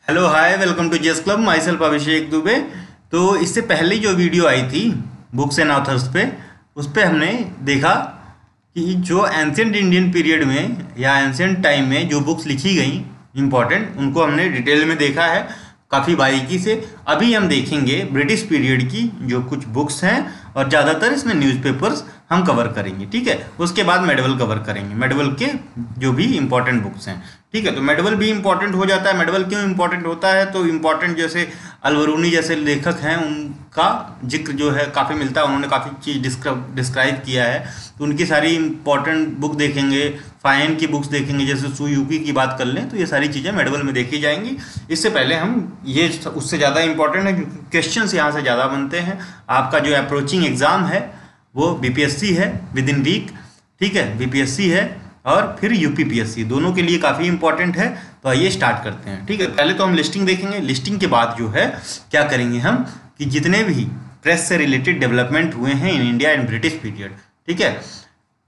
Hello hi welcome to जेस club. My self अभिषेक दुबे। तो इससे पहले जो वीडियो आई थी बुक्स एंड ऑथर्स पे, उस पे हमने देखा कि जो एंशियंट इंडियन पीरियड में या एंशियंट टाइम में जो बुक्स लिखी गई इम्पोर्टेंट, उनको हमने डिटेल में देखा है काफ़ी बारीकी से। अभी हम देखेंगे ब्रिटिश पीरियड की जो कुछ बुक्स हैं, और ज़्यादातर इसमें न्यूज़पेपर्स हम कवर करेंगे, ठीक है। उसके बाद मेडवल कवर करेंगे, मेडवल के जो भी इम्पोर्टेंट बुक्स हैं, ठीक है। तो मेडवल भी इम्पोर्टेंट हो जाता है। मेडवल क्यों इम्पोर्टेंट होता है? तो इम्पोर्टेंट जैसे अलबरूनी जैसे लेखक हैं, उनका जिक्र जो है काफ़ी मिलता है, उन्होंने काफ़ी चीज़ डिस्क्राइब किया है, तो उनकी सारी इंपॉर्टेंट बुक देखेंगे। फाइन की बुक्स देखेंगे, जैसे सुयुकी की बात कर लें तो ये सारी चीज़ें मेडवल में देखी जाएंगी। इससे पहले हम ये उससे ज़्यादा इंपॉर्टेंट है क्योंकि क्वेश्चंस यहाँ से ज़्यादा बनते हैं। आपका जो अप्रोचिंग एग्ज़ाम है वो बीपीएससी है विद इन वीक, ठीक है। बीपीएससी है और फिर यूपीपीएससी, दोनों के लिए काफ़ी इंपॉर्टेंट है। तो आइए स्टार्ट करते हैं, ठीक है। पहले तो हम लिस्टिंग देखेंगे। लिस्टिंग के बाद जो है क्या करेंगे हम कि जितने भी प्रेस से रिलेटेड डेवलपमेंट हुए हैं in India in British period, ठीक है, तो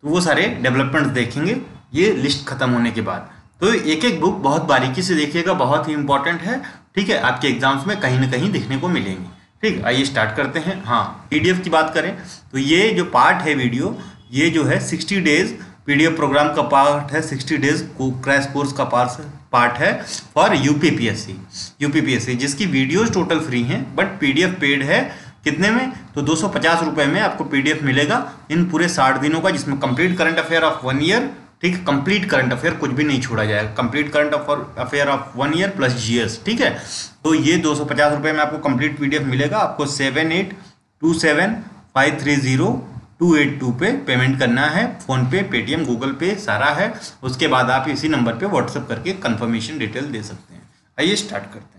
वो सारे डेवलपमेंट्स देखेंगे ये लिस्ट खत्म होने के बाद। तो एक एक बुक बहुत बारीकी से देखिएगा, बहुत ही इंपॉर्टेंट है, ठीक है। आपके एग्जाम्स में कहीं ना कहीं देखने को मिलेंगे, ठीक। आइए स्टार्ट करते हैं। हाँ, पीडीएफ की बात करें तो ये जो पार्ट है वीडियो, ये जो है 60 डेज पीडीएफ प्रोग्राम का पार्ट है, 60 डेज क्रैश कोर्स का पार्ट है फॉर यूपीपीएससी, जिसकी वीडियोज टोटल फ्री हैं बट पीडीएफ पेड है। कितने में? तो 250 रुपये में आपको पीडीएफ मिलेगा इन पूरे 60 दिनों का, जिसमें complete current affair of 1 year, ठीक है। कंप्लीट करंट अफेयर कुछ भी नहीं छोड़ा जाएगा, complete current affair of 1 year plus GS, ठीक है। तो ये 250 रुपये में आपको कंप्लीट पीडीएफ मिलेगा। आपको 7827530282 पे पेमेंट करना है। फ़ोन पे, पेटीएम, गूगल पे सारा है। उसके बाद आप इसी नंबर पे व्हाट्सएप करके कंफर्मेशन डिटेल दे सकते हैं। आइए स्टार्ट करते हैं।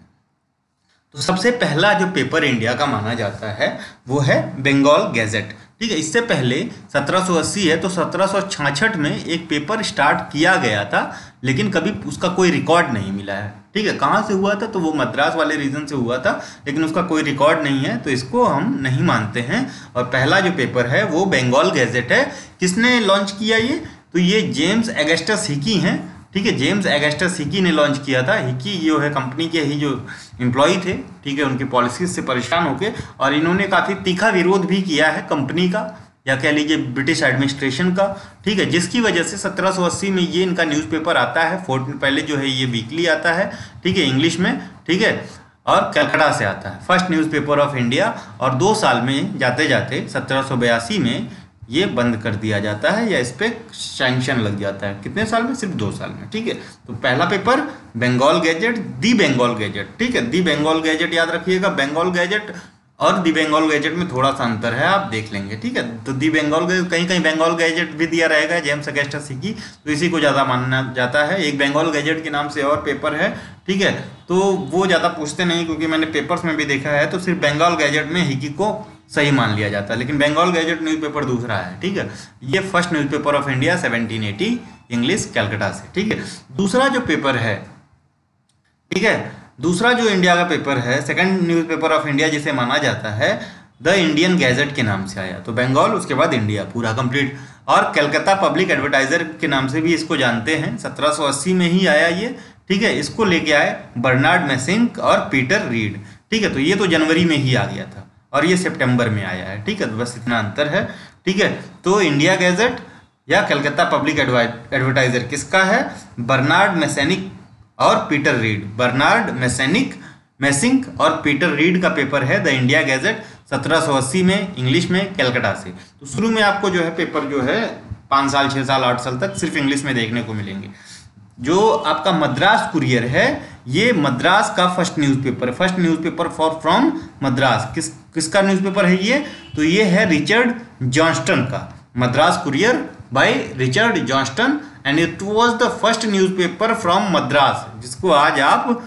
तो सबसे पहला जो पेपर इंडिया का माना जाता है वो है बंगाल गैजेट, ठीक है। इससे पहले 1780 है, तो 1766 में एक पेपर स्टार्ट किया गया था, लेकिन कभी उसका कोई रिकॉर्ड नहीं मिला है, ठीक है। कहाँ से हुआ था? तो वो मद्रास वाले रीजन से हुआ था, लेकिन उसका कोई रिकॉर्ड नहीं है, तो इसको हम नहीं मानते हैं। और पहला जो पेपर है वो बंगाल गैजेट है। किसने लॉन्च किया ये? तो ये जेम्स अगस्टस हिकी हैं, ठीक है। जेम्स अगस्टस हिकी ने लॉन्च किया था। हिकी जो है कंपनी के ही जो एम्प्लॉय थे, ठीक है, उनकी पॉलिसीज से परेशान होके, और इन्होंने काफ़ी तीखा विरोध भी किया है कंपनी का, या कह लीजिए ब्रिटिश एडमिनिस्ट्रेशन का, ठीक है। जिसकी वजह से 1780 में ये इनका न्यूज़पेपर आता है। पहले जो है ये वीकली आता है, ठीक है, इंग्लिश में, ठीक है, और कलकत्ता से आता है, फर्स्ट न्यूज़पेपर ऑफ इंडिया। और 2 साल में जाते जाते 1782 में ये बंद कर दिया जाता है, या इस पर सैंक्शन लग जाता है। कितने साल में? सिर्फ 2 साल में, ठीक है। तो पहला पेपर बंगाल गैजेट, दी बंगाल गैजेट, ठीक है। दी बंगाल गैजेट याद रखिएगा। बंगाल गैजेट और दी बंगाल गैजेट में थोड़ा सा अंतर है, आप देख लेंगे, ठीक है। तो दी बंगाल कहीं कहीं बंगाल गैजेट भी दिया रहेगा, जेम्स अगस्टस हिकी, तो इसी को ज़्यादा माना जाता है। एक बंगाल गैजेट के नाम से और पेपर है, ठीक है, तो वो ज़्यादा पूछते नहीं, क्योंकि मैंने पेपर्स में भी देखा है, तो सिर्फ बंगाल गैजेट में हिकी को सही मान लिया जाता है, लेकिन बंगाल गैजेट न्यूज़पेपर दूसरा है, ठीक है। ये first newspaper of India 1780 English Calcutta से, ठीक है। दूसरा जो पेपर है, ठीक है, दूसरा जो इंडिया का पेपर है, सेकंड न्यूज़पेपर ऑफ इंडिया जिसे माना जाता है, द इंडियन गैजेट के नाम से आया। तो बंगाल, उसके बाद इंडिया पूरा कंप्लीट। और कलकत्ता पब्लिक एडवर्टाइजर के नाम से भी इसको जानते हैं। 1780 में ही आया ये, ठीक है। इसको लेके आए बर्नार्ड मैसिंक और पीटर रीड, ठीक है। तो ये तो जनवरी में ही आ गया था और ये सितंबर में आया है, ठीक है। तो बस इतना अंतर है, ठीक है। तो इंडिया गैजेट या कलकत्ता पब्लिक एडवर्टाइजर किसका है? बर्नार्ड मैसेनिक और पीटर रीड। बर्नार्ड मैसिंक और पीटर रीड का पेपर है द इंडिया गैजेट 1780 में इंग्लिश में कलकत्ता से। तो शुरू में आपको जो है पेपर जो है 5 साल 6 साल 8 साल तक सिर्फ इंग्लिश में देखने को मिलेंगे। जो आपका मद्रास कुरियर है, ये मद्रास का फर्स्ट न्यूज़पेपर है, फर्स्ट न्यूज़पेपर फ्रॉम मद्रास। किसका न्यूज़पेपर है ये? तो ये है रिचर्ड जॉन्स्टन का, Madras courier by Richard Johnston, and it was the first newspaper from Madras, जिसको आज आप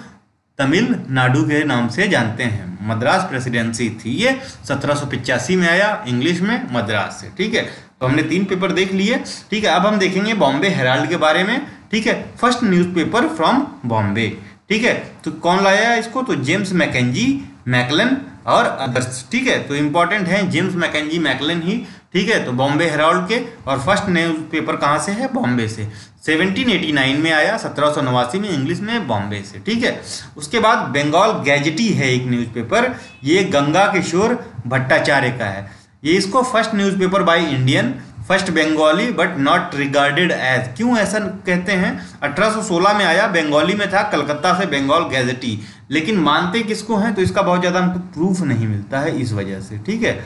तमिलनाडु के नाम से जानते हैं। मद्रास प्रेसिडेंसी थी ये, 1785 में आया इंग्लिश में मद्रास से, ठीक है। तो हमने 3 पेपर देख लिए, ठीक है। अब हम देखेंगे बॉम्बे हेराल्ड के बारे में, ठीक है। फर्स्ट न्यूज़पेपर फ्रॉम बॉम्बे, ठीक है। तो कौन लाया है इसको? तो जेम्स मैकेंजी, मैकलन और अदर्स, ठीक है। तो इंपॉर्टेंट है जेम्स मैकेंजी, मैकलन ही, ठीक है। तो बॉम्बे हेराल्ड के, और फर्स्ट न्यूज़पेपर कहाँ से है? बॉम्बे से। 1789 में आया, 1789 में इंग्लिश में बॉम्बे से, ठीक है। उसके बाद बंगाल गैजेटी है एक न्यूज़पेपर, ये गंगा किशोर भट्टाचार्य का है। ये इसको first newspaper by Indian, first Bengali but not regarded as, क्यों ऐसा कहते हैं? 1816 में आया, बंगाली में था, कलकत्ता से बंगाल गैजेटी, लेकिन मानते किसको हैं? तो इसका बहुत ज़्यादा हमको प्रूफ नहीं मिलता है इस वजह से, ठीक है।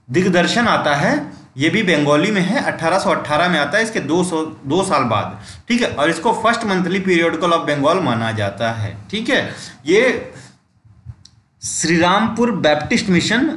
दिग्दर्शन आता है, ये भी बंगाली में है, 1818 में आता है, इसके 2 साल बाद, ठीक है। और इसको first monthly periodical of Bengal माना जाता है, ठीक है। ये श्रीरामपुर बैप्टिस्ट मिशन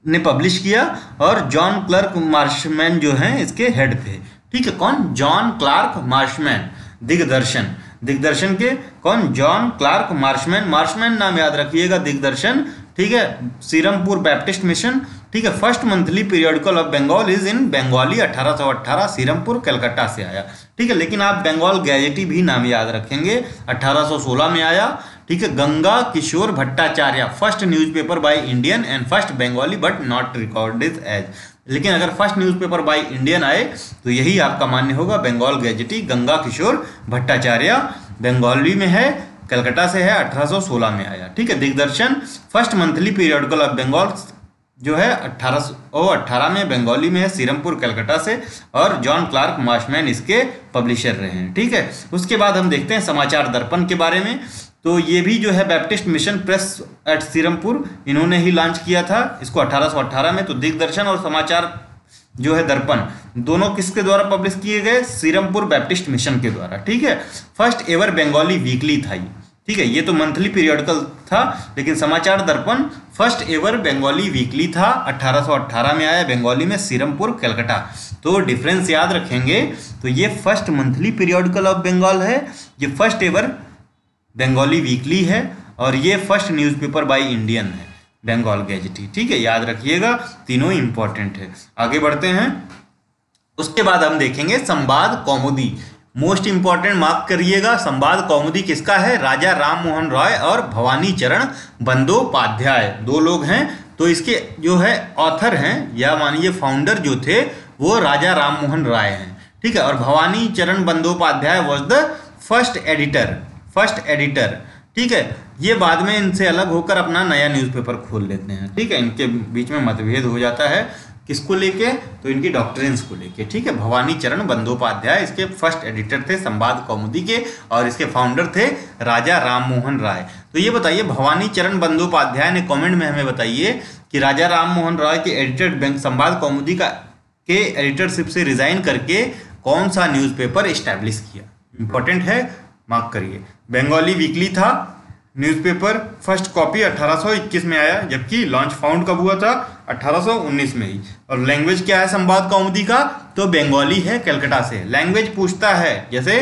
ने पब्लिश किया और जॉन क्लार्क मार्शमैन जो हैं इसके हेड थे, ठीक है। कौन? John Clarke Marshman. दिग्दर्शन के कौन? John Clarke Marshman. मार्शमैन नाम याद रखिएगा, दिग्दर्शन, ठीक है। श्रीरामपुर बैप्टिस्ट मिशन, ठीक है। First monthly periodical of Bengal is in Bengali, 1818, Shrirampur Calcutta से आया, ठीक है। लेकिन आप बंगाल गैजेटी भी नाम याद रखेंगे, 1816 में आया, ठीक है। Ganga Kishore Bhattacharya, first newspaper by Indian and first Bengali but not recorded as, लेकिन अगर फर्स्ट न्यूज़पेपर बाय इंडियन आए तो यही आपका मान्य होगा, बंगाल गैजेटी, गंगा किशोर भट्टाचार्य, बंगाली में है, कलकत्ता से है, 1816 में आया, ठीक है। Digdarshan first monthly periodical of Bengal जो है 1818 में, बंगाली में है, श्रीरामपुर कलकत्ता से, और जॉन क्लार्क मार्शमैन इसके पब्लिशर रहे हैं, ठीक है। उसके बाद हम देखते हैं समाचार दर्पण के बारे में। तो ये भी जो है Baptist mission press at Shrirampur, इन्होंने ही लॉन्च किया था इसको 1818 में। तो दिग्दर्शन और समाचार जो है दर्पण, दोनों किसके द्वारा पब्लिश किए गए? श्रीरामपुर बैप्टिस्ट मिशन के द्वारा, ठीक है। फर्स्ट एवर बंगाली वीकली था ये, ठीक है। ये तो मंथली पीरियोडिकल था, लेकिन समाचार दर्पण फर्स्ट एवर बंगाली वीकली था, 1818 में आया, बंगाली में, श्रीरामपुर कलकत्ता। तो डिफरेंस याद रखेंगे, तो ये first monthly periodical of Bengal है, ये फर्स्ट एवर बंगाली वीकली है, और ये फर्स्ट न्यूज़पेपर बाय इंडियन है, बंगाल गैजेटी, ठीक है। याद रखिएगा, तीनों इंपॉर्टेंट है। आगे बढ़ते हैं। उसके बाद हम देखेंगे संवाद कौमुदी, मोस्ट इंपॉर्टेंट मार्क करिएगा। संवाद कौमुदी किसका है? राजा राम मोहन रॉय और भवानी चरण बंदोपाध्याय, 2 लोग हैं। तो इसके जो है ऑथर हैं, या मानिए फाउंडर जो थे, वो राजा राम मोहन राय हैं, ठीक है। और Bhawani Charan Bandopadhyay was the first editor, ठीक है। ये बाद में इनसे अलग होकर अपना नया न्यूज़पेपर खोल लेते हैं, ठीक है। इनके बीच में मतभेद हो जाता है, किसको लेके? तो इनकी डॉक्ट्रिन्स को लेके, ठीक है। भवानी चरण बंदोपाध्याय इसके फर्स्ट एडिटर थे संवाद कौमुदी के, और इसके फाउंडर थे राजा राम मोहन राय। तो ये बताइए, भवानी चरण बंदोपाध्याय ने कमेंट में हमें बताइए कि राजा राम मोहन राय के एडिटर संवाद कौमुदी के एडिटरशिप से रिजाइन करके कौन सा न्यूज़पेपर इस्टेब्लिश किया? इंपॉर्टेंट है, मार्क करिए। बंगाली वीकली था न्यूज़पेपर, फर्स्ट कॉपी 1821 में आया, जबकि लॉन्च फाउंड कब हुआ था? 1819 में ही। और लैंग्वेज क्या है संवाद कौमुदी का? तो बंगाली है, कलकत्ता से। लैंग्वेज पूछता है, जैसे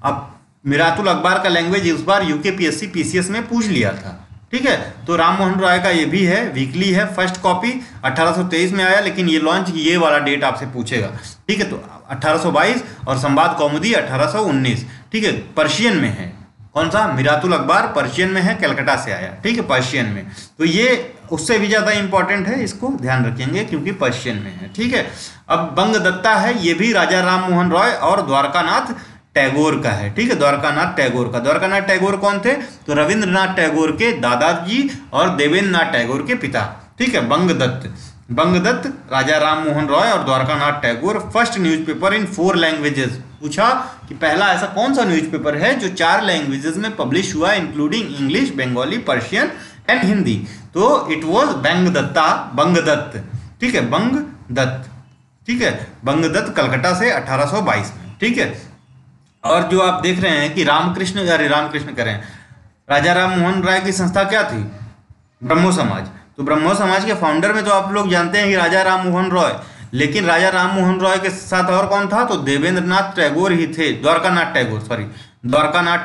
अब मिरातुल अखबार का लैंग्वेज इस बार यूकेपीएससी पीसीएस में पूछ लिया था, ठीक है। तो राम मोहन राय का ये भी है, वीकली है, फर्स्ट कॉपी 1823 में आया, लेकिन ये लॉन्च ये वाला डेट आपसे पूछेगा, ठीक है। तो 1822, और संवाद कौमुदी 1819, ठीक है। पर्शियन में है, कौन सा? मिरातुल अखबार पर्शियन में है, कलकत्ता से आया, ठीक है, पर्शियन में। तो ये उससे भी ज़्यादा इंपॉर्टेंट है, इसको ध्यान रखेंगे क्योंकि पर्शियन में है, ठीक है। अब बंगदत्ता है, ये भी राजा राम मोहन रॉय और द्वारकानाथ टैगोर का है, ठीक है। द्वारकानाथ टैगोर का। द्वारकानाथ टैगोर कौन थे? तो रविंद्रनाथ टैगोर के दादाजी और देवेंद्र नाथ टैगोर के पिता, ठीक है। बंगदत्त, राजा राम मोहन रॉय और द्वारकानाथ टैगोर, फर्स्ट न्यूज़पेपर इन 4 लैंग्वेजेस। पूछा कि पहला ऐसा कौन सा न्यूज़पेपर है जो 4 लैंग्वेजेस में पब्लिश हुआ, including English, Bengali, Persian and Hindi? तो इट वॉज बंगदत्त, ठीक है, बंगदत्त, ठीक है। बंगदत्त कलकत्ता से 1822 में, ठीक है। और जो आप देख रहे हैं कि रामकृष्ण करें, राजा राम मोहन राय की संस्था क्या थी? ब्रह्मो समाज। तो ब्रह्मो समाज के फाउंडर में तो आप लोग जानते हैं कि राजा राम मोहन रॉय, लेकिन राजा राम मोहन रॉय के साथ और कौन था? तो देवेंद्रनाथ टैगोर ही थे, द्वारकानाथ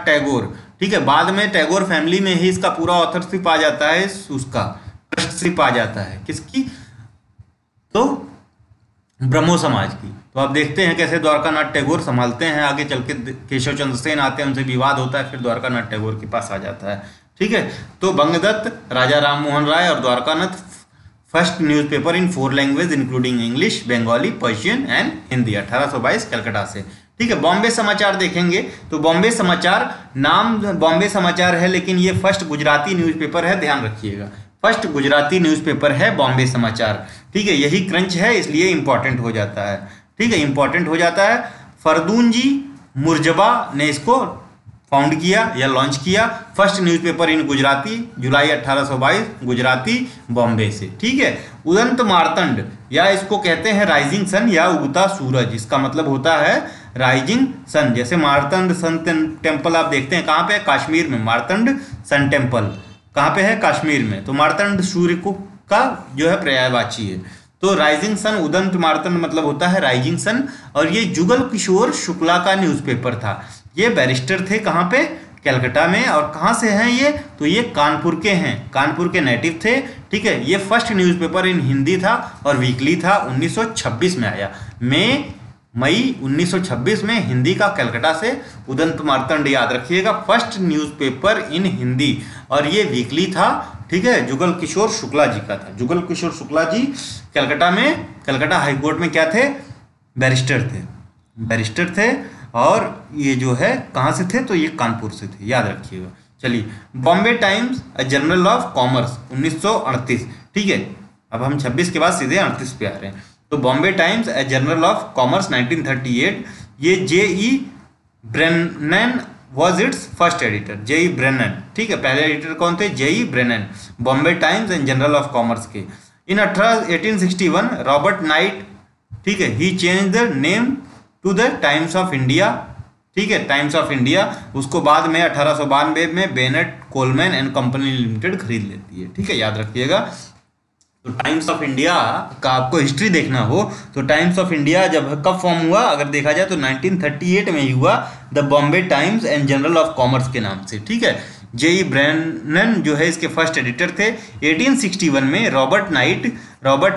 टैगोर, ठीक है। बाद में टैगोर फैमिली में ही इसका पूरा ऑथरशिप आ जाता है, उसका ट्रस्टशिप आ जाता है, किसकी? तो ब्रह्मो समाज की। तो आप देखते हैं कैसे द्वारकानाथ टैगोर संभालते हैं, आगे चल के केशव चंद्र सेन आते हैं, उनसे विवाद होता है, फिर द्वारकानाथ टैगोर के पास आ जाता है, ठीक है। तो बंगदत्त, राजा राम मोहन राय और Dwarkanath, first newspaper in 4 language including English, Bengali, Persian and Hindi, 1822 Calcutta से, ठीक है। बॉम्बे समाचार देखेंगे तो बॉम्बे समाचार नाम बॉम्बे समाचार है, लेकिन ये फर्स्ट गुजराती न्यूज़पेपर है, ध्यान रखिएगा, फर्स्ट गुजराती न्यूज़पेपर है बॉम्बे समाचार। ठीक है, यही क्रंच है इसलिए इंपॉर्टेंट हो जाता है। ठीक है, इंपॉर्टेंट हो जाता है। फरदून जी मुर्जबा ने इसको फाउंड किया या लॉन्च किया। फर्स्ट न्यूज़पेपर इन गुजराती, जुलाई 1822, गुजराती, बॉम्बे से। ठीक है। उदंत मार्तंड या इसको कहते हैं राइजिंग सन या उगता सूरज, इसका मतलब होता है राइजिंग सन। जैसे मार्तंड सन टेम्पल आप देखते हैं कहाँ पे है, कश्मीर में। मार्तंड सन टेम्पल कहाँ पे है, कश्मीर में। तो मार्तंड सूर्य को का जो है पर्यायवाची है। तो राइजिंग सन, उदंत मार्तंड मतलब होता है राइजिंग सन। और ये जुगल किशोर शुक्ला का न्यूज़पेपर था। ये बैरिस्टर थे कहाँ पे, कलकत्ता में। और कहाँ से हैं ये, तो ये कानपुर के हैं, कानपुर के नेटिव थे। ठीक है, ये फर्स्ट न्यूज़पेपर इन हिंदी था और वीकली था, 1926 में आया। मई 1926 में हिंदी का, कलकत्ता से। उदंत मार्तंड याद रखिएगा, फर्स्ट न्यूज़पेपर इन हिंदी और ये वीकली था। ठीक है, जुगल किशोर शुक्ला जी का था। जुगल किशोर शुक्ला जी कलकत्ता में, कलकत्ता हाईकोर्ट में क्या थे, बैरिस्टर थे, बैरिस्टर थे। और ये जो है कहाँ से थे, तो ये कानपुर से थे, याद रखिएगा। चलिए, Bombay times a journal of Commerce 1938। ठीक है, अब हम 26 के बाद सीधे 38 पे आ रहे हैं। तो Bombay Times a Journal of Commerce 1938, ये J.E. Brennan was its first editor. J.E. Brennan, ठीक है, पहले एडिटर कौन थे, J.E. Brennan, Bombay Times and Journal of Commerce के। इन 1861 रॉबर्ट नाइट, ठीक है, he change the name to the Times of India. ठीक है, टाइम्स ऑफ इंडिया। उसको बाद में 1892 में Bennett Coleman and company limited खरीद लेती है। ठीक है, याद रखिएगा। तो टाइम्स ऑफ इंडिया का आपको हिस्ट्री देखना हो तो टाइम्स ऑफ इंडिया जब कब फॉर्म हुआ, अगर देखा जाए तो 1938 में ही हुआ, the Bombay Times and Journal of Commerce के नाम से। ठीक है, J.E. ब्रेनन जो है इसके फर्स्ट एडिटर थे। 1861 में Robert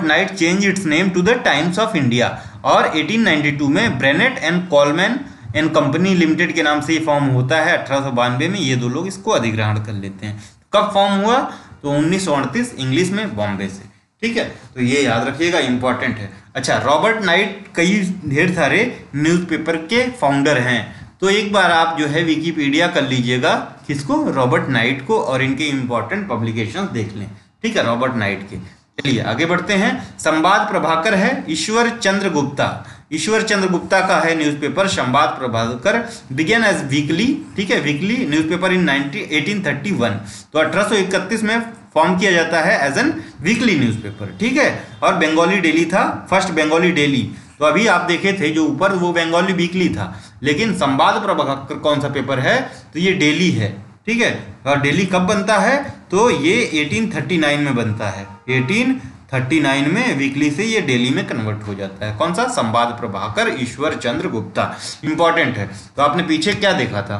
Knight change its name to the Times of India. और 1892 में Bennett and Coleman and company limited के नाम से ये फॉर्म होता है। 1892 में ये दो लोग इसको अधिग्रहण कर लेते हैं। कब फॉर्म हुआ, तो 1938 इंग्लिश में, बॉम्बे से। ठीक है, तो ये याद रखिएगा, इंपॉर्टेंट है। अच्छा, रॉबर्ट नाइट कई ढेर सारे न्यूज़पेपर के फाउंडर हैं। तो एक बार आप जो है विकीपीडिया कर लीजिएगा, किसको, रॉबर्ट नाइट को, और इनके इंपॉर्टेंट पब्लिकेशंस देख लें। ठीक है, रॉबर्ट नाइट के। चलिए आगे बढ़ते हैं। संवाद प्रभाकर है ईश्वर चंद्र गुप्ता। ईश्वर चंद्र गुप्ता का है न्यूज़पेपर संवाद प्रभाकर, बिगेन एज वीकली। ठीक है, वीकली न्यूज़पेपर इन 1831। तो 1831 में फॉर्म किया जाता है एज एन वीकली न्यूज़पेपर। ठीक है, और बंगाली डेली था, फर्स्ट बंगाली डेली। तो अभी आप देखे थे जो ऊपर, वो बंगाली वीकली था, लेकिन संवाद प्रभाकर कौन सा पेपर है, तो ये डेली है। ठीक है, और डेली कब बनता है, तो ये 1839 में बनता है। 1839 में वीकली से ये डेली में कन्वर्ट हो जाता है। कौन सा, संवाद प्रभाकर ईश्वर चंद्र गुप्ता। इंपॉर्टेंट है। तो आपने पीछे क्या देखा था,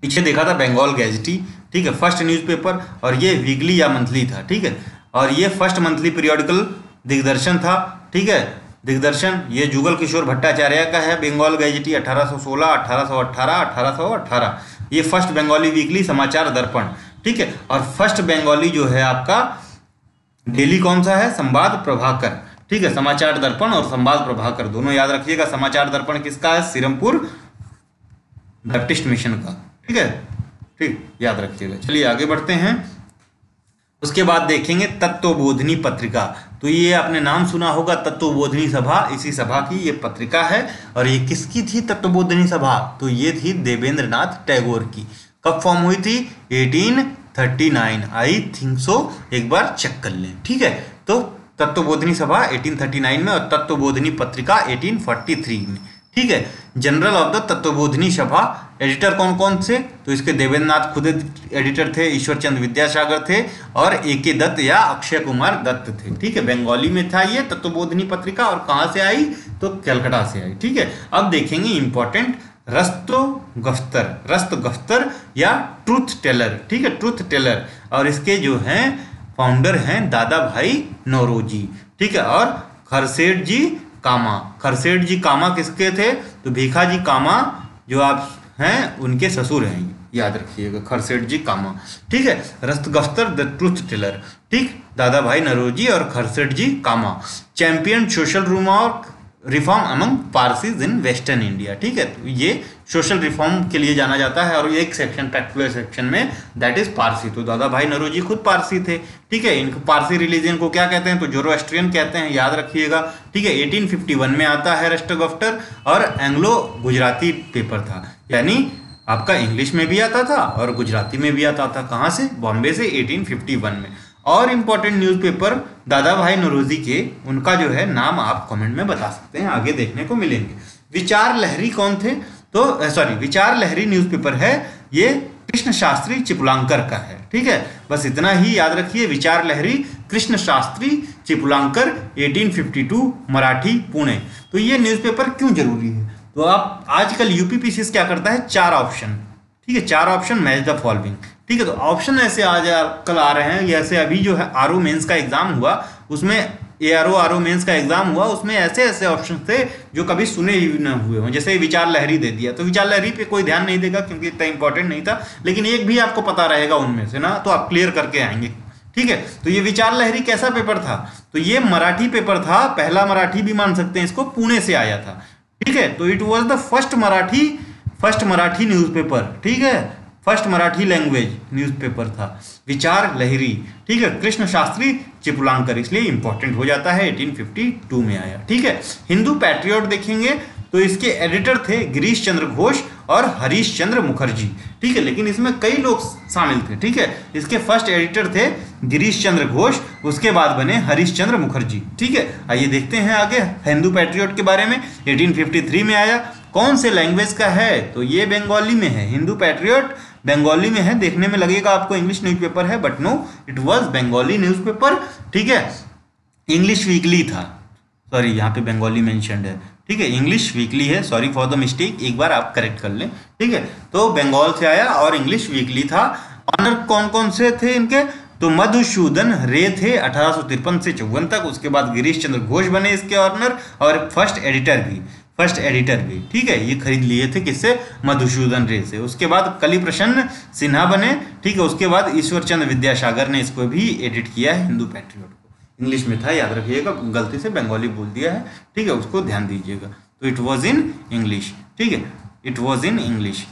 पीछे देखा था बंगाल गैजेटी। ठीक है, फर्स्ट न्यूज़पेपर, और ये वीकली या मंथली था। ठीक है, और ये फर्स्ट मंथली पीरियोडिकल दिग्दर्शन था। ठीक है, दिग्दर्शन ये जुगल किशोर भट्टाचार्य का है। बंगाल गैजेटी 1816, 1818, 1818। ये फर्स्ट बंगाली वीकली समाचार दर्पण। ठीक है, और फर्स्ट बंगाली जो है आपका डेली कौन सा है, संवाद प्रभाकर। ठीक है, समाचार दर्पण और संवाद प्रभाकर दोनों याद रखिएगा। समाचार दर्पण किसका है, सिरमपुर बैप्टिस्ट मिशन का। ठीक है, ठीक, याद रखिएगा। चलिए आगे बढ़ते हैं। उसके बाद देखेंगे तत्वबोधिनी पत्रिका। तो ये आपने नाम सुना होगा, तत्वबोधिनी सभा, इसी सभा की ये पत्रिका है। और ये किसकी थी तत्वबोधिनी सभा, तो ये थी देवेंद्र नाथ टैगोर की। कब फॉर्म हुई थी, 1839, आई थिंक सो, एक बार चेक कर लें। ठीक है, तो तत्वबोधिनी सभा 1839 में और तत्वबोधिनी पत्रिका 1843 में। ठीक है, जनरल ऑफ द तत्वबोधिनी सभा, एडिटर कौन कौन थे, तो इसके देवेंद्र नाथ खुद एडिटर थे, ईश्वर चंद्र विद्यासागर थे, और A.K. दत्त या अक्षय कुमार दत्त थे। ठीक है, बंगाली में था ये तत्वबोधिनी पत्रिका, और कहाँ से आई, तो कलकत्ता से आई। ठीक है, अब देखेंगे इंपॉर्टेंट रस्त गफ्तर या ट्रूथ टेलर। ठीक है, ट्रूथ टेलर, और इसके जो हैं फाउंडर हैं दादा भाई नौरोजी। ठीक है, और खरसेठ जी कामा। खरसेठ जी कामा किसके थे, तो भीखा जी कामा जो आप हैं उनके ससुर हैं, याद रखिएगा, खरसेठ जी कामा। ठीक है, रस्तगफ्तर द ट्रूथ टेलर। ठीक, दादा भाई नौरोजी और Kharshedji Cama. Champion social reform among Parsis in western India. ठीक है, तो ये सोशल रिफॉर्म के लिए जाना जाता है और ये एक सेक्शन पर्टिकुलर सेक्शन में दैट इज पारसी। तो दादा भाई नौरोजी खुद पारसी थे। ठीक है, इनको पारसी रिलीजन को क्या कहते हैं, तो जोरोस्ट्रियन कहते हैं, याद रखिएगा। ठीक है, 1851 में आता है राष्ट्रगफ्टर और एंग्लो गुजराती पेपर था, यानी आपका इंग्लिश में भी आता था और गुजराती में भी आता था। कहाँ से, बॉम्बे से 1851 में। और इंपॉर्टेंट न्यूज़पेपर दादा भाई नौरोजी के, उनका जो है नाम आप कमेंट में बता सकते हैं, आगे देखने को मिलेंगे। विचार लहरी कौन थे, तो सॉरी विचार लहरी न्यूज़पेपर है ये कृष्ण शास्त्री चिपलांकर का है। ठीक है, बस इतना ही याद रखिए, विचार लहरी कृष्ण शास्त्री चिपलांकर 1852 मराठी पुणे। तो ये न्यूज़पेपर क्यों जरूरी है, तो आप आजकल यूपीपीसीएस क्या करता है, 4 ऑप्शन। ठीक है, 4 ऑप्शन मैच द फॉलोइंग। ठीक है, तो ऑप्शन ऐसे आज कल आ रहे हैं, जैसे अभी जो है आरओ मेंस का एग्जाम हुआ, उसमें आरओ मेंस का एग्जाम हुआ, उसमें ऐसे ऐसे ऑप्शन थे जो कभी सुने ही न हुए हों। जैसे विचार लहरी दे दिया, तो विचार लहरी पे कोई ध्यान नहीं देगा क्योंकि इतना इंपॉर्टेंट नहीं था, लेकिन एक भी आपको पता रहेगा उनमें से ना, तो आप क्लियर करके आएंगे। ठीक है, तो ये विचार लहरी कैसा पेपर था, तो ये मराठी पेपर था, पहला मराठी भी मान सकते हैं इसको, पुणे से आया था। ठीक है, तो it was the first Marathi newspaper. ठीक है, फर्स्ट मराठी लैंग्वेज न्यूज़पेपर था विचार लहरी। ठीक है, कृष्ण शास्त्री चिपलांकर, इसलिए इंपॉर्टेंट हो जाता है, 1852 में आया। ठीक है, हिंदू पैट्रियट देखेंगे तो इसके एडिटर थे गिरीश चंद्र घोष और हरीश चंद्र मुखर्जी। ठीक है, लेकिन इसमें कई लोग शामिल थे। ठीक है, इसके फर्स्ट एडिटर थे गिरीश चंद्र घोष, उसके बाद बने हरीश चंद्र मुखर्जी। ठीक है, आइए देखते हैं आगे हिंदू पैट्रियट के बारे में। 1853 में आया, कौन से लैंग्वेज का है, तो ये बंगाली में है। हिंदू पैट्रियट बंगाली में है, देखने में लगेगा आपको इंग्लिश न्यूज़पेपर है, but no, it was Bengali newspaper. ठीक है, इंग्लिश वीकली था, सॉरी यहाँ पे बंगाली मेंशन्ड है। ठीक है, इंग्लिश वीकली है, सॉरी फॉर द मिस्टेक, एक बार आप करेक्ट कर लें। ठीक है, तो बंगाल से आया और इंग्लिश वीकली था। ऑनर कौन कौन से थे इनके, तो मधुसूदन रे थे 1853 से 54 तक, उसके बाद गिरीश चंद्र घोष बने इसके ऑनर और फर्स्ट एडिटर भी। ठीक है, ये खरीद लिए थे किससे, मधुसूदन रे से। उसके बाद कली प्रसन्न सिन्हा बने। ठीक है, उसके बाद ईश्वर चंद्र विद्यासागर ने इसको भी एडिट किया है, हिंदू पैट्रियट को। इंग्लिश में था, याद रखिएगा, गलती से बंगाली बोल दिया है। ठीक है, उसको ध्यान दीजिएगा। तो इट वॉज इन इंग्लिश। ठीक है, इट वॉज इन इंग्लिश।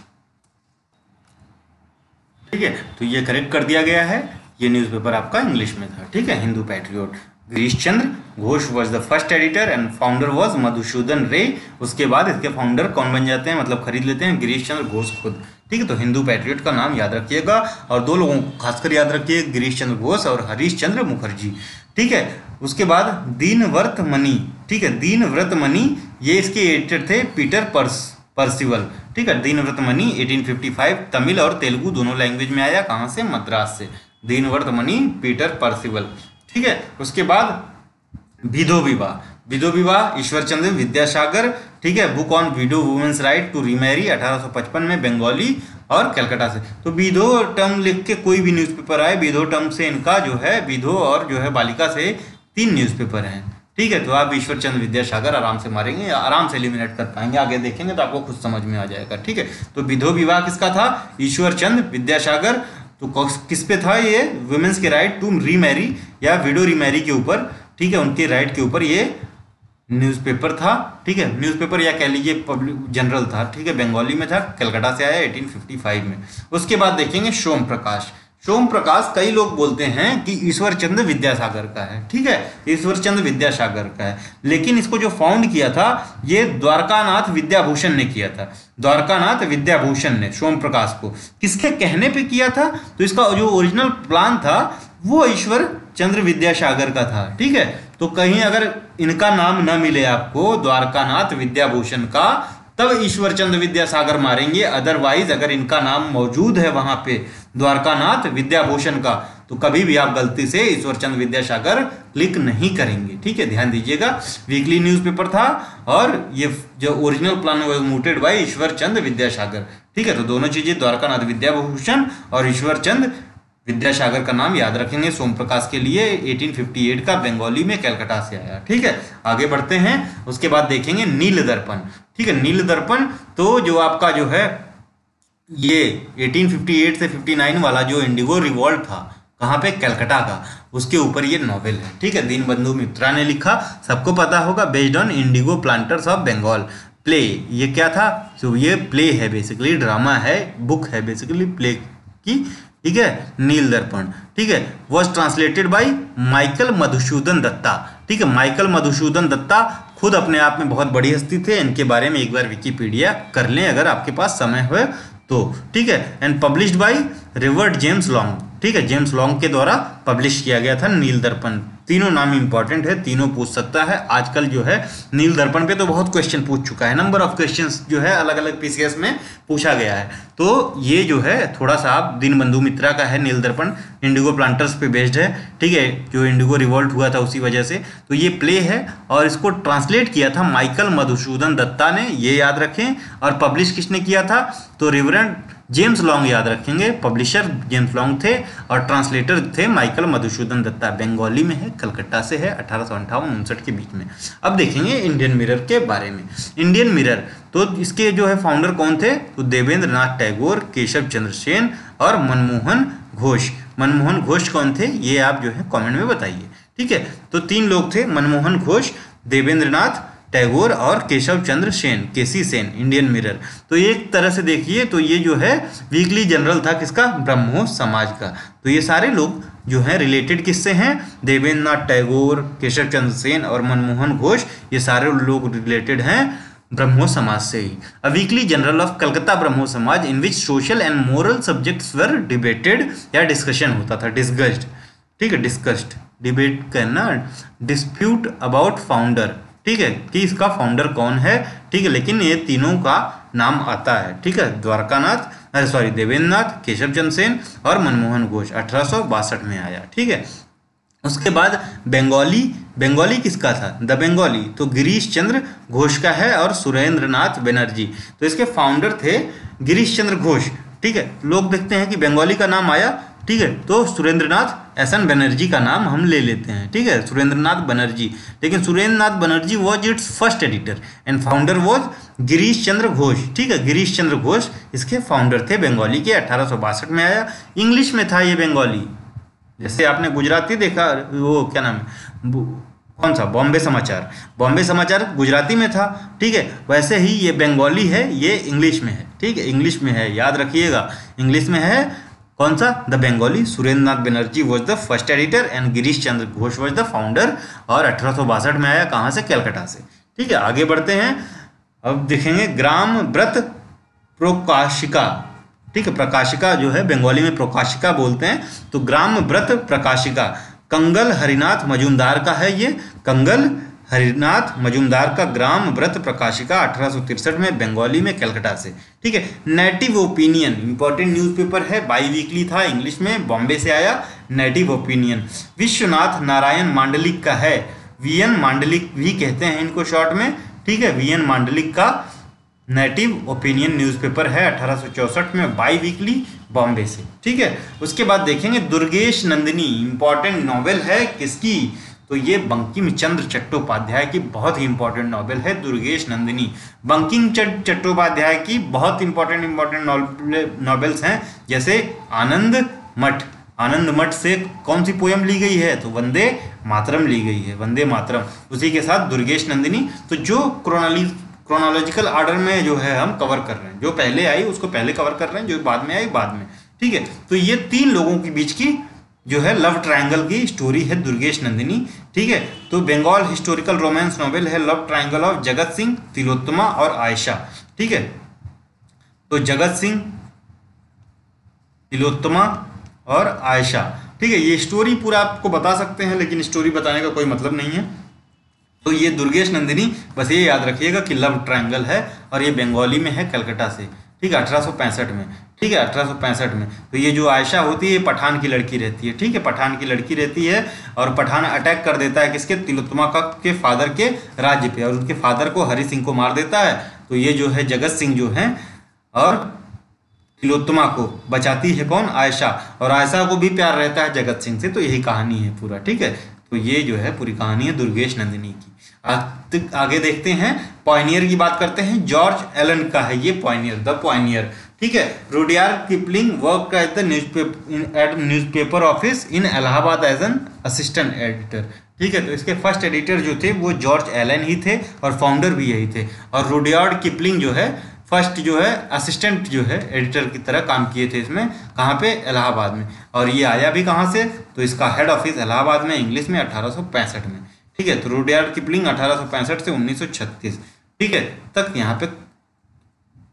ठीक है, तो ये करेक्ट कर दिया गया है, ये न्यूज़पेपर आपका इंग्लिश में था। ठीक है, Hindu patriot. Girish Chandra Ghosh was the first editor and founder was Madhusudan रे। उसके बाद इसके फाउंडर कौन बन जाते हैं, मतलब खरीद लेते हैं, गिरीश चंद्र घोष खुद। ठीक है, तो हिंदू पैट्रियट का नाम याद रखिएगा और 2 लोगों को खासकर याद रखिए, गिरीश चंद्र घोष और हरीश चंद्र मुखर्जी। ठीक है, उसके बाद दीनव्रत मणि। ठीक है, दीनव्रत मणि ये इसके एडिटर थे पीटर परसिवल। ठीक है, दीनव्रत मणि 1855 तमिल और तेलुगु दोनों लैंग्वेज में आया, कहाँ से, मद्रास से। दीनव्रत मणि पीटर परसिवल। ठीक है, उसके बाद विधो विवाह ईश्वर चंद्र विद्यासागर। ठीक है, book on widow women's right to remarry 1855 में, बंगाली और कलकत्ता से। तो विधो टर्म लिख के कोई भी न्यूज़पेपर आए, विधो टर्म से इनका जो है, विधो और जो है बालिका से 3 न्यूज़पेपर हैं। ठीक है, तो आप ईश्वर चंद्र विद्यासागर आराम से मारेंगे, आराम से एलिमिनेट कर पाएंगे, आगे देखेंगे तो आपको खुद समझ में आ जाएगा। ठीक है, तो विधो विवाह किसका था, ईश्वर चंद्र विद्यासागर। तो किस पे था ये, वुमेन्स के राइट टू रीमैरी या विडो रीमैरी के ऊपर। ठीक है, उनके राइट के ऊपर ये न्यूज़पेपर था। ठीक है, न्यूज़पेपर या कह लीजिए पब्लिक जनरल था। ठीक है, बंगाली में था, कलकत्ता से आया 1855 में। उसके बाद देखेंगे सोम प्रकाश कई लोग बोलते हैं कि ईश्वर चंद्र विद्यासागर का है। ठीक है, ईश्वर चंद्र विद्यासागर का है, लेकिन इसको जो फाउंड किया था ये द्वारकानाथ विद्याभूषण ने किया था। द्वारकानाथ विद्याभूषण ने सोम प्रकाश को किसके कहने पे किया था, तो इसका जो ओरिजिनल प्लान था वो ईश्वर चंद्र विद्यासागर का था। ठीक है, तो कहीं अगर इनका नाम न मिले आपको द्वारकानाथ विद्याभूषण का, तब ईश्वर चंद्र विद्यासागर मारेंगे। अदरवाइज अगर इनका नाम मौजूद है वहां पे द्वारकानाथ विद्याभूषण का, तो कभी भी आप गलती से ईश्वर चंद्र विद्यासागर क्लिक नहीं करेंगे। ठीक है, ध्यान दीजिएगा, वीकली न्यूज़पेपर था और ये जो original plan was mooted by Ishwar Chandra Vidyasagar. ठीक है, तो दोनों चीजें द्वारकानाथ विद्याभूषण और ईश्वर चंद्र विद्यासागर का नाम याद रखेंगे। सोम प्रकाश के लिए 1858 का, बंगाली में, कलकत्ता से आया। ठीक है, आगे बढ़ते हैं। उसके बाद देखेंगे नील दर्पण। ठीक है, नील दर्पण तो जो आपका जो है ये 1858 से 59 वाला जो इंडिगो रिवॉल्ट था, कहाँ पे, कलकत्ता का, उसके ऊपर ये नॉवेल है। ठीक है, दीनबंधु मित्रा ने लिखा, सबको पता होगा, based on indigo planters of Bengal. Play, ये क्या था, तो ये प्ले है बेसिकली, ड्रामा है, बुक है बेसिकली प्ले की। ठीक है, नील दर्पण। ठीक है, was translated by Michael Madhusudan Dutta. ठीक है, माइकल मधुसूदन दत्ता खुद अपने आप में बहुत बड़ी हस्ती थे, इनके बारे में एक बार विकिपीडिया कर लें अगर आपके पास समय हो तो। ठीक है, and published by revert James long. ठीक है, जेम्स लॉन्ग के द्वारा पब्लिश किया गया था नील दर्पण। तीनों नाम इंपॉर्टेंट है, तीनों पूछ सकता है। आजकल जो है नील दर्पण पे तो बहुत क्वेश्चन पूछ चुका है, नंबर ऑफ क्वेश्चंस जो है अलग अलग पीसीएस में पूछा गया है। तो ये जो है थोड़ा सा आप दीनबंधु मित्रा का है नील दर्पण, इंडिगो प्लांटर्स पे बेस्ड है। ठीक है, जो इंडिगो रिवॉल्ट हुआ था उसी वजह से, तो ये प्ले है और इसको ट्रांसलेट किया था माइकल मधुसूदन दत्ता ने, ये याद रखें। और पब्लिश किसने किया था, तो रिवरेंड जेम्स लॉन्ग याद रखेंगे, पब्लिशर जेम्स लॉन्ग थे और ट्रांसलेटर थे माइकल मधुसूदन दत्ता। बंगाली में है, कलकत्ता से है, 1858-59 के बीच में। अब देखेंगे इंडियन मिरर के बारे में। इंडियन मिरर, तो इसके जो है फाउंडर कौन थे, तो देवेंद्र नाथ टैगोर, केशव चंद्र सेन और मनमोहन घोष। मनमोहन घोष कौन थे, ये आप जो है कमेंट में बताइए। ठीक है, तो तीन लोग थे, मनमोहन घोष, देवेंद्र नाथ टैगोर और केशव चंद्र सेन, केसी सेन। इंडियन मिरर, तो एक तरह से देखिए तो ये जो है वीकली जनरल था किसका, ब्रह्मो समाज का। तो ये सारे लोग जो हैं रिलेटेड किससे हैं, देवेंद्र नाथ टैगोर, केशव चंद्र सेन और मनमोहन घोष, ये सारे लोग रिलेटेड हैं ब्रह्मो समाज से ही। A weekly journal of Calcutta Brahmo Samaj in which social and moral subjects were debated, या डिस्कशन होता था, डिस्कस्ड। ठीक है, डिस्कस्ड, डिबेट करना, डिस्प्यूट अबाउट फाउंडर। ठीक है, कि इसका फाउंडर कौन है। ठीक है, लेकिन ये तीनों का नाम आता है। ठीक है, देवेंद्र नाथ, केशव चंद्र सेन और मनमोहन घोष, 1862 में आया। ठीक है, उसके बाद बंगाली किसका था, द बंगाली, तो गिरीश चंद्र घोष का है और सुरेंद्र नाथ बनर्जी। तो इसके फाउंडर थे गिरीश चंद्र घोष। ठीक है, लोग देखते हैं कि बंगाली का नाम आया। ठीक है, तो सुरेंद्रनाथ एसएन बनर्जी का नाम हम ले लेते हैं। ठीक है, सुरेंद्रनाथ बनर्जी, लेकिन Surendranath Banerjee was its first editor and founder was Girish Chandra Ghosh. ठीक है, गिरीश चंद्र घोष इसके फाउंडर थे बंगाली के, 1862 में आया। इंग्लिश में था ये बंगाली, जैसे आपने गुजराती देखा, वो क्या नाम है, कौन सा, बॉम्बे समाचार, बॉम्बे समाचार गुजराती में था। ठीक है, वैसे ही ये बंगाली है, ये इंग्लिश में है। ठीक है, इंग्लिश में है, याद रखिएगा, इंग्लिश में है। कौन सा, the Bengali. Surendranath Banerjee was the first editor and Girish Chandra Ghosh was the founder, और 1862 में आया, कहाँ से, कलकत्ता से। ठीक है, आगे बढ़ते हैं। अब देखेंगे ग्राम व्रत प्रकाशिका। ठीक है, प्रकाशिका जो है बंगाली में प्रकाशिका बोलते हैं, तो ग्राम व्रत प्रकाशिका कंगल हरिनाथ मजूमदार का है। ये कंगल हरिनाथ मजूमदार का ग्राम व्रत प्रकाशिका 1863 में, बंगाली में, कलकत्ता से। ठीक है, नेटिव ओपिनियन इंपॉर्टेंट न्यूज़पेपर है, बाई वीकली था, इंग्लिश में, बॉम्बे से आया। नेटिव ओपिनियन विश्वनाथ नारायण मांडलिक का है, वीएन मांडलिक भी कहते हैं इनको शॉर्ट में। ठीक है, वीएन मांडलिक का नेटिव ओपिनियन न्यूज़पेपर है, 1864 में, बाई वीकली, बॉम्बे से। ठीक है, उसके बाद देखेंगे दुर्गेश नंदिनी, इंपॉर्टेंट नॉवेल है किसकी, तो ये बंकिम चंद्र चट्टोपाध्याय की बहुत ही इंपॉर्टेंट नॉवेल है दुर्गेश नंदिनी। बंकिम चट्टोपाध्याय की बहुत इंपॉर्टेंट नॉवेल्स हैं, जैसे आनंद मठ। आनंद मठ से कौन सी पोयम ली गई है, तो वंदे मातरम ली गई है, वंदे मातरम। उसी के साथ दुर्गेश नंदिनी। तो जो क्रोनोलॉजिकल ऑर्डर में जो है हम कवर कर रहे हैं, जो पहले आई उसको पहले कवर कर रहे हैं, जो बाद में आई बाद में। ठीक है, तो ये तीन लोगों के बीच की जो है लव ट्रायंगल की स्टोरी है दुर्गेश नंदिनी। ठीक है, तो बंगाल हिस्टोरिकल रोमांस नॉवेल है love triangle of Jagat Singh, Tilottama और आयशा। ठीक है, तो जगत सिंह, तिलोत्तमा और आयशा। ठीक है, ये स्टोरी पूरा आपको बता सकते हैं, लेकिन स्टोरी बताने का कोई मतलब नहीं है। तो ये दुर्गेश नंदिनी, बस ये याद रखिएगा कि लव ट्रायंगल है, और ये बंगाली में है, कलकत्ता से। ठीक है, 1865 में। ठीक है, 1865 में। तो ये जो आयशा होती है, पठान की लड़की रहती है। ठीक है, पठान की लड़की रहती है, और पठान अटैक कर देता है किसके, तिलोत्तमा के फादर के राज्य पे, और उनके फादर को, हरि सिंह को मार देता है। तो ये जो है जगत सिंह जो है, और तिलोत्तमा को बचाती है कौन, आयशा, और आयशा को भी प्यार रहता है जगत सिंह से। तो यही कहानी है पूरा। ठीक है, तो ये जो है पूरी कहानी है दुर्गेश नंदिनी की। आगे देखते हैं, पॉइनियर की बात करते हैं। जॉर्ज एलन का है ये पॉइनियर, द पॉइनियर। ठीक है। Rudyard Kipling work at the newspaper office in Allahabad as an assistant editor. ठीक है, तो इसके फर्स्ट एडिटर जो थे वो जॉर्ज एलन ही थे और फाउंडर भी यही थे। और रुडयार्ड किपलिंग जो है फर्स्ट जो है असिस्टेंट जो है एडिटर की तरह काम किए थे इसमें, कहाँ पे, इलाहाबाद में। और ये आया भी कहाँ से, तो इसका हेड ऑफिस इलाहाबाद में, इंग्लिश में 1865 में। ठीक है, तो रुडयार्ड किपलिंग 1865 से 1936, ठीक है, तक यहाँ पे,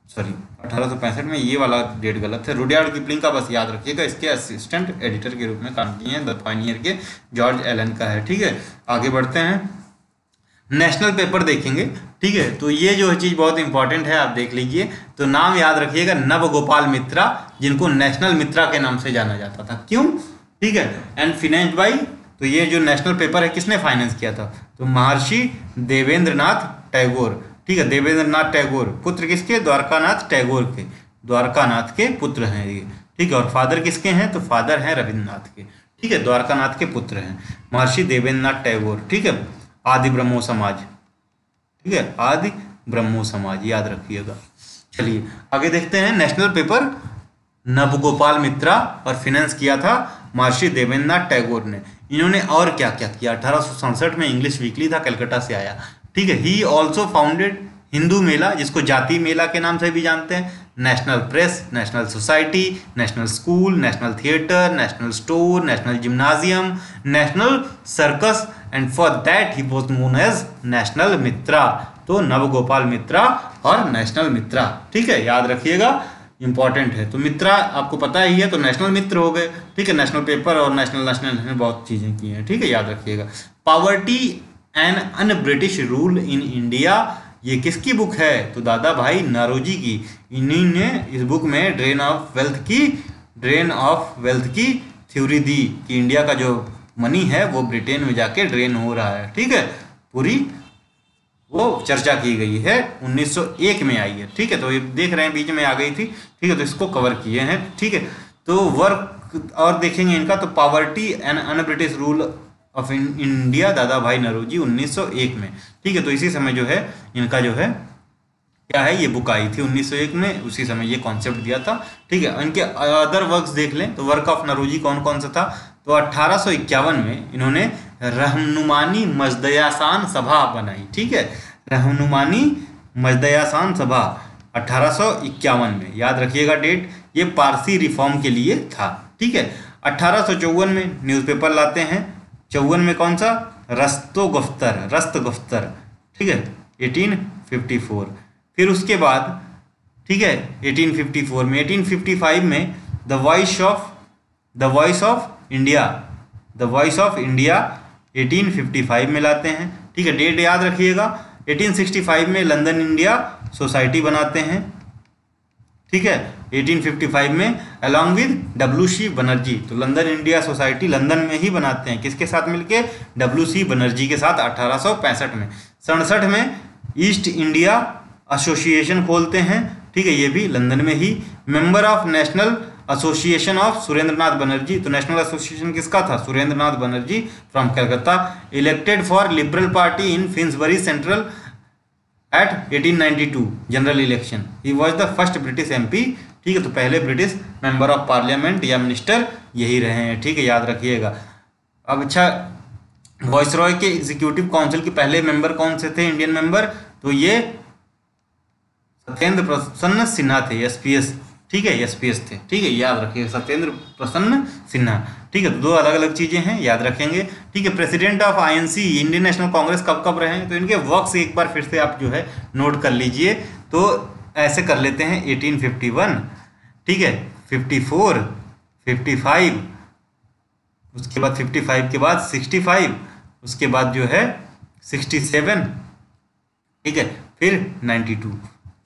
सॉरी 1865 में, ये वाला डेट गलत है। रुडयार्ड किपलिंग का बस याद रखिएगा, इसके असिस्टेंट एडिटर के रूप में काम किए हैं, द पायनियर के जॉर्ज एलन का है। ठीक है, आगे बढ़ते हैं, नेशनल पेपर देखेंगे। ठीक है, तो ये जो चीज़ बहुत इंपॉर्टेंट है, आप देख लीजिए। तो नाम याद रखिएगा, नवगोपाल मित्रा, जिनको नेशनल मित्रा के नाम से जाना जाता था। क्यों? ठीक है, एंड फिनेंस्ड बाई, तो ये जो नेशनल पेपर है किसने फाइनेंस किया था, तो महर्षि देवेंद्रनाथ टैगोर। ठीक है, देवेंद्रनाथ टैगोर, पुत्र किसके, द्वारकानाथ टैगोर के, द्वारकानाथ के पुत्र हैं ये। ठीक है, और फादर किसके हैं, तो फादर हैं रविन्द्रनाथ के। ठीक है, द्वारकानाथ के पुत्र हैं महर्षि देवेंद्रनाथ टैगोर। ठीक है, आदि ब्रह्मो समाज। ठीक है, आदि ब्रह्मो समाज याद रखिएगा। चलिए आगे देखते हैं, नेशनल पेपर नवगोपाल मित्रा और फाइनेंस किया था महर्षि देवेंद्रनाथ टैगोर ने। इन्होंने और क्या क्या किया, 1867 में इंग्लिश वीकली था, कलकत्ता से आया। ठीक है, he also founded Hindu Mela, जिसको जाति मेला के नाम से भी जानते हैं, national press, national society, national school, national theatre, national store, national gymnasium, national circus, and for that he was known as national Mitra. तो नवगोपाल मित्रा और नेशनल मित्रा, ठीक है, याद रखिएगा, इंपॉर्टेंट है। तो मित्रा आपको पता ही है, तो नेशनल मित्र हो गए। ठीक है, नेशनल पेपर और नेशनल बहुत चीज़ें की हैं। ठीक है, याद रखिएगा। Poverty and un British rule in India, ये किसकी बुक है, तो दादा भाई नौरोजी की। इन्हीं ने इस बुक में ड्रेन ऑफ वेल्थ की थ्योरी दी कि इंडिया का जो मनी है वो ब्रिटेन में जाके ड्रेन हो रहा है। ठीक है, पूरी वो चर्चा की गई है, 1901 में आई है। ठीक है, तो ये देख रहे हैं बीच में आ गई थी। ठीक है, तो इसको कवर किए हैं। ठीक है, तो वर्क और देखेंगे इनका, तो poverty and un British rule of India, दादा भाई नौरोजी 1901 में। ठीक है, तो इसी समय जो है इनका जो है क्या है, ये बुक आई थी 1901 में, उसी समय ये कॉन्सेप्ट दिया था। ठीक है, इनके अदर वर्क्स देख लें, तो वर्क ऑफ नौरोजी कौन कौन सा था, तो 1851 में इन्होंने रहनुमानी मजदयासान सभा बनाई। ठीक है, रहनुमानी मजदयासान सभा 1851 में, याद रखिएगा डेट, ये पारसी रिफॉर्म के लिए था। ठीक है, 1854 में न्यूज़पेपर लाते हैं, 54 में कौन सा, रस्त गफ्तर। ठीक है, 1854। फिर उसके बाद, ठीक है, 1854 में, 1855 में द वॉइस ऑफ इंडिया 1855 में लाते हैं। ठीक है, डेट याद रखिएगा। 1865 में लंदन इंडिया सोसाइटी बनाते हैं। ठीक है, 1855 में अलॉन्ग विद W.C. बनर्जी, तो लंदन इंडिया सोसाइटी लंदन में ही बनाते हैं, किसके साथ मिलके, W.C. बनर्जी के साथ 1865 में। 67 में ईस्ट इंडिया एसोसिएशन खोलते हैं। ठीक है, ये भी लंदन में ही। Member of national association of Surendranath Banerjee, तो नेशनल एसोसिएशन किसका था, Surendranath Banerjee from Calcutta. Elected for Liberal Party in Finsbury Central at 1892 general election, he was the first British MP। ठीक है, तो पहले ब्रिटिश मेंबर ऑफ पार्लियामेंट या मिनिस्टर यही रहे हैं। ठीक है, याद रखिएगा। अब अच्छा, वॉइसरॉय के एग्जीक्यूटिव काउंसिल के पहले मेंबर कौन से थे, इंडियन मेंबर, तो ये सत्येंद्र प्रसन्न सिन्हा थे, SPS। ठीक है, SPS थे। ठीक है, याद रखिएगा, सत्येंद्र प्रसन्न सिन्हा। ठीक है, तो दो अलग अलग चीज़ें हैं, याद रखेंगे। ठीक है, president of INC Indian national Congress कब कब रहे हैं, तो इनके वर्क्स एक बार फिर से आप जो है नोट कर लीजिए। तो ऐसे कर लेते हैं, 1851, ठीक है, 54, 55, उसके बाद 55 के बाद 65, उसके बाद जो है 67, ठीक है, फिर 92।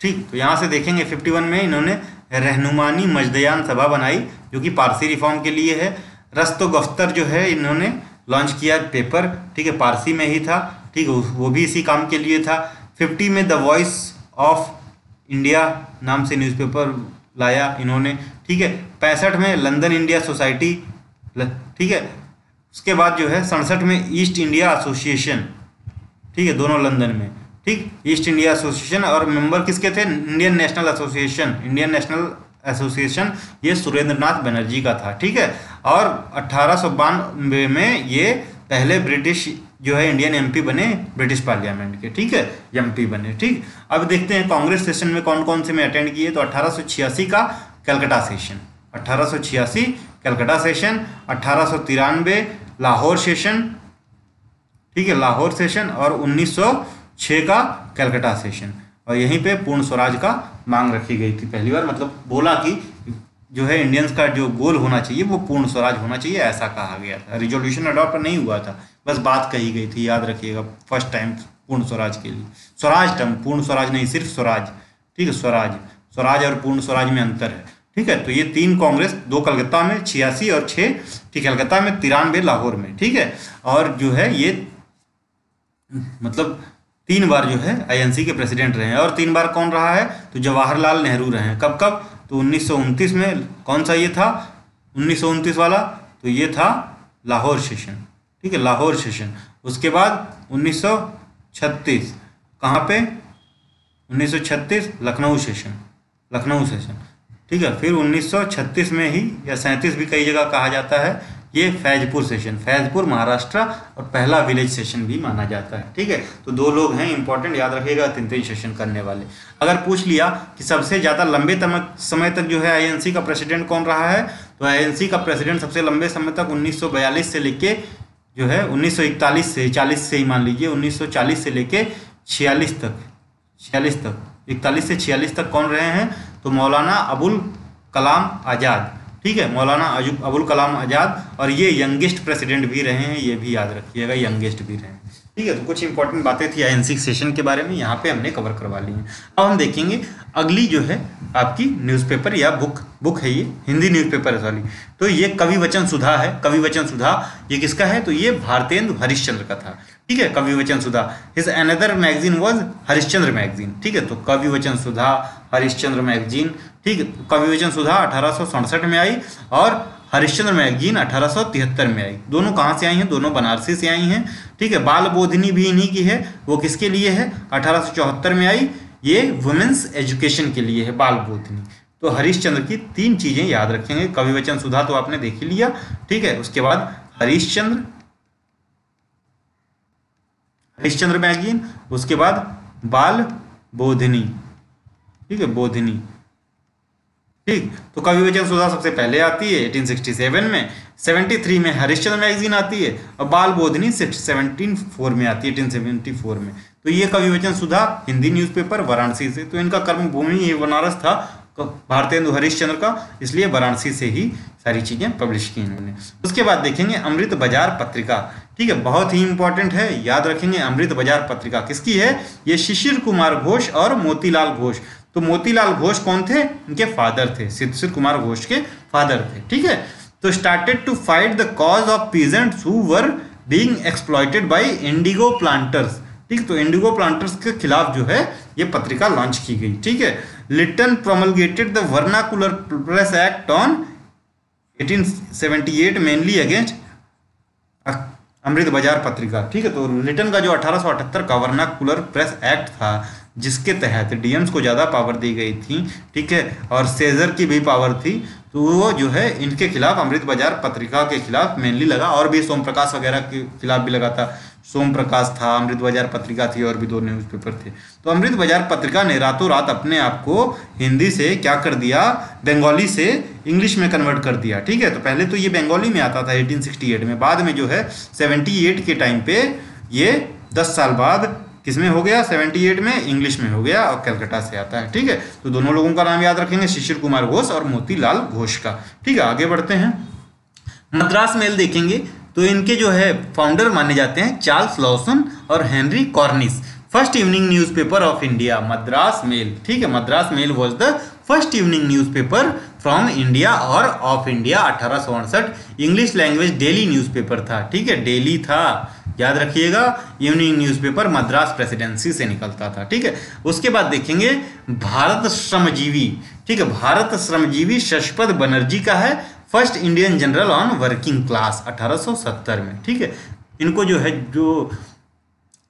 ठीक, तो यहाँ से देखेंगे 51 में इन्होंने रहनुमानी मजदयान सभा बनाई, जो कि पारसी रिफॉर्म के लिए है। रस्तो गफ्तर जो है इन्होंने लॉन्च किया पेपर। ठीक है, पारसी में ही था। ठीक है, वो भी इसी काम के लिए था। 50 में द वॉइस ऑफ इंडिया नाम से न्यूज़पेपर लाया इन्होंने। ठीक है, 65 में लंदन इंडिया सोसाइटी। ठीक है, उसके बाद जो है 67 में ईस्ट इंडिया एसोसिएशन। ठीक है, दोनों लंदन में। ठीक, ईस्ट इंडिया एसोसिएशन, और मेंबर किसके थे, इंडियन नेशनल एसोसिएशन ये सुरेंद्रनाथ बनर्जी का था, ठीक है। और 1892 में ये पहले ब्रिटिश जो है इंडियन एमपी बने ब्रिटिश पार्लियामेंट के, ठीक है, एमपी बने, ठीक। अब देखते हैं कांग्रेस सेशन में कौन कौन से में अटेंड किए। तो 1886 का Calcutta session, 1886 Calcutta session, 1893 Lahore session, ठीक है, लाहौर सेशन, और 1906 का कलकत्ता सेशन। और यहीं पे पूर्ण स्वराज का मांग रखी गई थी पहली बार, मतलब बोला कि जो है इंडियंस का जो गोल होना चाहिए वो पूर्ण स्वराज होना चाहिए, ऐसा कहा गया था। रिजोल्यूशन अडॉप्ट नहीं हुआ था, बस बात कही गई थी, याद रखिएगा, फर्स्ट टाइम पूर्ण स्वराज के लिए। स्वराज टर्म, पूर्ण स्वराज नहीं, सिर्फ स्वराज, ठीक है, स्वराज, स्वराज और पूर्ण स्वराज में अंतर है, ठीक है। तो ये 3 कांग्रेस, 2 कलकत्ता में 86 और 6, ठीक, कलकत्ता में 93 लाहौर में, ठीक है। और जो है ये मतलब 3 बार जो है आईएनसी के प्रेसिडेंट रहे हैं। और 3 बार कौन रहा है, तो जवाहरलाल नेहरू रहे हैं। कब कब, तो 1929 में, कौन सा ये था 1929 वाला, तो ये था लाहौर सेशन, ठीक है, लाहौर सेशन। उसके बाद 1936 कहाँ पे, 1936 लखनऊ सेशन, लखनऊ सेशन, ठीक है। फिर 1936 में ही, या 37 भी कई जगह कहा जाता है, ये फैजपुर सेशन, फैजपुर महाराष्ट्र, और पहला विलेज सेशन भी माना जाता है, ठीक है। तो 2 लोग हैं इंपॉर्टेंट, याद रखिएगा, 3 सेशन करने वाले। अगर पूछ लिया कि सबसे ज़्यादा लंबे समय तक जो है आईएनसी का प्रेसिडेंट कौन रहा है, तो आईएनसी का प्रेसिडेंट सबसे लंबे समय तक 1942 से लेके जो है 1941 से, 40 से ही मान लीजिए, 1940 से लेके 46 तक, 46 तक, 41 से 46 तक कौन रहे हैं, तो मौलाना अबुल कलाम आज़ाद, ठीक है, मौलाना अबुल कलाम आज़ाद। और ये यंगेस्ट प्रेसिडेंट भी रहे हैं, ये भी याद रखिएगा, यंगेस्ट भी रहे हैं, ठीक है। तो कुछ इंपॉर्टेंट बातें थी आईएनसी सेशन के बारे में, यहाँ पे हमने कवर करवा ली हैं। अब हम देखेंगे अगली जो है आपकी न्यूज़पेपर या बुक है, ये हिंदी न्यूज़पेपर है वाली। तो ये कवि वचन सुधा है, कवि वचन सुधा ये किसका है, तो ये भारतेंदु हरिश्चंद्र का था, ठीक है, Kavi Vachan Sudha. His another magazine was Harishchandra magazine, ठीक है। तो कवि वचन सुधा, हरिश्चंद्र मैगजीन, ठीक है। कवि वचन सुधा 1867 में आई और हरिश्चंद्र मैगजीन 1873 में आई। दोनों कहाँ से आई हैं, दोनों बनारसी से आई हैं, ठीक है। बाल बोधिनी भी इन्हीं की है, वो किसके लिए है, 1874 में आई, ये वुमेन्स एजुकेशन के लिए है बाल बोधिनी। तो हरिश्चंद्र की 3 चीजें याद रखेंगे, कवि वचन सुधा तो आपने देख ही लिया, ठीक है। उसके बाद हरिश्चंद्र, हरिश्चंद्र मैगजीन, उसके बाद बाल बोधिनी, ठीक है, बोधिनी, ठीक। तो कवि वचन सुधा सबसे पहले आती है 1867 में, 73 में हरिश्चंद्र मैगजीन आती है, और बाल बोधिनी 1704 में आती है, 1874 में। तो ये कवि वचन सुधा हिंदी न्यूज़पेपर वाराणसी से, तो इनका कर्मभूमि ये बनारस था भारतेंदु हरिश्चंद्र का, इसलिए वाराणसी से ही सारी चीजें पब्लिश की इन्होंने। उसके बाद देखेंगे अमृत बाजार पत्रिका, ठीक है, बहुत ही इंपॉर्टेंट है, याद रखेंगे। अमृत बाजार पत्रिका किसकी है, ये शिशिर कुमार घोष और मोतीलाल घोष। तो मोतीलाल घोष कौन थे, इनके फादर थे, शिशिर कुमार घोष के फादर थे, ठीक है। तो started to fight the cause of peasants who were being exploited by indigo planters, ठीक। तो इंडिगो प्लांटर्स के खिलाफ जो है ये पत्रिका लॉन्च की गई, ठीक है। Lytton promulgated the Vernacular press Act on 1878 mainly against Amrita Bazar Patrika, ठीक है। तो लिटन का जो 1878 का वर्नाकुलर प्रेस एक्ट था, जिसके तहत डीएम्स को ज़्यादा पावर दी गई थी, ठीक है, और सेजर की भी पावर थी, तो वो जो है इनके खिलाफ अमृत बाजार पत्रिका के खिलाफ मेनली लगा, और भी सोम प्रकाश वगैरह के खिलाफ भी लगा था। सोम प्रकाश था, अमृत बाजार पत्रिका थी, और भी 2 न्यूज़पेपर थे। तो अमृत बाजार पत्रिका ने रातों रात अपने आप को हिंदी से क्या कर दिया, बंगाली से इंग्लिश में कन्वर्ट कर दिया, ठीक है। तो पहले तो ये बंगाली में आता था 1868 में, बाद में जो है 78 के टाइम पे ये 10 साल बाद किसमें हो गया, 78 में इंग्लिश में हो गया, और कलकत्ता से आता है, ठीक है। तो दोनों लोगों का नाम याद रखेंगे, शिशिर कुमार घोष और मोतीलाल घोष का, ठीक है। आगे बढ़ते हैं, मद्रास मेल देखेंगे। तो इनके जो है फाउंडर माने जाते हैं चार्ल्स लॉसन और Henry Cornish. First evening newspaper of India, Madras Mail, ठीक है। Madras Mail was the first evening newspaper from India और of India, 1868 English language daily newspaper था, ठीक है, डेली था, याद रखिएगा। इवनिंग न्यूज़पेपर मद्रास प्रेसिडेंसी से निकलता था, ठीक है। उसके बाद देखेंगे भारत श्रमजीवी, ठीक है, भारत श्रमजीवी शशपथ बनर्जी का है, first Indian general on working class, 1870 में, ठीक है। इनको जो है जो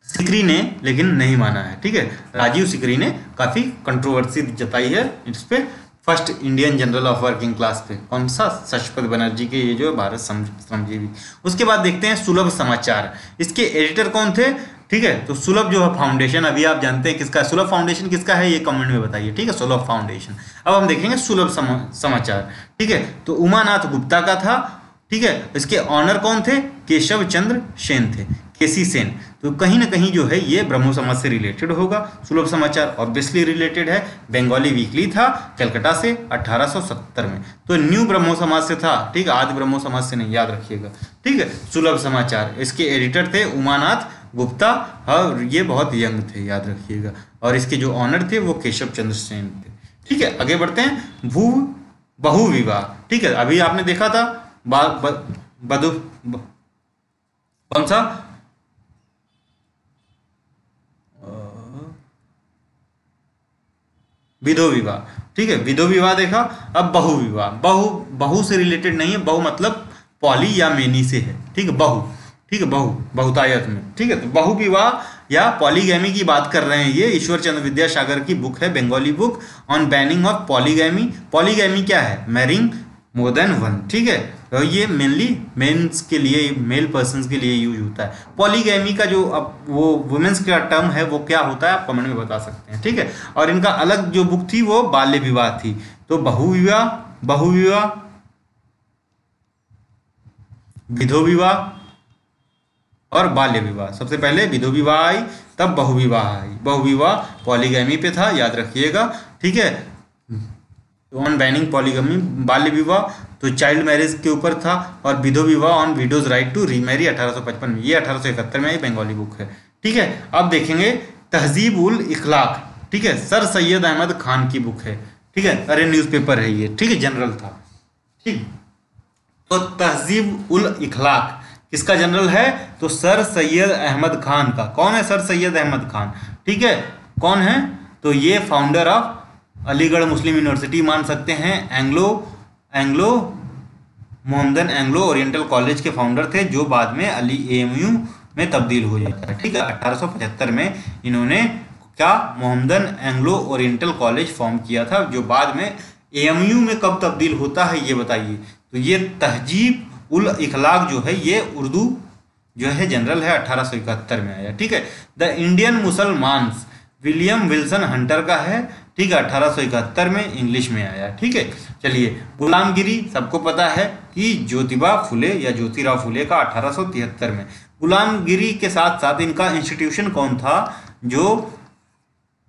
सिकरी ने लेकिन नहीं माना है, ठीक है, राजीव सिकरी ने काफ़ी कंट्रोवर्सी जताई है इस पर, first Indian general of working class थे। कौन सा? शशपथ बनर्जी के, ये जो है भारत श्रमजीवी। उसके बाद देखते हैं सुलभ समाचार, इसके एडिटर कौन थे? ठीक है, तो सुलभ जो है फाउंडेशन, अभी आप जानते हैं किसका है, सुलभ फाउंडेशन किसका है, ये कमेंट में बताइए। ठीक है, सुलभ फाउंडेशन। अब हम देखेंगे सुलभ समाचार। ठीक है, तो उमानाथ गुप्ता का था। ठीक है, इसके ऑनर कौन थे? केशव चंद्र सेन थे, केसी सेन। तो कहीं ना कहीं जो है ये ब्रह्मो समाज से रिलेटेड होगा। सुलभ समाचार ऑब्वियसली रिलेटेड है, बंगाली वीकली था, कलकत्ता से 1870 में। तो न्यू ब्रह्मो समाज से था। ठीक है, आदि ब्रह्मो समाज से नहीं, याद रखिएगा। ठीक है, सुलभ समाचार, इसके एडिटर थे उमानाथ गुप्ता, और ये बहुत यंग थे, याद रखिएगा। और इसके जो ऑनर थे वो केशव चंद्र सेन थे। ठीक है, आगे बढ़ते हैं। बहु विवाह। ठीक है, अभी आपने देखा था कौन सा? विधो विवाह। ठीक है, विधो विवाह देखा। अब बहु विवाह, बहु से रिलेटेड नहीं है, बहु मतलब पॉली या मेनी से है। ठीक है, बहु। ठीक है, बहुतायत में। ठीक है, तो बहु विवाह या पॉलीगैमी की बात कर रहे हैं। ये ईश्वर चंद्र विद्यासागर की बुक है, Bengali book on banning of polygamy. Polygamy क्या है? Marrying more than one. ठीक है, तो ये मेनली मेंस के लिए, मेल पर्सन्स के लिए यूज होता है। पॉलीगैमी का जो अब वो वुमेन्स का टर्म है वो क्या होता है, आप कमेंट में बता सकते हैं। ठीक है, और इनका अलग जो बुक थी वो बाल्य विवाह थी। तो बहु विवाह, विधो विवाह और बाल्य विवाह। सबसे पहले विधो विवाह आई, तब बहु विवाह आई। बहु विवाह पॉलीगैमी पे था, याद रखिएगा। ठीक है, ऑन बैनिंग पॉलीगैमी। बाल्य विवाह तो चाइल्ड मैरिज के ऊपर था, और विधो विवाह on widows right to remarry 1855 में। ये 1871 में आई, बंगाली बुक है। ठीक है, अब देखेंगे तहजीब उल इखलाक। ठीक है, सर सैयद अहमद खान की बुक है। ठीक है, अरे न्यूज़पेपर है ये। ठीक है, जनरल था। ठीक, तो तहजीब उल इखलाक किसका जनरल है? तो सर सैयद अहमद खान का। कौन है सर सैयद अहमद खान? ठीक है, कौन है? तो ये founder of Aligarh Muslim university मान सकते हैं, Anglo Mohammedan Anglo oriental college के फाउंडर थे, जो बाद में अली AMU में तब्दील हो जाता है। ठीक है, 1875 में इन्होंने क्या Mohammedan Anglo oriental college form किया था, जो बाद में AMU में कब तब्दील होता है ये बताइए। तो ये तहजीब उल इखलाक जो है ये उर्दू जो है जनरल है, 1871 में आया। ठीक है, the Indian Musalmans William Wilson Hunter का है। ठीक है, 1871 में इंग्लिश में आया। ठीक है, चलिए गुलामगिरी सबको पता है कि ज्योतिबा फुले या ज्योतिराव फुले का 1873 में। गुलामगिरी के साथ साथ इनका इंस्टीट्यूशन कौन था जो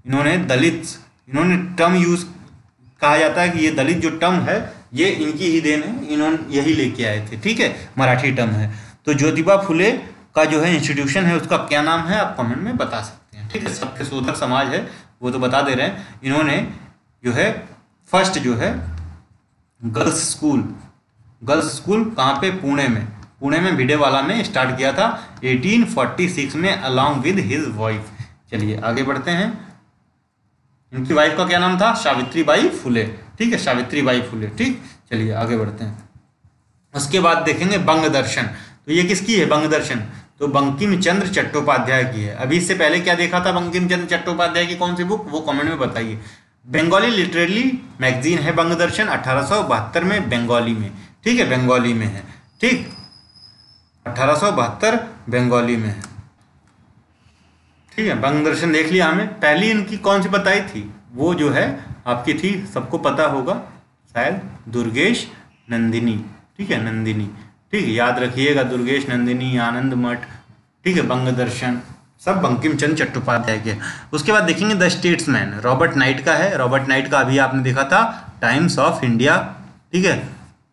इन्होंने टर्म यूज, कहा जाता है कि ये दलित जो टर्म है ये इनकी ही देन है, इन्होंने यही लेके आए थे। ठीक है, मराठी टर्म है। तो ज्योतिबा फुले का जो है इंस्टीट्यूशन है उसका क्या नाम है, आप कमेंट में बता सकते हैं। ठीक है, सत्य शोधक समाज है वो तो बता दे रहे हैं। इन्होंने जो है फर्स्ट जो है गर्ल्स स्कूल कहाँ पे? पुणे में भिडेवाला में स्टार्ट किया था 1846 में अलॉन्ग विद हिज वाइफ। चलिए आगे बढ़ते हैं। इनकी वाइफ का क्या नाम था? सावित्रीबाई फुले। ठीक है, सावित्रीबाई फुले। ठीक, चलिए आगे बढ़ते हैं। उसके बाद देखेंगे बंग दर्शन। तो ये किसकी है बंग दर्शन? तो बंकिम चंद्र चट्टोपाध्याय की है। अभी इससे पहले क्या देखा था बंकिम चंद्र चट्टोपाध्याय की, कौन सी बुक, वो कमेंट में बताइए। बंगाली लिटरेरी मैगजीन है बंग दर्शन, 1872 में बंगाली में। ठीक है, बंगाली में है। ठीक, 1872 बंगाली में है। ठीक है, बंग दर्शन देख लिया हमें। पहली इनकी कौन सी बताई थी? वो जो है आपकी थी, सबको पता होगा शायद, दुर्गेश नंदिनी। ठीक है, नंदिनी। ठीक है, याद रखिएगा, दुर्गेश नंदिनी, आनंद मठ। ठीक है, बंग दर्शन सब बंकिम चंद्र चट्टोपाध्याय के। उसके बाद देखेंगे द स्टेट्समैन, रॉबर्ट नाइट का है। रॉबर्ट नाइट का अभी आपने देखा था टाइम्स ऑफ इंडिया। ठीक है,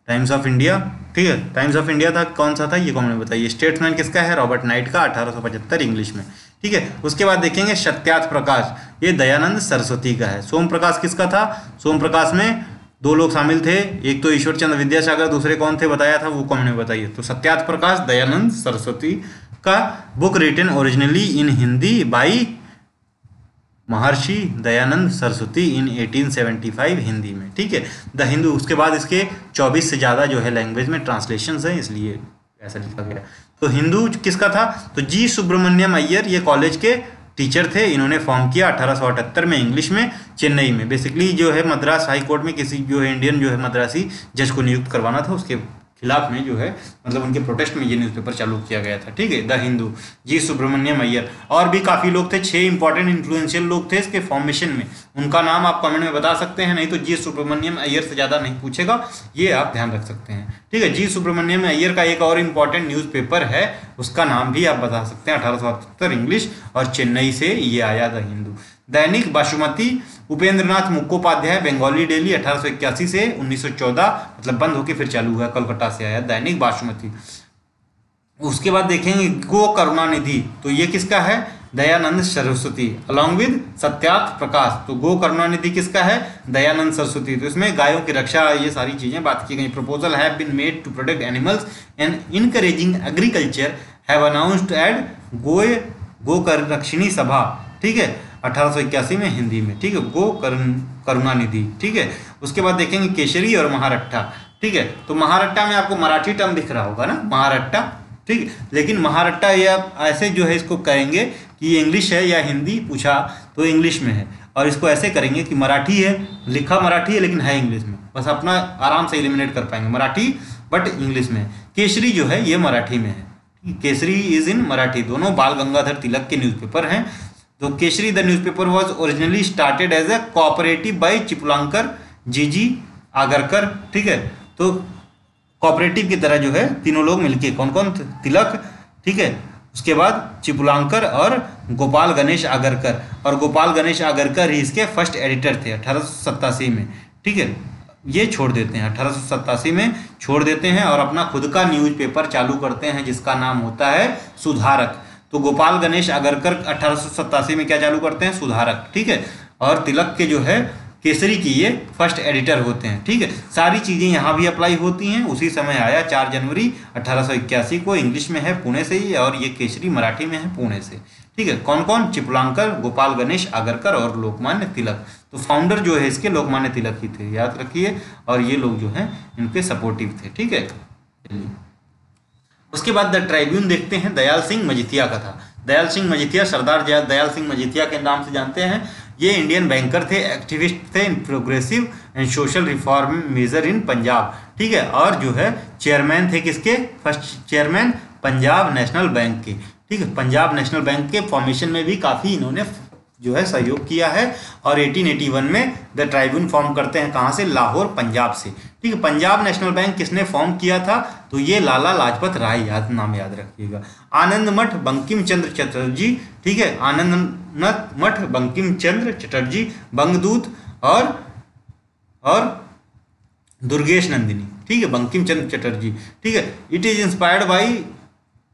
टाइम्स ऑफ इंडिया। ठीक है, टाइम्स ऑफ इंडिया था, कौन सा था ये कमेंट में बताइए। स्टेट्समैन किसका है? रॉबर्ट नाइट का, 1875 इंग्लिश में। ठीक है, उसके बाद देखेंगे सत्यार्थ प्रकाश, ये दयानंद सरस्वती का है। सोम प्रकाश किसका था? सोम प्रकाश में दो लोग शामिल थे, एक तो ईश्वर चंद्र विद्यासागर, दूसरे कौन थे बताया था, वो कमेंट में बताइए। तो सत्यार्थ प्रकाश दयानंद सरस्वती का, book written originally in Hindi by Maharshi Dayanand Saraswati इन 1875 हिंदी में। ठीक है, द हिंदू। उसके बाद इसके 24 से ज़्यादा जो है लैंग्वेज में ट्रांसलेशंस हैं, इसलिए ऐसा लिखा गया। तो हिंदू किसका था? तो जी सुब्रमण्यम अय्यर, ये कॉलेज के टीचर थे, इन्होंने फॉर्म किया 1878 में इंग्लिश में, चेन्नई में। बेसिकली जो है मद्रास हाई कोर्ट में किसी जो है इंडियन जो है मद्रासी जज को नियुक्त करवाना था, उसके खिलाफ में जो है मतलब उनके प्रोटेस्ट में ये न्यूज़पेपर चालू किया गया था। ठीक है, द हिंदू, जी सुब्रमण्यम अय्यर, और भी काफ़ी लोग थे, 6 इंपॉर्टेंट इन्फ्लुएंशियल लोग थे इसके फॉर्मेशन में। उनका नाम आप कमेंट में बता सकते हैं, नहीं तो जी सुब्रमण्यम अय्यर से ज़्यादा नहीं पूछेगा, ये आप ध्यान रख सकते हैं। ठीक है, जी सुब्रमण्यम अय्यर का एक और इम्पॉर्टेंट न्यूज़पेपर है, उसका नाम भी आप बता सकते हैं, 1878 इंग्लिश, और चेन्नई से ये आया the Hindu. Dainik basmati, Upendranath Mukhopadhyay, Bengali daily, 1881 से 1914, मतलब बंद होकर फिर चालू हुआ, कलकत्ता से आया दैनिक बासुमती। उसके बाद देखेंगे गो करुणानिधि, तो ये किसका है, दयानंद सरस्वती, अलॉन्ग विद सत्यार्थ प्रकाश। तो गो करुणानिधि किसका है, दयानंद सरस्वती। तो इसमें गायों की रक्षा, ये सारी चीजें बात की गई। Proposal have been made to protect animals and encouraging agriculture have announced at Gaurakshini Sabha. ठीक है, 1881 में हिंदी में। ठीक है, गो करुणानिधि। ठीक है, उसके बाद देखेंगे केसरी और महारट्टा। ठीक है, तो महारट्टा में आपको मराठी टर्म दिख रहा होगा ना, महारट्टा। ठीक है, लेकिन महारट्टा ये आप ऐसे जो है इसको कहेंगे कि ये इंग्लिश है या हिंदी, पूछा तो इंग्लिश में है, और इसको ऐसे करेंगे कि मराठी है, लिखा मराठी है लेकिन है इंग्लिश में, बस अपना आराम से एलिमिनेट कर पाएंगे, मराठी बट इंग्लिश में। केसरी जो है ये मराठी में है, केसरी इज इन मराठी। दोनों बाल गंगाधर तिलक के न्यूज़पेपर हैं। तो Kesari the newspaper was originally started as a cooperative by Chiplunkar G G Agarkar. ठीक है, तो कोऑपरेटिव की तरह जो है तीनों लोग मिलके, कौन कौन, तिलक, ठीक है, उसके बाद चिपलांकर और गोपाल गणेश आगरकर, और गोपाल गणेश आगरकर ही इसके फर्स्ट एडिटर थे 1887 में। ठीक है, ये छोड़ देते हैं 1887 में छोड़ देते हैं और अपना खुद का न्यूज़पेपर चालू करते हैं जिसका नाम होता है सुधारक। तो गोपाल गणेश आगरकर 1887 में क्या चालू करते हैं, सुधारक। ठीक है, और तिलक के जो है केसरी की ये फर्स्ट एडिटर होते हैं। ठीक है, सारी चीज़ें यहाँ भी अप्लाई होती हैं। उसी समय आया 4 जनवरी 1881 को, इंग्लिश में है पुणे से ही, और ये केसरी मराठी में है पुणे से। ठीक है, कौन कौन, चिपलांकर, गोपाल गणेश आगरकर और लोकमान्य तिलक। तो फाउंडर जो है इसके लोकमान्य तिलक ही थे, याद रखिए, और ये लोग जो हैं इनके सपोर्टिव थे। ठीक है, चलिए उसके बाद द ट्राइब्यून देखते हैं, दयाल सिंह मजीठिया का था। दयाल सिंह मजीठिया, सरदार दयाल सिंह मजीठिया के नाम से जानते हैं। ये इंडियन बैंकर थे, एक्टिविस्ट थे in progressive and social reform major in Punjab. ठीक है, और जो है चेयरमैन थे किसके, first chairman Punjab National Bank के। ठीक है, पंजाब नेशनल बैंक के फॉर्मेशन में भी काफ़ी इन्होंने जो है सहयोग किया है, और 1881 में द ट्राइब्यून फॉर्म करते हैं, कहाँ से, लाहौर पंजाब से। ठीक है, पंजाब नेशनल बैंक किसने फॉर्म किया था, तो ये लाला लाजपत राय, नाम याद रखिएगा। आनंद मठ बंकिम चंद्र चटर्जी। ठीक है, आनंद मठ बंकिम चंद्र चटर्जी, बंगदूत और दुर्गेश नंदिनी। ठीक है, बंकिम चंद्र चटर्जी। ठीक है, it is inspired by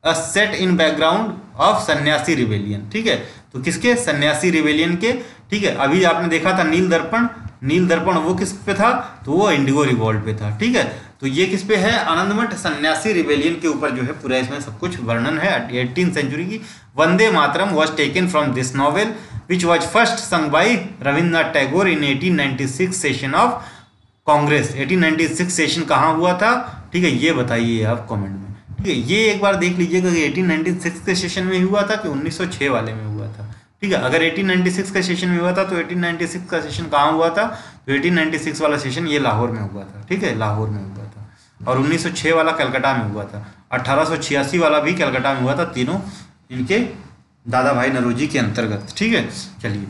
a set in background of सन्यासी रिवेलियन। ठीक है, तो किसके, सन्यासी रिवेलियन के। ठीक है, अभी आपने देखा था नील दर्पण वो किस पे था, तो वो इंडिगो रिवॉल्ट पे था। ठीक है, तो ये किस पे है, आनंदमठ सन्यासी रिवेलियन के ऊपर जो है पूरा इसमें सब कुछ वर्णन है 18th सेंचुरी की। Vande Mataram was taken from this novel which was first sung by Rabindranath Tagore in 1896 session of Congress. 1896 session कहाँ हुआ था, ठीक है, ये बताइए आप कॉमेंट में। ठीक है, ये एक बार देख लीजिएगा कि 1896 के सेशन में हुआ था कि 1906 वाले में हुआ था। ठीक है, अगर 1896 का सेशन में हुआ था तो 1896 का सेशन कहाँ हुआ था, तो 1896 वाला सेशन ये लाहौर में हुआ था। ठीक है, लाहौर में हुआ था, और 1906 वाला कलकत्ता में हुआ था। 1886 वाला भी कलकत्ता में हुआ था, तीनों इनके दादा भाई नौरोजी के अंतर्गत। ठीक है, चलिए,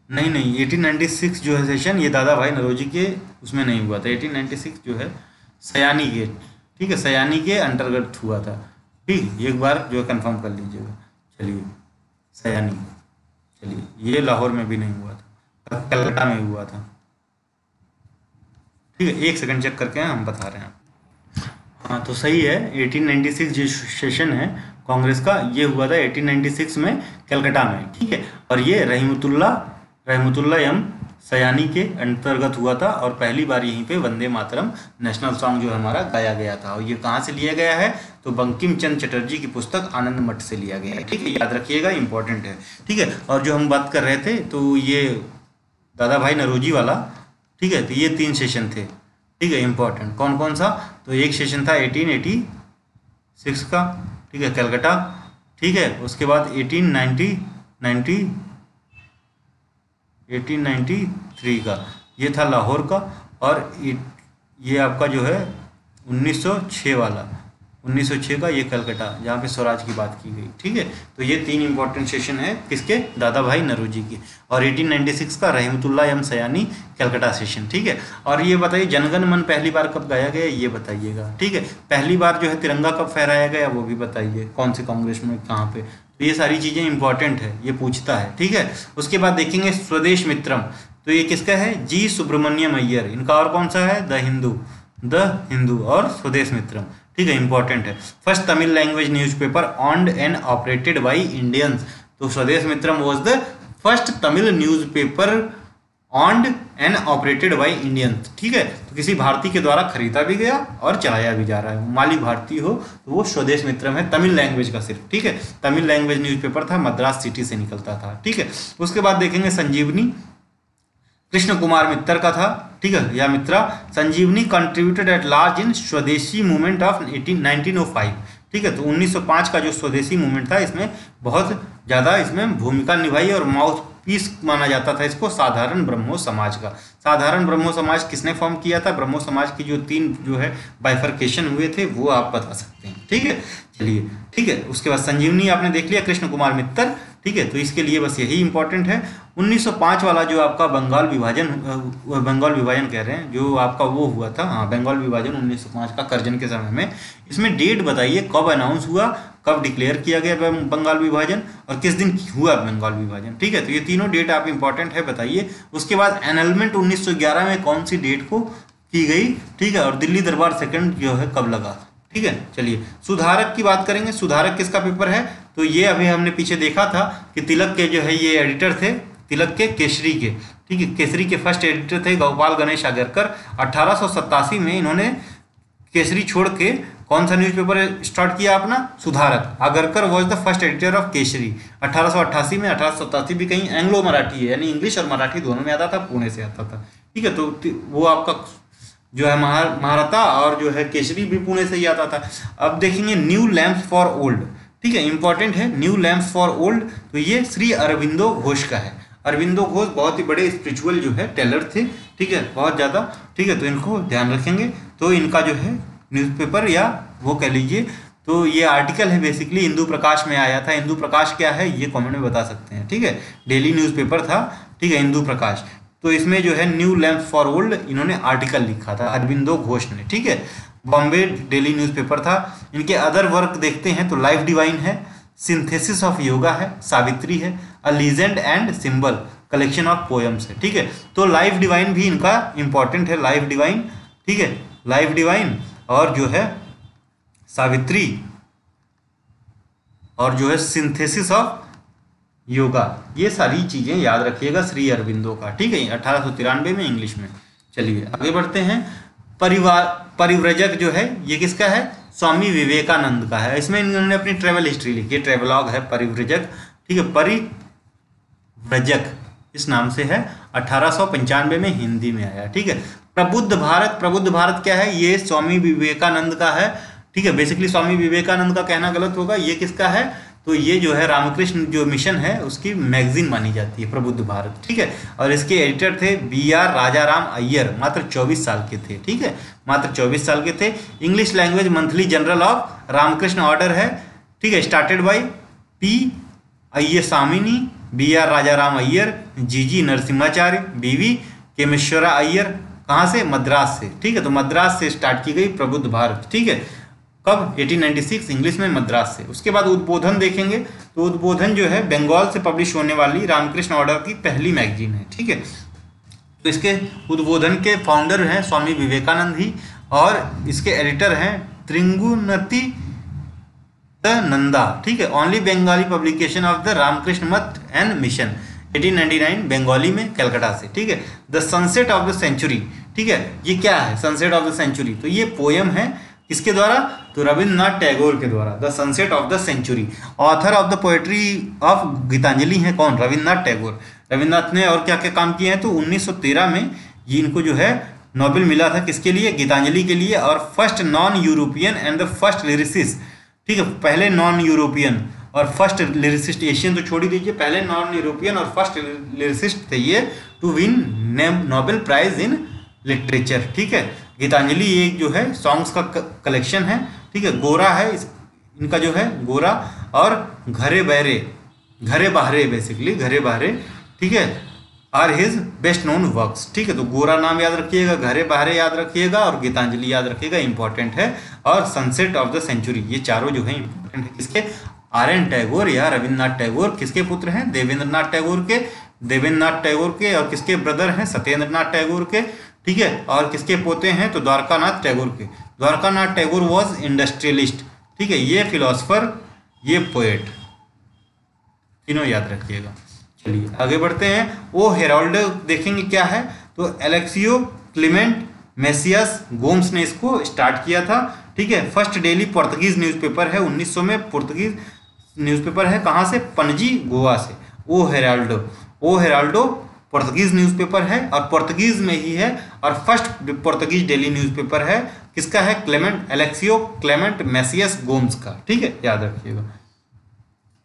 नहीं 1896 जो है सेशन ये दादा भाई नौरोजी के उसमें नहीं हुआ था। 1896 जो है सयानी के, ठीक है, सयानी के अंतर्गत हुआ था। ठीक, एक बार जो है कंफर्म कर लीजिएगा। चलिए, सयानी, चलिए, ये लाहौर में भी नहीं हुआ था, कलकत्ता में हुआ था। ठीक है, एक सेकंड चेक करके हम बता रहे हैं। हाँ, तो सही है, 1896 जो सेशन है कांग्रेस का ये हुआ था 1896 में कलकत्ता में। ठीक है, और ये रहमतुल्ला एम सयानी के अंतर्गत हुआ था, और पहली बार यहीं पे वंदे मातरम नेशनल सॉन्ग जो हमारा गाया गया था। और ये कहाँ से लिया गया है, तो बंकिम चंद्र चटर्जी की पुस्तक आनंद मठ से लिया गया है। ठीक है, याद रखिएगा, इंपॉर्टेंट है। ठीक है, और जो हम बात कर रहे थे तो ये दादा भाई नौरोजी वाला, ठीक है, तो ये 3 सेशन थे। ठीक है, इंपॉर्टेंट, कौन कौन सा, तो एक सेशन था 1886 का, ठीक है, कलकत्ता। ठीक है। उसके बाद 1893 का ये था लाहौर का, और ये आपका जो है 1906 वाला, 1906 का ये कलकत्ता, जहाँ पे स्वराज की बात की गई। ठीक है, तो ये 3 इंपॉर्टेंट सेशन है किसके, दादा भाई नौरोजी की। और 1896 का रहमतुल्लाह एम सयानी कलकत्ता सेशन। ठीक है, और ये बताइए जनगण मन पहली बार कब गाया गया, ये बताइएगा। ठीक है, पहली बार जो है तिरंगा कब फहराया गया वो भी बताइए, कौन से कांग्रेस में, कहाँ पे। तो ये सारी चीज़ें इंपॉर्टेंट है, ये पूछता है। ठीक है, उसके बाद देखेंगे स्वदेश मित्रम, तो ये किसका है, जी सुब्रमण्यम अय्यर। इनका और कौन सा है, द हिंदू और स्वदेश मित्रम। ठीक है, इंपॉर्टेंट है। First Tamil language newspaper owned and operated by Indians, तो Swadesh Mitram was the first Tamil newspaper owned and operated by Indians. ठीक है, तो किसी भारतीय के द्वारा खरीदा भी गया और चलाया भी जा रहा है, माली भारतीय हो तो वो स्वदेश मित्रम है, तमिल लैंग्वेज का सिर्फ। ठीक है, तमिल लैंग्वेज न्यूज़पेपर था, मद्रास सिटी से निकलता था। ठीक है, उसके बाद देखेंगे संजीवनी, कृष्ण कुमार मित्तर का था। ठीक है, या मित्रा। संजीवनी कंट्रीब्यूटेड एट लार्ज इन स्वदेशी मूवमेंट ऑफ 1905। ठीक है, तो 1905 का जो स्वदेशी मूवमेंट था इसमें बहुत ज़्यादा इसमें भूमिका निभाई, और माउथ पीस माना जाता था इसको साधारण ब्रह्मो समाज का। साधारण ब्रह्मो समाज किसने फॉर्म किया था, ब्रह्मो समाज की जो 3 जो है बाइफर्केशन हुए थे वो आप बता सकते हैं। ठीक है, चलिए। ठीक है, उसके बाद संजीवनी आपने देख लिया, कृष्ण कुमार मित्तर। ठीक है, तो इसके लिए बस यही इंपॉर्टेंट है। 1905 वाला जो आपका बंगाल विभाजन कह रहे हैं, जो आपका वो हुआ था, हाँ बंगाल विभाजन 1905 का करजन के समय में, इसमें डेट बताइए कब अनाउंस हुआ, कब डिक्लेयर किया गया बंगाल विभाजन, और किस दिन हुआ बंगाल विभाजन। ठीक है, तो ये तीनों डेट आप इंपॉर्टेंट है, बताइए। उसके बाद एनलमेंट 1911 में कौन सी डेट को की गई। ठीक है, और दिल्ली दरबार सेकंड जो है कब लगा। ठीक है, चलिए सुधारक की बात करेंगे। सुधारक किसका पेपर है, तो ये अभी हमने पीछे देखा था कि तिलक के जो है ये एडिटर थे, तिलक के केसरी के। ठीक है, केसरी के फर्स्ट एडिटर थे गोपाल गणेश आगरकर। 1887 में इन्होंने केसरी छोड़ के कौन सा न्यूज़पेपर स्टार्ट किया अपना, सुधारक। Agarkar was the first editor of Kesari 1888 में। 1887 भी कहीं एंग्लो मराठी है, यानी इंग्लिश और मराठी दोनों में आता था, पुणे से आता था। ठीक है, तो वो आपका जो है महारथा, और जो है केसरी भी पुणे से ही आता था। अब देखेंगे न्यू लैम्प्स फॉर ओल्ड। ठीक है, इंपॉर्टेंट है न्यू लैम्प्स फॉर ओल्ड, तो ये श्री अरविंदो घोष का है। अरविंदो घोष बहुत ही बड़े स्पिरिचुअल जो है टेलर थे। ठीक है, बहुत ज़्यादा। ठीक है, तो इनको ध्यान रखेंगे। तो इनका जो है न्यूज़पेपर, या वो कह लीजिए, तो ये आर्टिकल है बेसिकली हिंदू प्रकाश में आया था। हिंदू प्रकाश क्या है ये कमेंट में बता सकते हैं। ठीक है, डेली न्यूज़पेपर था। ठीक है, हिंदू प्रकाश, तो इसमें जो है न्यू लैम्प्स फॉर ओल्ड इन्होंने आर्टिकल लिखा था अरविंदो घोष ने। ठीक है, बॉम्बे डेली न्यूज़पेपर था। इनके अदर वर्क देखते हैं तो लाइफ डिवाइन है, सिंथेसिस ऑफ योगा है, सावित्री है, a legend and symbol, collection of poems है। ठीक है, तो लाइफ डिवाइन भी इनका इंपॉर्टेंट है, लाइफ डिवाइन। ठीक है, लाइफ डिवाइन और जो है सावित्री, और जो है सिंथेसिस ऑफ योगा, ये सारी चीज़ें याद रखिएगा श्री अरविंदो का। ठीक है, 1893 में इंग्लिश में। चलिए आगे बढ़ते हैं। परिव्रजक जो है ये किसका है, स्वामी विवेकानंद का है। इसमें इन्होंने अपनी ट्रेवल हिस्ट्री लिखी है, ट्रेवलॉग है परिव्रजक। ठीक है, परिव्रजक इस नाम से है, 1895 में हिंदी में आया। ठीक है, प्रबुद्ध भारत क्या है, ये स्वामी विवेकानंद का है। ठीक है, बेसिकली स्वामी विवेकानंद का कहना गलत होगा, ये किसका है, तो ये जो है रामकृष्ण जो मिशन है उसकी मैगजीन मानी जाती है प्रबुद्ध भारत। ठीक है, और इसके एडिटर थे BR राजाराम अय्यर, मात्र 24 साल के थे। ठीक है, मात्र 24 साल के थे। English language monthly journal of Ramakrishna order है। ठीक है, started by P Aiyasami, BR Rajaram Iyer, GG Narasimhacharya, BV Kameswara Iyer. कहाँ से, मद्रास से। ठीक है, तो मद्रास से स्टार्ट की गई प्रबुद्ध भारत। ठीक है, कब, 1896 इंग्लिश में, मद्रास से। उसके बाद उद्बोधन देखेंगे, तो उद्बोधन जो है बंगाल से पब्लिश होने वाली रामकृष्ण ऑर्डर की पहली मैगजीन है। ठीक है, तो इसके उद्बोधन के फाउंडर हैं स्वामी विवेकानंद ही, और इसके एडिटर हैं त्रिंगुनति नंदा। ठीक है, only Bengali publication of the Ramakrishna Math and mission, 1899 Bengali में, कलकत्ता से। ठीक है, the sunset of the century. ठीक है, ये क्या है सनसेट ऑफ द सेंचुरी, तो ये पोएम है किसके द्वारा, तो रविन्द्रनाथ टैगोर के द्वारा, the sunset of the century. Author of the poetry of Gitanjali है कौन, रविन्द्रनाथ टैगोर। रविन्द्रनाथ ने और क्या क्या काम किए हैं, तो 1913 में ये इनको जो है नोबेल मिला था, किसके लिए, गीतांजलि के लिए। और first non European and the first lyricist. ठीक है, पहले नॉन यूरोपियन और फर्स्ट लिरिसिस्ट, एशियन तो छोड़ ही दीजिए, पहले नॉन यूरोपियन और फर्स्ट लिरिसिस्ट थे ये to win Nobel prize in literature. ठीक है, गीतांजलि एक जो है सॉन्ग्स का कलेक्शन है। ठीक है, गोरा है इनका जो है गोरा, और घरे बहरे बेसिकली घरे बहरे, ठीक है, are his best known works. ठीक है, तो गोरा नाम याद रखिएगा, घरे बहरे याद रखिएगा और गीतांजलि याद रखिएगा, इंपॉर्टेंट है। और सनसेट ऑफ द सेंचुरी, ये चारों जो है इंपॉर्टेंट है। किसके? आर.एन. टैगोर या रविन्द्रनाथ टैगोर। किसके पुत्र हैं? देवेंद्रनाथ टैगोर के, और किसके ब्रदर हैं? सत्येंद्रनाथ टैगोर के। ठीक है, और किसके पोते हैं? तो द्वारकानाथ टैगोर के। Dwarkanath Tagore was industrialist. ठीक है, ये फिलोसफर, ये पोएट, तीनों याद रखिएगा। चलिए आगे बढ़ते हैं। ओ हेराल्ड देखेंगे क्या है, तो एलेक्सियो क्लीमेंट मेसियस गोम्स ने इसको स्टार्ट किया था। ठीक है, फर्स्ट डेली पुर्तगीज न्यूज़पेपर है 1900 में, पुर्तगीज न्यूज़पेपर है कहाँ से? पणजी, गोवा से। ओ हेराल्डो पुर्तगीज न्यूज़पेपर है और पुर्तगीज में ही है, और फर्स्ट पुर्तगीज डेली न्यूज़पेपर है। किसका है? एलेक्सियो क्लेमेंट मेसियस गोम्स का। ठीक है, याद रखिएगा।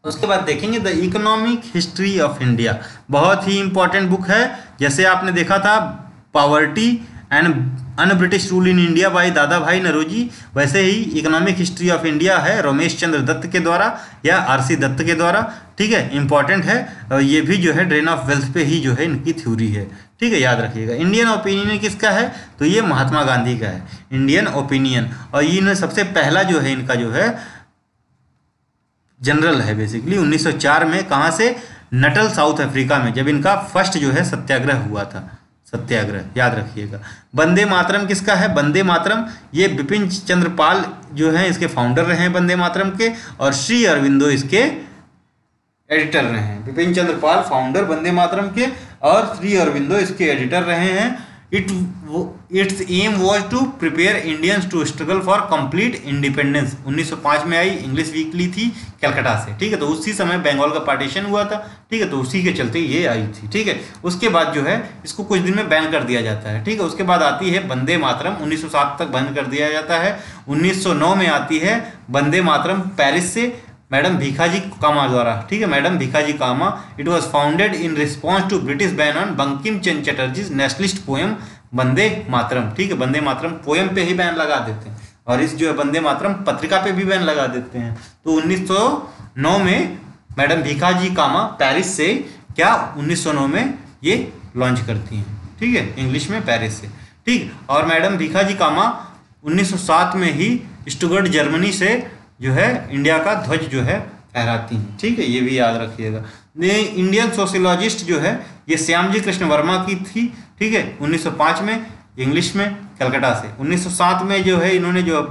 उसके बाद देखेंगे the economic history of India, बहुत ही इंपॉर्टेंट बुक है। जैसे आपने देखा था poverty and un British rule in India by दादा भाई नरोजी, वैसे ही इकोनॉमिक हिस्ट्री ऑफ इंडिया है रमेश चंद्र दत्त के द्वारा या आर.सी. दत्त के द्वारा। ठीक है, इंपॉर्टेंट है, और ये भी जो है ड्रेन ऑफ वेल्थ पे ही जो है इनकी थ्योरी है। ठीक है, याद रखिएगा। इंडियन ओपिनियन किसका है? तो ये महात्मा गांधी का है, इंडियन ओपिनियन। और ये सबसे पहला जो है इनका जो है जनरल है बेसिकली 1904 में, कहाँ से? नटल, साउथ अफ्रीका में, जब इनका फर्स्ट जो है सत्याग्रह हुआ था, सत्याग्रह याद रखिएगा। वंदे मातरम किसका है? वंदे मातरम ये बिपिन चंद्र पाल जो है इसके फाउंडर रहे हैं वंदे मातरम के, और श्री अरविंदो इसके एडिटर रहे हैं। बिपिन चंद्र पाल फाउंडर वंदे मातरम के और श्री अरविंदो इसके एडिटर रहे हैं। Its aim was to prepare Indians to struggle for complete independence. 1905 में आई, इंग्लिश वीकली थी कलकत्ता से। ठीक है, तो उसी समय बंगाल का पार्टीशन हुआ था। ठीक है, तो उसी के चलते ये आई थी। ठीक है, उसके बाद जो है इसको कुछ दिन में बैन कर दिया जाता है। ठीक है, उसके बाद आती है वंदे मातरम, 1907 तक बंद कर दिया जाता है। 1909 में आती है वंदे मातरम पेरिस से, मैडम भीखाजी कामा द्वारा। ठीक है, madam Bhikaji Cama. It was founded in response to British ban on Bankim Chandra Chatterjee nationalist poem Vande Mataram. ठीक है, वंदे मातरम पोएम पे ही बैन लगा देते हैं, और इस जो है वंदे मातरम पत्रिका पे भी बैन लगा देते हैं। तो 1909 में मैडम भीखाजी कामा पेरिस से क्या 1909 में ये लॉन्च करती हैं। ठीक है, इंग्लिश में पेरिस से। ठीक, और मैडम भीखाजी कामा 1907 में ही स्टुटगर्ट जर्मनी से जो है इंडिया का ध्वज जो है फहराती हैं। ठीक है, ये भी याद रखिएगा। इंडियन सोशियोलॉजिस्ट जो है ये श्यामजी कृष्ण वर्मा की थी। ठीक है, 1905 में, इंग्लिश में, कलकत्ता से। 1907 में जो है इन्होंने जो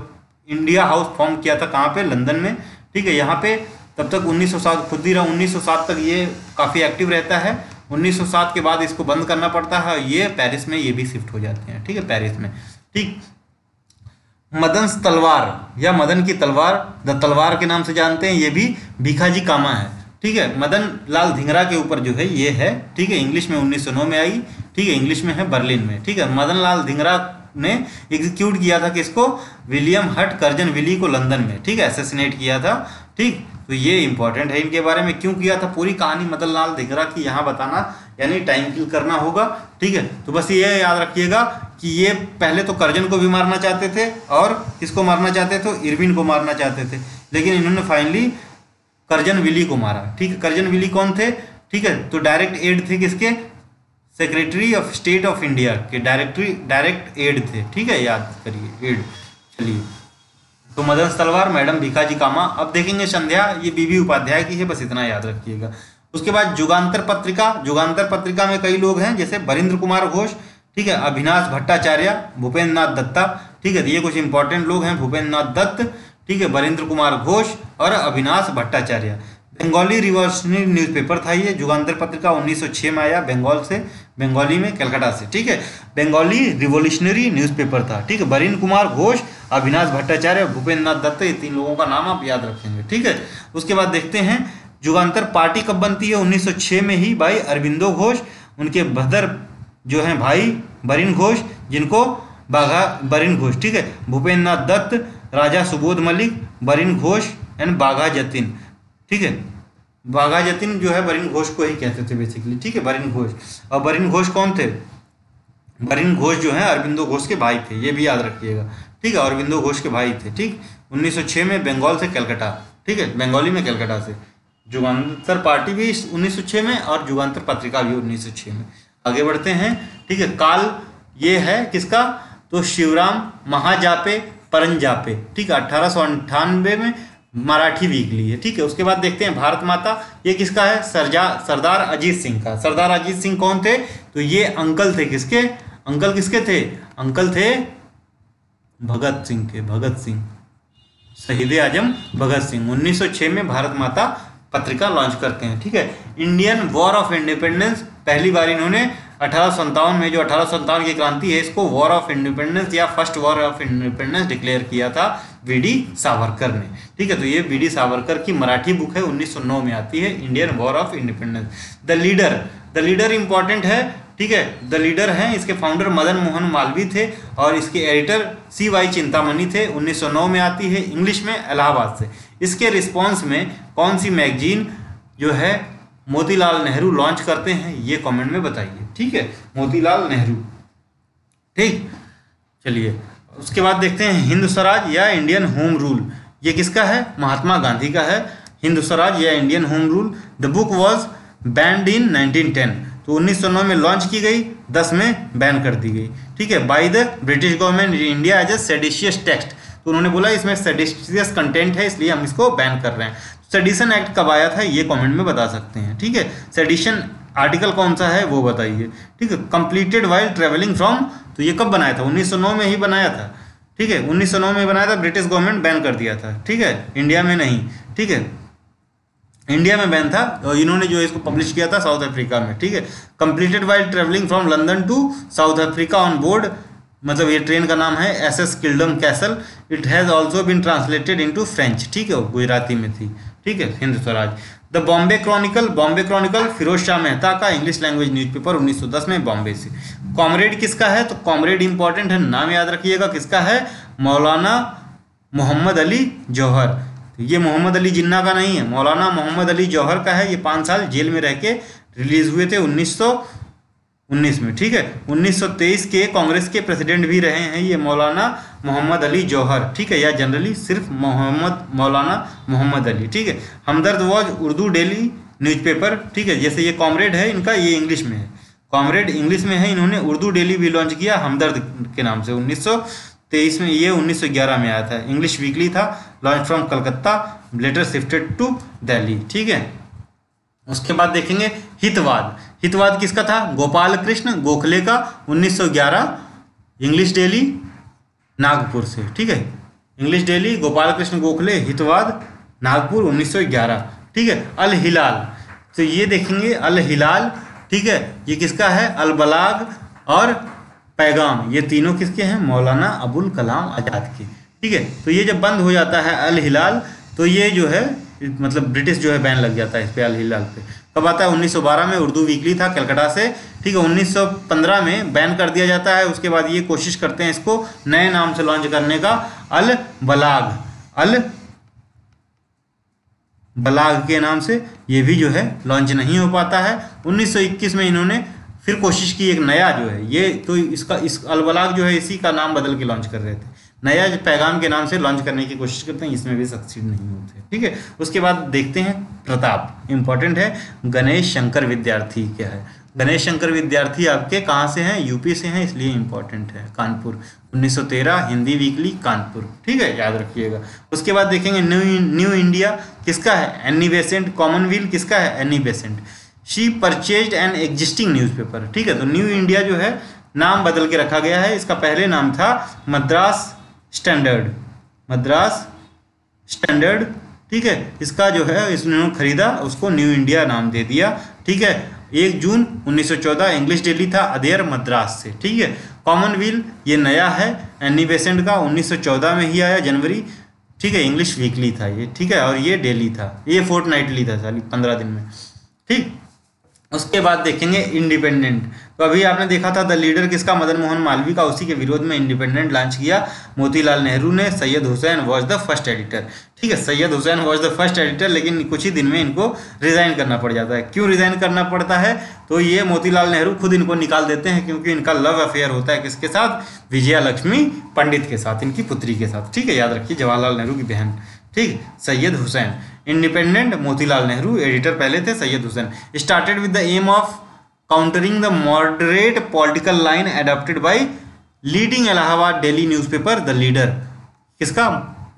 इंडिया हाउस फॉर्म किया था, कहाँ पे? लंदन में। ठीक है, यहाँ पे तब तक 1907 खुद ही रहा, 1907 तक ये काफ़ी एक्टिव रहता है। 1907 के बाद इसको बंद करना पड़ता है, ये पेरिस में ये भी शिफ्ट हो जाते हैं। ठीक है, पेरिस में। ठीक, मदन तलवार या मदन की तलवार, द तलवार के नाम से जानते हैं, ये भी भीखाजी कामा है। ठीक है, मदन लाल धिंगरा के ऊपर जो है ये है। ठीक है, इंग्लिश में 1909 में आई। ठीक है, इंग्लिश में है बर्लिन में। ठीक है, मदन लाल धिंगरा ने एग्जीक्यूट किया था किसको? विलियम हट कर्जन विली को लंदन में। ठीक है, असैसिनेट किया था। ठीक, तो ये इंपॉर्टेंट है, इनके बारे में क्यों किया था, पूरी कहानी मदन लाल धिंगरा की यहाँ बताना, यानी टाइम किल करना होगा। ठीक है, तो बस ये याद रखिएगा कि ये पहले तो कर्जन को भी मारना चाहते थे, और किसको मारना चाहते थे? इरविन को मारना चाहते थे, लेकिन इन्होंने फाइनली कर्जन विली को मारा। ठीक है, कर्जन विली कौन थे? ठीक है, तो डायरेक्ट एड थे किसके? Secretary of state of India के डायरेक्ट एड थे। ठीक है, याद करिए, एड। चलिए, तो मदन तलवार, मैडम भीखाजी कामा। अब देखेंगे संध्या, ये बीबी उपाध्याय की है, बस इतना याद रखिएगा। उसके बाद युगांतर पत्रिका, युगांतर पत्रिका में कई लोग हैं, जैसे वरिंद्र कुमार घोष। ठीक है, अविनाश भट्टाचार्य, भूपेंद्र नाथ दत्ता। ठीक है, ये कुछ इंपॉर्टेंट लोग हैं, भूपेंद्र नाथ दत्त, ठीक है, वरिंद्र कुमार घोष और अविनाश भट्टाचार्य। बंगाली रिवॉल्यूशनरी न्यूज़पेपर था ये, युगांतर पत्रिका 1906 में आया, बंगाल से, बंगाली में, कलकत्ता से। ठीक है, बंगाली रिवॉल्यूशनरी न्यूज़पेपर था। ठीक है, वरिंद्र कुमार घोष, अविनाश भट्टाचार्य, भूपेंद्र नाथ दत्त, ये तीन लोगों का नाम आप याद रखेंगे। ठीक है, उसके बाद देखते हैं युगांतर पार्टी कब बनती है? 1906 में ही, भाई अरविंदो घोष, उनके ब्रदर जो हैं भाई बरिन घोष, जिनको बाघा बरिन घोष। ठीक है, भूपेंद्र नाथ दत्त, राजा सुबोध मलिक, बरिन घोष एंड बाघा जतिन। ठीक है। बाघा जतीन जो है बरिन घोष को ही कहते थे बेसिकली, ठीक है, बरिन घोष। और बरिन घोष कौन थे? बरिन घोष जो है अरबिंदो घोष के भाई थे, ये भी याद रखिएगा, ठीक है, अरबिंदो घोष के भाई थे, ठीक। 1906 में बंगाल से कलकत्ता, ठीक है, बंगाली में कलकत्ता से। जुगांतर पार्टी भी 1906 में और जुगांतर पत्रिका भी 1906 में। आगे बढ़ते हैं, ठीक है। काल ये है किसका? तो शिवराम महाजापे परंजापे, ठीक है, 1898 में मराठी वीकली है, ठीक है। उसके बाद देखते हैं भारत माता, ये किसका है? सरदार अजीत सिंह का। सरदार अजीत सिंह कौन थे? तो ये अंकल थे किसके? अंकल किसके थे? अंकल थे भगत सिंह के, भगत सिंह, शहीद आजम भगत सिंह। 1906 में भारत माता पत्रिका लॉन्च करते हैं, ठीक है। इंडियन वॉर ऑफ इंडिपेंडेंस पहली बार इन्होंने 1857 में, जो 1857 की क्रांति है, इसको वॉर ऑफ इंडिपेंडेंस या first war of independence declare किया था वीडी सावरकर ने, ठीक है। तो ये वीडी सावरकर की मराठी बुक है, 1909 में आती है, Indian war of independence. The leader important है, ठीक है। द लीडर हैं, इसके फाउंडर मदन मोहन मालवीय थे और इसके एडिटर CY चिंतामणि थे। 1909 में आती है, इंग्लिश में, इलाहाबाद से। इसके रिस्पॉन्स में कौन सी मैगजीन जो है मोतीलाल नेहरू लॉन्च करते हैं, ये कमेंट में बताइए, ठीक है, मोतीलाल नेहरू, ठीक। चलिए उसके बाद देखते हैं हिंद स्वराज या इंडियन होम रूल, ये किसका है? महात्मा गांधी का है, हिंद स्वराज या Indian home rule. The book was banned in 1910, तो 1909 में लॉन्च की गई, 10 में बैन कर दी गई, ठीक है, by the British government India as a seditious text. तो उन्होंने बोला इसमें सेडिशियस कंटेंट है, इसलिए हम इसको बैन कर रहे हैं। सेडिशन एक्ट कब आया था, ये कमेंट में बता सकते हैं, ठीक है। सेडिशन आर्टिकल कौन सा है वो बताइए, ठीक है। कंप्लीटेड वाइल ट्रेवलिंग फ्रॉम, तो ये कब बनाया था? 1909 में ही बनाया था, ठीक है, 1909 में बनाया था, ब्रिटिश गवर्नमेंट बैन कर दिया था, ठीक है, इंडिया में नहीं, ठीक है, इंडिया में बैन था और इन्होंने जो इसको पब्लिश किया था साउथ अफ्रीका में, ठीक है। Completed while travelling from London to South Africa on board, मतलब ये ट्रेन का नाम है SS Kildonan Castle. It has also been translated into French, ठीक है, गुजराती में थी, ठीक है, हिंद स्वराज। द बॉम्बे क्रॉनिकल फिरोज शाह मेहता का इंग्लिश लैंग्वेज न्यूज़पेपर 1910 में बॉम्बे से। कॉमरेड किसका है? तो कॉमरेड इंपॉर्टेंट है, नाम याद रखिएगा, किसका है? मौलाना मोहम्मद अली जौहर। ये मोहम्मद अली जिन्ना का नहीं है, मौलाना मोहम्मद अली जौहर का है। ये 5 साल जेल में रह के रिलीज हुए थे 1919 में, ठीक है। 1923 के कांग्रेस के प्रेसिडेंट भी रहे हैं ये मौलाना मोहम्मद अली जौहर, ठीक है, या जनरली सिर्फ मौलाना मोहम्मद अली, ठीक है। हमदर्द वॉज उर्दू डेली न्यूज़पेपर, ठीक है, जैसे ये कॉमरेड है इनका, ये इंग्लिश में है, कॉमरेड इंग्लिश में है, इन्होंने उर्दू डेली भी लॉन्च किया हमदर्द के नाम से 1923 में। ये 1911 में आया था, इंग्लिश वीकली था, launch from Calcutta, later shifted to Delhi, ठीक है। उसके बाद देखेंगे हितवाद किसका था? गोपाल कृष्ण गोखले का, 1911, इंग्लिश डेली नागपुर से, ठीक है, इंग्लिश डेली गोपाल कृष्ण गोखले, हितवाद नागपुर 1911, ठीक है। अल हिलाल, तो ये देखेंगे अल हिलाल, ठीक है, ये किसका है? अल बलाग और पैगाम, ये तीनों किसके हैं? मौलाना अबुल कलाम आज़ाद के, ठीक है। तो ये जब बंद हो जाता है अल हिलाल, तो ये जो है मतलब ब्रिटिश जो है बैन लग जाता है इस पे, अल हिलाल पे। कब आता है? 1912 में, उर्दू वीकली था कलकत्ता से, ठीक है। 1915 में बैन कर दिया जाता है। उसके बाद ये कोशिश करते हैं इसको नए नाम से लॉन्च करने का, अल बलाग के नाम से, ये भी जो है लॉन्च नहीं हो पाता है। 1921 में इन्होंने फिर कोशिश की एक नया जो है ये, तो इस अल बलाग जो है इसी का नाम बदल के लॉन्च कर रहे थे, नया पैगाम के नाम से लॉन्च करने की कोशिश करते हैं, इसमें भी सक्सीड नहीं होते, ठीक है। उसके बाद देखते हैं प्रताप, इंपॉर्टेंट है। गणेश शंकर विद्यार्थी क्या है? गणेश शंकर विद्यार्थी आपके कहाँ से हैं? यूपी से हैं, इसलिए इंपॉर्टेंट है। कानपुर 1913, हिंदी वीकली कानपुर, ठीक है, याद रखिएगा। उसके बाद देखेंगे न्यू इंडिया किसका है? Annie Besant. कॉमनवेल्थ किसका है? Annie Besant. She purchased an existing newspaper, ठीक है। तो न्यू इंडिया जो है नाम बदल के रखा गया है, इसका पहले नाम था मद्रास स्टैंडर्ड, ठीक है। इसका जो है इसने खरीदा, उसको न्यू इंडिया नाम दे दिया, ठीक है। 1 जून 1914 इंग्लिश डेली था अदेर मद्रास से, ठीक है। कॉमनवेल्थ ये नया है, एनी बेसेंट का 1914 में ही आया जनवरी, ठीक है, इंग्लिश वीकली था ये, ठीक है, और ये डेली था, ये फोर्टनाइटली था, साली 15 दिन में, ठीक। उसके बाद देखेंगे इंडिपेंडेंट। तो अभी आपने देखा था द लीडर किसका, मदन मोहन मालवीय का, उसी के विरोध में इंडिपेंडेंट लॉन्च किया मोतीलाल नेहरू ने। Syed Hussain was the first editor, ठीक है, Syed Hussain was the first editor, लेकिन कुछ ही दिन में इनको रिजाइन करना पड़ जाता है। क्यों रिजाइन करना पड़ता है, तो ये मोतीलाल नेहरू खुद इनको निकाल देते हैं, क्योंकि इनका लव अफेयर होता है किसके साथ, विजया लक्ष्मी पंडित के साथ, इनकी पुत्री के साथ, ठीक है, याद रखिए, जवाहरलाल नेहरू की बहन, ठीक। सैयद हुसैन, इंडिपेंडेंट मोतीलाल नेहरू, एडिटर पहले थे Syed Hussain. Started with the aim of countering the moderate political line adopted by leading Allahabad daily newspaper the Leader, किसका,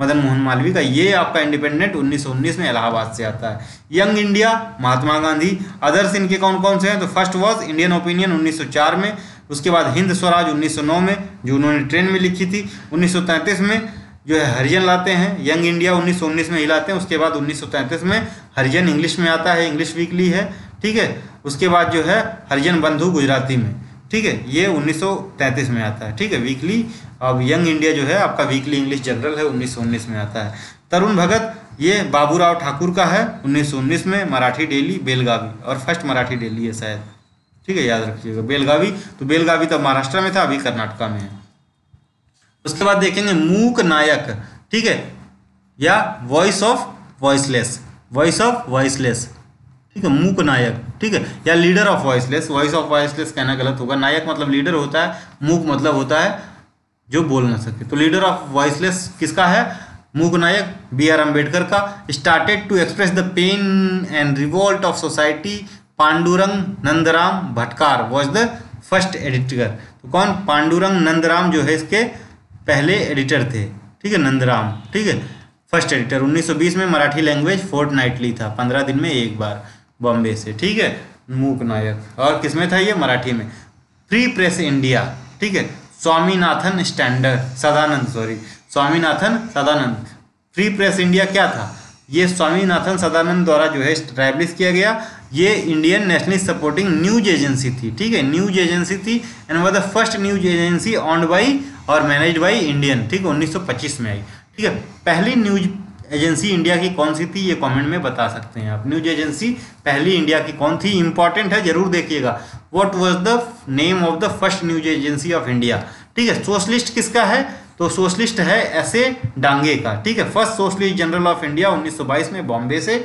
मदन मोहन मालवीय का। ये आपका इंडिपेंडेंट 1919 में इलाहाबाद से आता है। Young India Mahatma Gandhi. Others इनके कौन कौन से हैं, तो फर्स्ट वॉज इंडियन ओपिनियन 1904 में, उसके बाद हिंद स्वराज 1909 में, जो उन्होंने ट्रेन में लिखी थी। 1933 में जो है हरिजन लाते हैं, यंग इंडिया 1919 में ही लाते हैं। उसके बाद 1933 में हरिजन इंग्लिश में आता है, इंग्लिश वीकली है, ठीक है। उसके बाद जो है हरिजन बंधु गुजराती में, ठीक है, ये 1933 में आता है, ठीक है, वीकली। अब यंग इंडिया जो है आपका वीकली इंग्लिश जनरल है, 1919 में आता है। तरुण भगत, ये बाबूराव ठाकुर का है, 1919 में। मराठी डेली बेलगावी, और फर्स्ट मराठी डेली है शायद, ठीक है, याद रखिएगा बेलगावी। तो बेलगावी तो महाराष्ट्र में था, अभी कर्नाटका में है। उसके बाद देखेंगे मूक नायक, ठीक है, या voice of voiceless, voice of voiceless, ठीक है, मूक नायक, ठीक है, या leader of voiceless. Voice of voiceless कहना गलत होगा, नायक मतलब लीडर होता है, मूक मतलब होता है जो बोल ना सके। तो लीडर ऑफ वॉइसलेस किसका है, मूक नायक, बी.आर. अम्बेडकर का। Started to express the pain and revolt of society, Pandurang Nandram Bhatkar was the first editor. तो कौन, पांडुरंग नंदराम जो है इसके पहले एडिटर थे, ठीक है, नंदराम, ठीक है, फर्स्ट एडिटर। 1920 में मराठी लैंग्वेज फोर्टनाइटली था, 15 दिन में एक बार, बॉम्बे से, ठीक है, मूक नायक। और किसमें था ये, मराठी में। फ्री प्रेस इंडिया, ठीक है, Swaminathan Sadanand. Free press India क्या था, ये स्वामीनाथन सदानंद द्वारा जो है एस्टैब्लिश किया गया। ये Indian nationalist supporting news agency थी, ठीक है, न्यूज एजेंसी थी, and was the first news agency owned by और मैनेज्ड बाई इंडियन, ठीक है, 1925 में आई, ठीक है। पहली न्यूज एजेंसी इंडिया की कौन सी थी, ये कमेंट में बता सकते हैं आप। न्यूज एजेंसी पहली इंडिया की कौन थी, इंपॉर्टेंट है, जरूर देखिएगा। What was the name of the first news agency of India, ठीक है। सोशलिस्ट किसका है, तो सोशलिस्ट है ऐसे डांगे का, ठीक है, first socialist general of India 1922 में बॉम्बे से।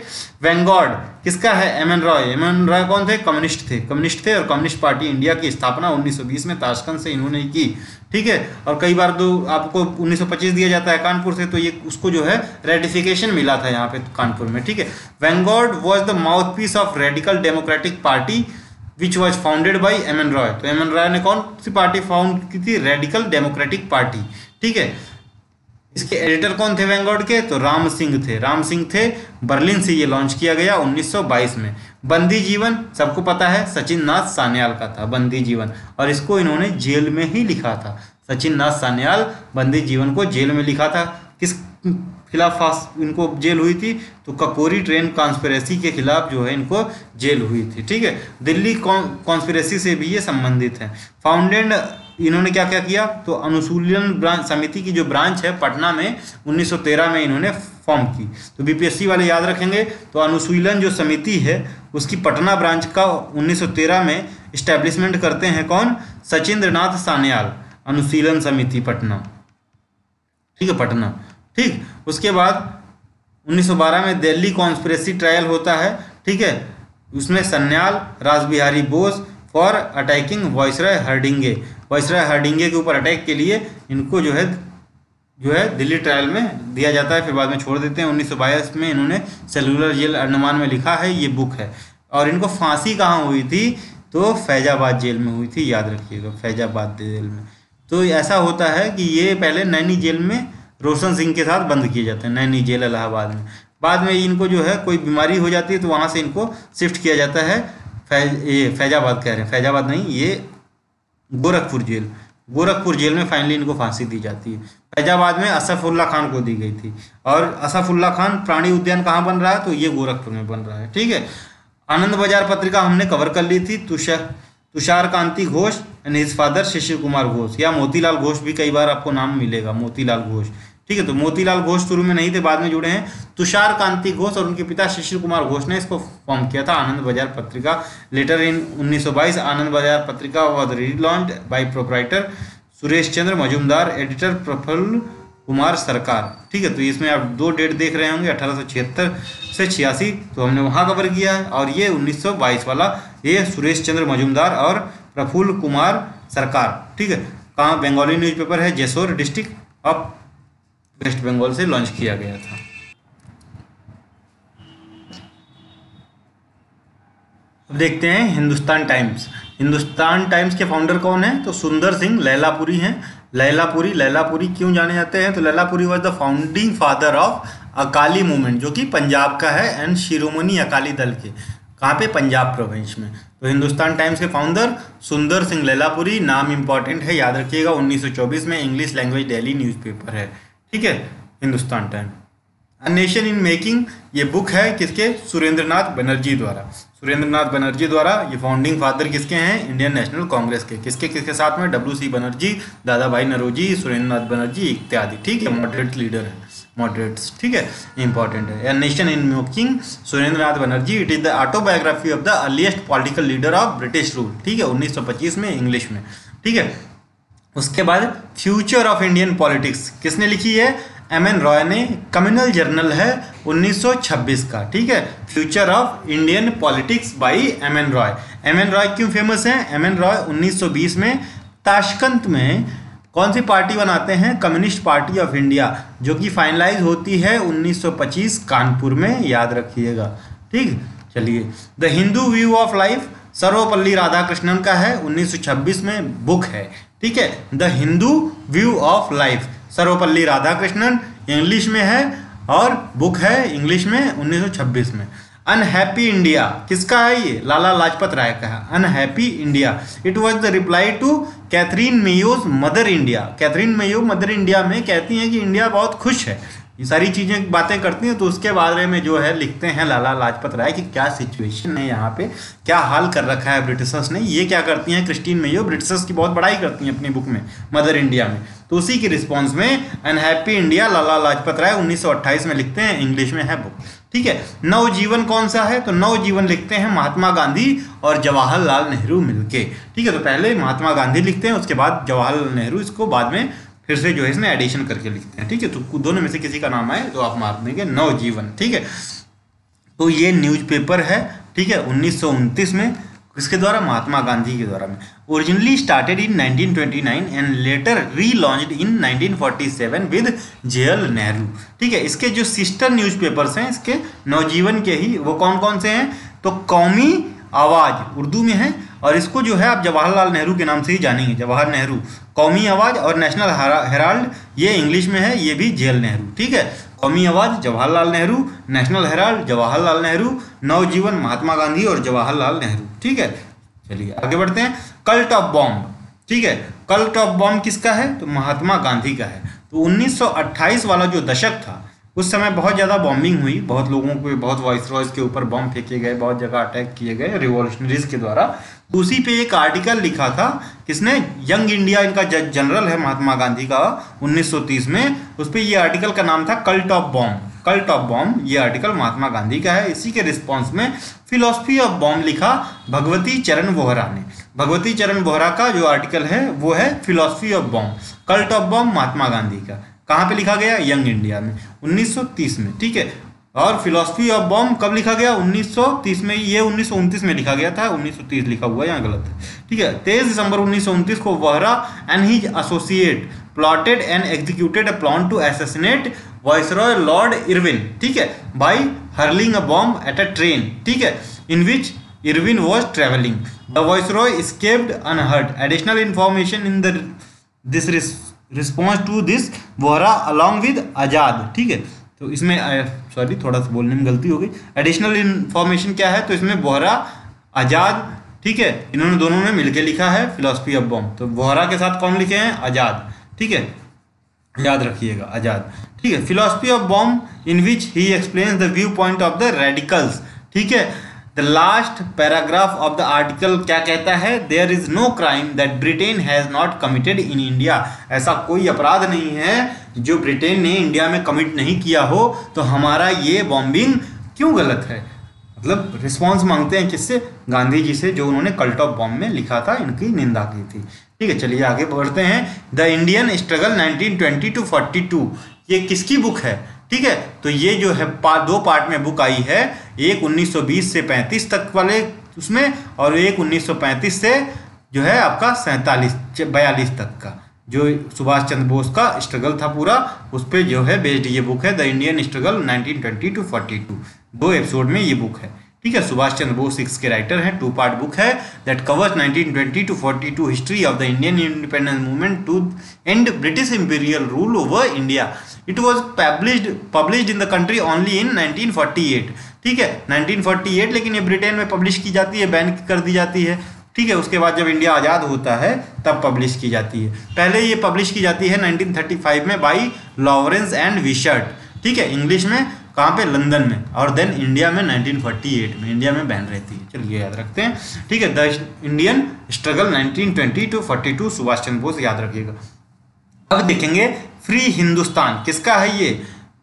वैंगार्ड किसका है, एम एन रॉय कौन थे, कम्युनिस्ट थे, और कम्युनिस्ट पार्टी इंडिया की स्थापना 1920 में ताशकंद से इन्होंने की, ठीक है। और कई बार तो आपको 1925 दिया जाता है कानपुर से, तो ये उसको जो है रेटिफिकेशन मिला था यहाँ पे कानपुर में, ठीक है। Vanguard was the mouthpiece of radical democratic party which was founded by M N Roy. तो एम एन रॉय ने कौन सी पार्टी फाउंड की थी, रेडिकल डेमोक्रेटिक पार्टी, ठीक है। इसके एडिटर कौन थे वैंगार्ड के, तो राम सिंह थे। बर्लिन से ये लॉन्च किया गया 1922 में। बंदी जीवन सबको पता है, सचिन नाथ सान्याल का था बंदी जीवन, और इसको इन्होंने जेल में ही लिखा था। सचिन नाथ सान्याल बंदी जीवन को जेल में लिखा था। किस खिलाफ इनको जेल हुई थी, तो ककोरी ट्रेन कॉन्स्पिरेसी के खिलाफ जो है इनको जेल हुई थी, ठीक है। दिल्ली कॉन्स्पिरेसी से भी ये संबंधित है। फाउंडेड इन्होंने क्या क्या किया, तो अनुशीलन ब्रांच समिति की जो ब्रांच है पटना में 1913 में इन्होंने फॉर्म की। तो बीपीएससी वाले याद रखेंगे, तो अनुशीलन जो समिति है उसकी पटना ब्रांच का 1913 में इस्टेब्लिशमेंट करते हैं कौन, सचिंद्र नाथ सान्याल। अनुशीलन समिति पटना, ठीक है, पटना, ठीक। उसके बाद 1912 में दिल्ली कॉन्स्पिरेसी ट्रायल होता है, ठीक है। उसमें Sanyal, Rashbehari Bose for attacking viceroy Hardinge के ऊपर अटैक के लिए इनको जो है दिल्ली ट्रायल में दिया जाता है, फिर बाद में छोड़ देते हैं। 1922 में इन्होंने सेलुलर जेल अंडमान में लिखा है, ये बुक है। और इनको फांसी कहाँ हुई थी, तो फैजाबाद जेल में हुई थी, याद रखिएगा, फैजाबाद जेल में। तो ऐसा होता है कि ये पहले नैनी जेल में रोशन सिंह के साथ बंद किए जाते हैं, नैनी जेल इलाहाबाद में। बाद में इनको जो है कोई बीमारी हो जाती है तो वहाँ से इनको शिफ्ट किया जाता है फैजाबाद कह रहे हैं, फैजाबाद नहीं, ये गोरखपुर जेल में फाइनली इनको फांसी दी जाती है। फैजाबाद में असफुल्ला खान को दी गई थी, और असफुल्ला खान प्राणी उद्यान कहाँ बन रहा है, तो ये गोरखपुर में बन रहा है, ठीक है। आनंद बाजार पत्रिका हमने कवर कर ली थी। तुषार कांति Ghosh and his father Shishir Kumar Ghosh, या मोतीलाल घोष भी कई बार आपको नाम मिलेगा, मोतीलाल घोष, ठीक है। तो मोतीलाल घोष शुरू में नहीं थे, बाद में जुड़े हैं। तुषार कांति घोष और उनके पिता शिशिर कुमार घोष ने इसको फॉर्म किया था। आनंद बाजार पत्रिका letter in 1922 Anand Bazar Patrika was relaunched by proprietor Suresh Chandra Majumdar, editor Prafulla Kumar Sarkar. ठीक है। तो इसमें आप 2 डेट देख रहे होंगे, 1876 से 86, तो हमने वहाँ कवर किया है। और ये 1922 वाला, ये सुरेश चंद्र मजूमदार और प्रफुल्ल कुमार सरकार। ठीक है। कहाँ? बंगाली न्यूज़पेपर है, Jessore district of west Bengal से लॉन्च किया गया था। अब देखते हैं हिंदुस्तान टाइम्स। हिंदुस्तान टाइम्स के फाउंडर कौन है? तो सुंदर सिंह लैलापुरी हैं। लैलापुरी क्यों जाने जाते हैं? तो लैलापुरी was the founding father of Akali movement, जो कि पंजाब का है, एंड शिरोमणि अकाली दल के। कहाँ पे? पंजाब प्रोविंस में। तो हिंदुस्तान टाइम्स के फाउंडर सुंदर सिंह लैलापुरी। नाम इंपॉर्टेंट है, याद रखिएगा। 1924 में इंग्लिश लैंग्वेज डेली न्यूज़पेपर है। ठीक है। Hindustan times. A nation in making, ये बुक है किसके? सुरेंद्रनाथ बनर्जी द्वारा। सुरेंद्रनाथ बनर्जी द्वारा। ये फाउंडिंग फादर किसके हैं? इंडियन नेशनल कांग्रेस के। किसके किसके साथ में? डब्ल्यू.सी. बनर्जी, दादा भाई नौरोजी, सुरेंद्रनाथ बनर्जी इत्यादि। ठीक है। मॉडरेट लीडर है, मॉडरेट्स। ठीक है, इंपॉर्टेंट है। A nation in making, Surendranath Banerjee. It is the autobiography of the earliest political leader of British rule. ठीक है, 1925 में, इंग्लिश में। ठीक है। उसके बाद फ्यूचर ऑफ इंडियन पॉलिटिक्स किसने लिखी है? एम.एन. रॉय ने। कम्युनल जर्नल है 1926 का। ठीक है। Future of Indian politics by M.N.. Roy. M.N.. Roy क्यों फेमस हैं? एम.एन. रॉय 1920 में ताशकंद में कौन सी पार्टी बनाते हैं? कम्युनिस्ट पार्टी ऑफ इंडिया, जो कि फाइनलाइज होती है 1925 कानपुर में, याद रखिएगा। ठीक। चलिए, the Hindu view of life Sarvepalli Radhakrishnan का है, 1926 में बुक है। ठीक है। The Hindu view of life, Sarvepalli Radhakrishnan, English में है और बुक है इंग्लिश में, 1926 में। अनहैप्पी इंडिया किसका है? ये लाला लाजपत राय का है। Unhappy India, it was the reply to Katherine Mayo's Mother India. Katherine Mayo Mother India में कहती हैं कि इंडिया बहुत खुश है, ये सारी चीज़ें बातें करती हैं। तो उसके बारे में जो है लिखते हैं लाला लाजपत राय कि क्या सिचुएशन है यहाँ पे, क्या हाल कर रखा है ब्रिटिशर्स ने। ये क्या करती हैं? क्रिस्टीन मेयो ब्रिटिशर्स की बहुत बड़ाई करती हैं अपनी बुक में, मदर इंडिया में। तो उसी के रिस्पॉन्स में अनहैप्पी इंडिया लाला लाजपत राय 1928 में लिखते हैं, इंग्लिश में है बुक। ठीक है। नवजीवन कौन सा है? तो नवजीवन लिखते हैं महात्मा गांधी और जवाहरलाल नेहरू मिलके। ठीक है। तो पहले महात्मा गांधी लिखते हैं, उसके बाद जवाहरलाल नेहरू, इसको बाद में फिर से जो है इसमें एडिशन करके लिखते हैं। ठीक है। तो दोनों में से किसी का नाम आए तो आप मार देंगे नवजीवन। ठीक है। तो ये न्यूज़पेपर है। ठीक है, 1929 में। किसके द्वारा? महात्मा गांधी के द्वारा में। Originally started in 1929 and later relaunched in 1947 with Jawaharlal Nehru. ठीक है। इसके जो सिस्टर न्यूज़पेपर्स हैं इसके नवजीवन के ही, वो कौन कौन से हैं? तो कौमी आवाज़ उर्दू में है, और इसको जो है आप जवाहरलाल नेहरू के नाम से ही जानेंगे, जवाहर नेहरू। कौमी आवाज़ और नेशनल हेराल्ड ये इंग्लिश में है, ये भी जवाहरलाल नेहरू। ठीक है। कौमी आवाज़ जवाहरलाल नेहरू, नेशनल हेराल्ड जवाहरलाल नेहरू, नवजीवन महात्मा गांधी और जवाहरलाल नेहरू। ठीक है। चलिए आगे बढ़ते हैं। Cult of bomb. ठीक है। कल्ट ऑफ बॉम्ब किसका है? तो महात्मा गांधी का है। तो 1928 वाला जो दशक था, उस समय बहुत ज़्यादा बॉम्बिंग हुई, बहुत लोगों पे, बहुत वाइसरॉयज के ऊपर बॉम्ब फेंके गए, बहुत जगह अटैक किए गए रिवॉल्यूशनरीज के द्वारा। तो उसी पे एक आर्टिकल लिखा था किसने? यंग इंडिया, इनका जनरल है महात्मा गांधी का, 1930 में। उस पर ये आर्टिकल का नाम था cult of bomb. Cult of bomb, ये आर्टिकल महात्मा गांधी का है। इसी के रिस्पॉन्स में फिलॉसफी ऑफ बॉम्ब लिखा भगवती चरण वोहरा ने। भगवती चरण वोहरा का जो आर्टिकल है वो है philosophy of bomb. Cult of bomb Mahatma Gandhi का कहाँ पे लिखा गया? यंग इंडिया में, 1930 में। ठीक है। और फिलॉसफी ऑफ बॉम्ब कब लिखा गया? 1930 में। ये 1929 में लिखा गया था, 1930 लिखा हुआ है, यहाँ गलत है। ठीक है। 23 दिसंबर 1929 को Vohra and his associate plotted and executed a plan to assassinate viceroy Lord Irwin. ठीक है, by hurling a bomb at a train. ठीक है, in which Irwin was travelling. The viceroy escaped unhurt. Additional information in this response to this Vohra along with Azad. ठीक है। तो इसमें sorry, थोड़ा सा बोलने में गलती हो गई। एडिशनल इन्फॉर्मेशन क्या है? तो इसमें वोहरा, आज़ाद, ठीक है, इन्होंने दोनों ने मिलकर लिखा है फिलॉसफी ऑफ बॉम्ब। तो वोहरा के साथ कौन लिखे हैं? आज़ाद। ठीक है, याद रखिएगा, आज़ाद। ठीक है। Philosophy of bomb in which he explains the view point of the radicals. ठीक है, the last paragraph of the article क्या कहता है? There is no crime that Britain has not committed in India. ऐसा कोई अपराध नहीं है जो ब्रिटेन ने इंडिया में कमिट नहीं किया हो, तो हमारा ये बॉम्बिंग क्यों गलत है? मतलब रिस्पॉन्स मांगते हैं किससे? गांधी जी से, जो उन्होंने कल्ट ऑफ बॉम्ब में लिखा था, इनकी निंदा की थी। ठीक है, चलिए आगे बढ़ते हैं। द इंडियन स्ट्रगल 1920 to 42, ये किसकी बुक है? ठीक है, तो ये जो है दो पार्ट में बुक आई है, एक 1920 से 35 तक वाले उसमें, और एक 1935 से जो है आपका 42 तक का, जो सुभाष चंद्र बोस का स्ट्रगल था पूरा, उस पर जो है बेस्ड ये बुक है, the Indian struggle 1920 to 42। 2 episode में ये बुक है। ठीक है, सुभाष चंद्र बोस इसके राइटर हैं। 2 पार्ट बुक है that covers 1920 to 42 history of the Indian independence movement to end British imperial rule over India. It was published in the country only in 1948। ठीक है, 1948, लेकिन ये ब्रिटेन में पब्लिश की जाती है, बैन कर दी जाती है। ठीक है, उसके बाद जब इंडिया आज़ाद होता है तब पब्लिश की जाती है। पहले ये पब्लिश की जाती है 1935 में बाई लॉरेंस एंड विशर्ट। ठीक है, इंग्लिश में कहाँ पे? लंदन में। और देन इंडिया में 1948 में इंडिया में बैन रहती है। चलिए याद रखते हैं। ठीक है, the Indian struggle 1920 to 42, Subhash Chandra Bose, याद रखिएगा। अब देखेंगे फ्री हिंदुस्तान किसका है? ये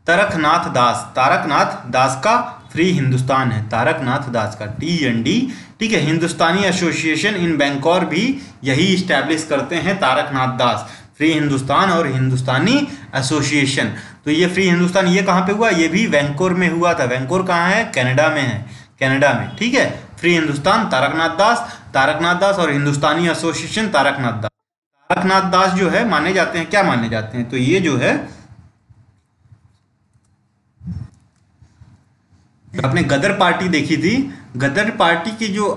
तारकनाथ दास, तारकनाथ दास का फ्री हिंदुस्तान है, तारकनाथ दास का, TND। ठीक है, हिंदुस्तानी एसोसिएशन इन बैंकॉर भी यही इस्टेब्लिश करते हैं तारकनाथ दास, फ्री हिंदुस्तान और हिंदुस्तानी एसोसिएशन। तो ये फ्री हिंदुस्तान ये कहाँ पे हुआ? ये भी वैंकोर में हुआ था। वैंकोर कहाँ है? कनाडा में है, कनाडा में। ठीक है, फ्री हिंदुस्तान तारकनाथ दास और हिंदुस्तानी एसोसिएशन तारकनाथ दास। तारकनाथ दास जो है माने जाते हैं, क्या माने जाते हैं? तो ये जो है आपने गदर पार्टी देखी थी, गदर पार्टी की जो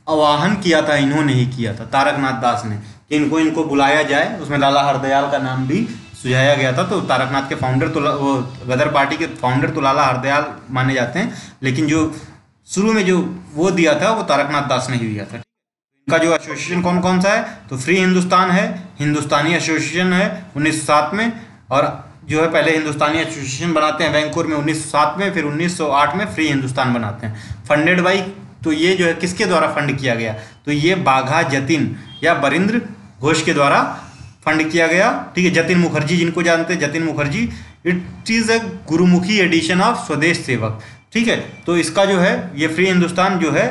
आवाहन किया था इन्होंने ही किया था, तारकनाथ दास ने, कि इनको बुलाया जाए। उसमें लाला हरदयाल का नाम भी सुझाया गया था। तो तारकनाथ के फाउंडर तो वो गदर पार्टी के फाउंडर तो लाला हरदयाल माने जाते हैं, लेकिन जो शुरू में जो वो दिया था वो तारकनाथ दास ने ही दिया था। इनका जो एसोसिएशन कौन कौन सा है? तो फ्री हिंदुस्तान है, हिंदुस्तानी एसोसिएशन है 1907 में, और जो है पहले हिंदुस्तानी एसोसिएशन बनाते हैं वैंकूवर में 1907 में, फिर 1908 में फ्री हिंदुस्तान बनाते हैं। फंडेड बाई, तो ये जो है किसके द्वारा फंड किया गया? तो ये बाघा जतिन या बरिंद्र घोष के द्वारा फंड किया गया। ठीक है, जतिन मुखर्जी, जिनको जानते हैं Jatin Mukherjee. It is a Gurmukhi edition of Swadesh Sevak. ठीक है, तो इसका जो है ये फ्री हिंदुस्तान जो है,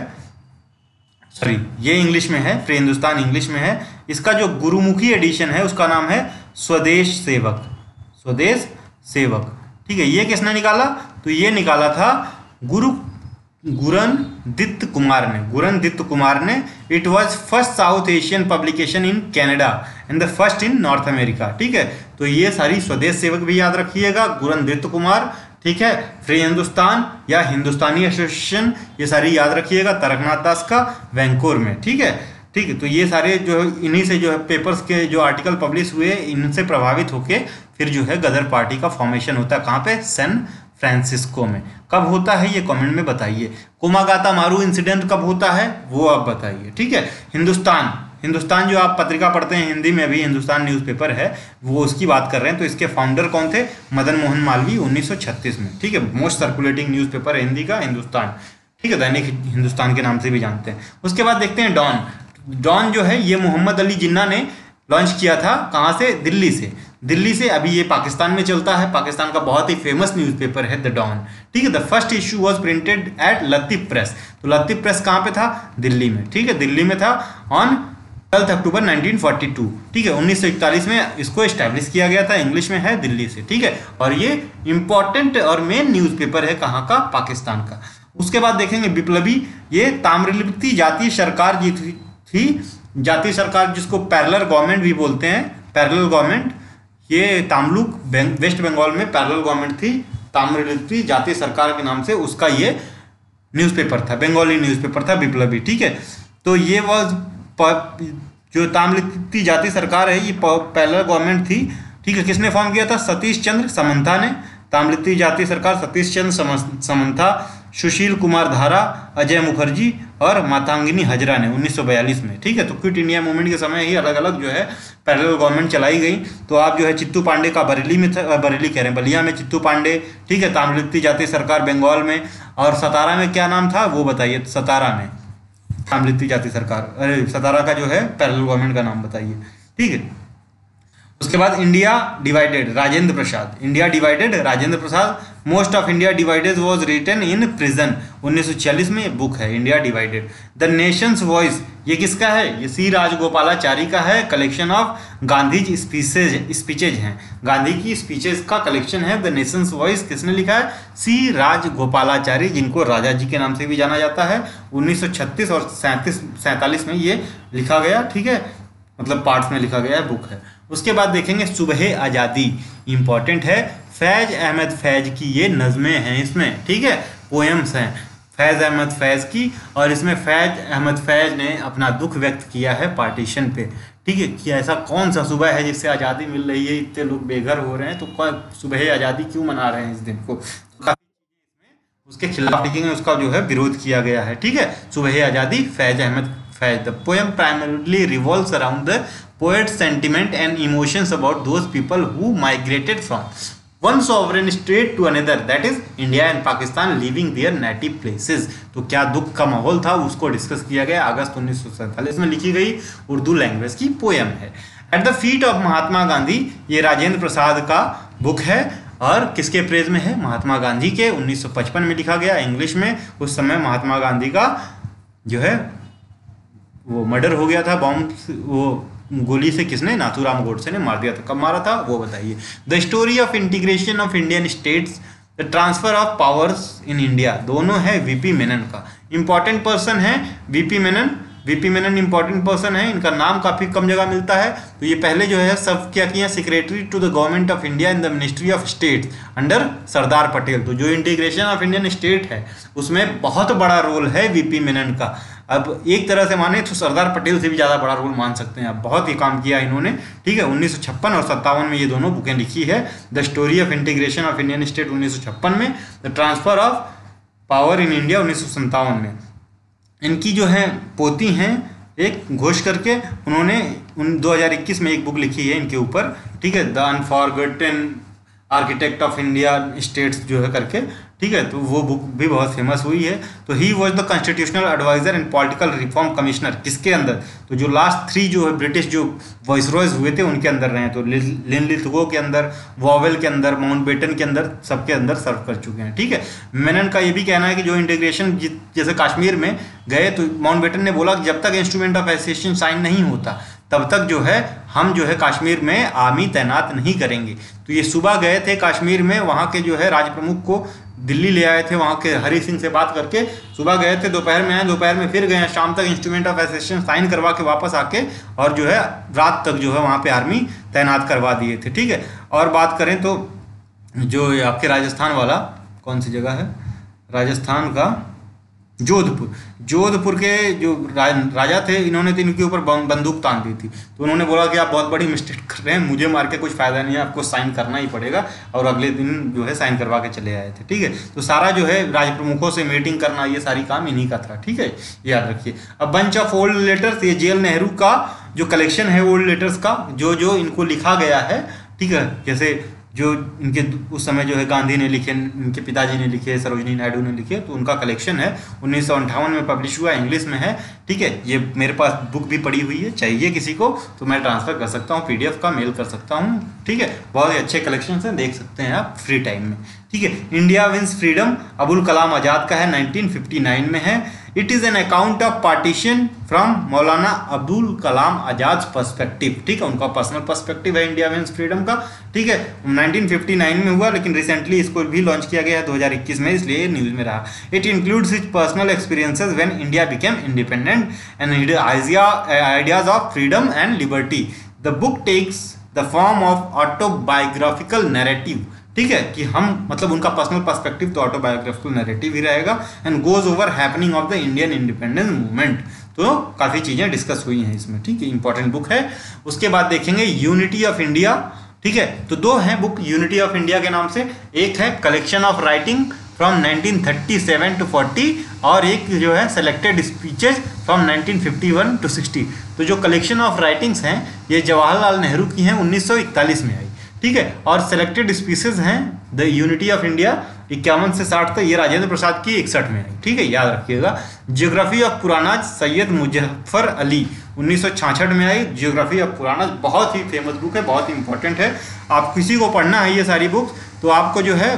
सॉरी ये इंग्लिश में है, फ्री हिंदुस्तान इंग्लिश में है। इसका जो गुरुमुखी एडिशन है उसका नाम है स्वदेश सेवक, स्वदेश सेवक। ठीक है, ये किसने निकाला? तो ये निकाला था गुरनदित्त कुमार ने। It was first south Asian publication in Canada and the first in north America. ठीक है, तो ये सारी स्वदेश सेवक भी याद रखिएगा, गुरनदित्त कुमार। ठीक है, फ्री हिंदुस्तान या हिंदुस्तानी एसोसिएशन, ये सारी याद रखिएगा, तारकनाथ दास का वैंकूवर में। ठीक है, तो ये सारे जो इन्हीं से जो है पेपर्स के जो आर्टिकल पब्लिश हुए, इनसे प्रभावित होके फिर जो है गदर पार्टी का फॉर्मेशन होता है। कहाँ पे? सैन फ्रांसिस्को में। कब होता है ये कमेंट में बताइए। कोमागाता मारू इंसिडेंट कब होता है वो आप बताइए। ठीक है, हिंदुस्तान जो आप पत्रिका पढ़ते हैं हिंदी में, अभी हिंदुस्तान न्यूज़पेपर है, वो उसकी बात कर रहे हैं। तो इसके फाउंडर कौन थे? मदन मोहन मालवीय 1936 में। ठीक है, मोस्ट सर्कुलेटिंग न्यूज़पेपर है हिंदी का हिंदुस्तान। ठीक है, दैनिक हिंदुस्तान के नाम से भी जानते हैं। उसके बाद देखते हैं डॉन जो है ये मोहम्मद अली जिन्ना ने लॉन्च किया था। कहाँ से? दिल्ली से। अभी ये पाकिस्तान में चलता है, पाकिस्तान का बहुत ही फेमस न्यूज़पेपर है द डॉन। ठीक है, the first issue was printed at Latif press. तो लतीफ़ प्रेस कहाँ पे था? दिल्ली में। ठीक है, दिल्ली में था ऑन 12 अक्टूबर 1942। ठीक है, 1941 में इसको इस्टेब्लिश किया गया था, इंग्लिश में है, दिल्ली से। ठीक है, और ये इंपॉर्टेंट और मेन न्यूज़पेपर है कहाँ का? पाकिस्तान का। उसके बाद देखेंगे विप्लवी, ये ताम्रलिप्ति जातीय सरकार जी थी, जातीय सरकार जिसको पैरेलल गवर्नमेंट भी बोलते हैं, पैरेलल गवर्नमेंट। ये तामलुक वेस्ट बंगाल में पैरेलल गवर्नमेंट थी, ताम्रलिप्ति जातीय सरकार के नाम से उसका ये न्यूज़पेपर था, बंगाली न्यूज़पेपर था विप्लवी। ठीक है, तो ये वॉज जो ताम्रलिप्ति जातीय सरकार है ये पैरेलल गवर्नमेंट थी। ठीक है, किसने फॉर्म किया था? सतीश चंद्र समंथा ने। ताम्रलिप्ति जातीय सरकार सतीश चंद्र समंथा सुशील कुमार धारा, अजय मुखर्जी और मातंगिनी हजरा ने 1942 में। ठीक है, तो क्विट इंडिया मूवमेंट के समय ही अलग अलग जो है पैरेलल गवर्नमेंट चलाई गई। तो आप जो है चित्तू पांडे का बरेली में था, बरेली कह रहे हैं, बलिया में चित्तू पांडे, ठीक है, ताम्रलिप्ति जाति सरकार बंगाल में, और सतारा में क्या नाम था वो बताइए, सतारा में ताम्रलिप्ति जाति सरकार, अरे सतारा का जो है पैरेलल गवर्नमेंट का नाम बताइए। ठीक है, उसके बाद India divided, Rajendra Prasad, India divided Rajendra Prasad, most of India divided was written in prison, 1946 में ये बुक है India divided. The nation's voice, ये किसका है, ये सी राजगोपालाचारी का है, कलेक्शन ऑफ गांधी स्पीचेज हैं, गांधी की स्पीचेज का कलेक्शन है। द नेशंस वॉइस किसने लिखा है, सी राजगोपालाचारी, जिनको राजा जी के नाम से भी जाना जाता है। 1936 और 47 में ये लिखा गया। ठीक है, मतलब पार्ट्स में लिखा गया है, बुक है। उसके बाद देखेंगे सुबह आज़ादी, इंपॉर्टेंट है, फैज अहमद फैज की ये नज़में हैं इसमें। ठीक है, पोएम्स हैं फैज़ अहमद फैज़ की, और इसमें फैज अहमद फैज ने अपना दुख व्यक्त किया है पार्टीशन पे। ठीक है, कि ऐसा कौन सा सुबह है जिससे आज़ादी मिल रही है, इतने लोग बेघर हो रहे हैं, तो सुबह आज़ादी क्यों मना रहे हैं इस दिन को, उसके खिलाफ लिखेंगे, उसका जो है विरोध किया गया है। ठीक है, Subah Azadi, Faiz Ahmad Faiz. The poem primarily revolves around the poet's sentiment and emotions about those people who migrated from one sovereign state to another, that is India and Pakistan, leaving their native places। तो क्या दुख का माहौल था उसको डिस्कस किया गया। अगस्त 1947 में लिखी गई उर्दू लैंग्वेज की पोएम है। At the feet of Mahatma Gandhi, ये राजेंद्र प्रसाद का बुक है, और किसके प्रेज में है, महात्मा गांधी के। 1955 में लिखा गया इंग्लिश में। उस समय महात्मा गांधी का जो है वो मर्डर हो गया था, बॉम्ब, वो गोली से किसने, नाथूराम गोडसे ने मार दिया था। कब मारा था वो बताइए। The story of integration of Indian states, the transfer of powers in India, दोनों है वीपी मेनन का। इंपॉर्टेंट पर्सन है VP Menon, VP Menon important person है, इनका नाम काफ़ी कम जगह मिलता है। तो ये पहले जो है सब क्या किया, secretary to the government of India in the ministry of states under Sardar Patel. तो जो इंटीग्रेशन ऑफ इंडियन स्टेट है उसमें बहुत बड़ा रोल है वीपी मेनन का। अब एक तरह से माने तो सरदार पटेल से भी ज़्यादा बड़ा रोल मान सकते हैं आप, बहुत ही काम किया इन्होंने। ठीक है, 1956 और 57 में ये दोनों बुकें लिखी है। The story of integration of Indian state 1956 में, the transfer of power in India 1957 में। इनकी जो है पोती हैं एक घोष करके, उन्होंने 2021 में एक बुक लिखी है इनके ऊपर। ठीक है, the unforgotten architect of India states जो है करके। ठीक है, तो वो बुक भी बहुत फेमस हुई है। तो he was the constitutional adviser and political reform commissioner, किसके अंदर, तो जो लास्ट 3 जो है ब्रिटिश जो वॉइसरॉयज हुए थे उनके अंदर रहे। तो लिनलिथगो के अंदर, वॉवेल के अंदर, माउंटबेटन के अंदर, सबके अंदर सर्व कर चुके हैं। ठीक है, मेनन का ये भी कहना है कि जो इंटीग्रेशन जैसे कश्मीर में गए तो माउंटबेटन ने बोला कि जब तक इंस्ट्रूमेंट ऑफ एसोसिएशन साइन नहीं होता तब तक जो है हम जो है कश्मीर में आर्मी तैनात नहीं करेंगे। तो ये सुबह गए थे कश्मीर में, वहाँ के जो है राज प्रमुख को दिल्ली ले आए थे, वहाँ के हरि सिंह से बात करके सुबह गए थे, दोपहर में आए, दोपहर में फिर गए, शाम तक इंस्ट्रूमेंट ऑफ एसोसिएशन साइन करवा के वापस आके और जो है रात तक जो है वहाँ पे आर्मी तैनात करवा दिए थे। ठीक है, और बात करें तो जो आपके राजस्थान वाला कौन सी जगह है, राजस्थान का जोधपुर, जोधपुर के जो राजा थे, इन्होंने तो इनके ऊपर बंदूक तान दी थी। तो उन्होंने बोला कि आप बहुत बड़ी मिस्टेक कर रहे हैं, मुझे मार के कुछ फ़ायदा नहीं है, आपको साइन करना ही पड़ेगा। और अगले दिन जो है साइन करवा के चले आए थे। ठीक है, तो सारा जो है राज प्रमुखों से मीटिंग करना, ये सारी काम इन्हीं का था। ठीक है, याद रखिए। अब बंच ऑफ ओल्ड लेटर्स, ये जेएल नेहरू का जो कलेक्शन है ओल्ड लेटर्स का, जो इनको लिखा गया है। ठीक है, जैसे जो इनके उस समय जो है गांधी ने लिखे, इनके पिताजी ने लिखे, सरोजिनी नायडू ने लिखे, तो उनका कलेक्शन है 1958 में पब्लिश हुआ, इंग्लिश में है। ठीक है, ये मेरे पास बुक भी पड़ी हुई है, चाहिए किसी को तो मैं ट्रांसफ़र कर सकता हूँ, PDF का मेल कर सकता हूँ। ठीक है, बहुत ही अच्छे कलेक्शन हैं, देख सकते हैं आप फ्री टाइम में। ठीक है, India wins freedom Abul Kalam Azad का है, 1959 में है। It is an account of partition from Maulana Abdul Kalam Azad perspective. ठीक है, उनका पर्सनल पर्सपेक्टिव है इंडिया विंस फ्रीडम का। ठीक है, 1959 में हुआ, लेकिन रिसेंटली इसको भी लॉन्च किया गया है 2021 में, इसलिए न्यूज़ में रहा। It includes his personal experiences when India became independent and ideas of freedom and liberty. The book takes the form of autobiographical narrative. ठीक है, कि हम मतलब उनका पर्सनल पर्सपेक्टिव तो ऑटोबायोग्राफिकल नैरेटिव ही रहेगा। And goes over happening of the Indian independence movement. तो काफ़ी चीज़ें डिस्कस हुई हैं इसमें। ठीक है, इंपॉर्टेंट बुक है। उसके बाद देखेंगे यूनिटी ऑफ इंडिया। ठीक है, तो 2 हैं बुक यूनिटी ऑफ इंडिया के नाम से। एक है collection of writing from 1937 to 40 और एक जो है सेलेक्टेड स्पीचेज फ्रॉम 1951 टू 60। तो जो कलेक्शन ऑफ राइटिंग्स हैं ये जवाहरलाल नेहरू की हैं, 1941 में आई, ठीक है। और सेलेक्टेड स्पीचेज हैं द यूनिटी ऑफ इंडिया 51 से 60 तक, ये राजेंद्र प्रसाद की 61 में आई, ठीक है, याद रखिएगा। जियोग्राफी ऑफ पुरानाज सैयद मुजफ्फर अली 1966 में आई। जियोग्राफी ऑफ पुरानाज बहुत ही फेमस बुक है, बहुत ही इंपॉर्टेंट है। आप किसी को पढ़ना है ये सारी बुक्स तो आपको जो है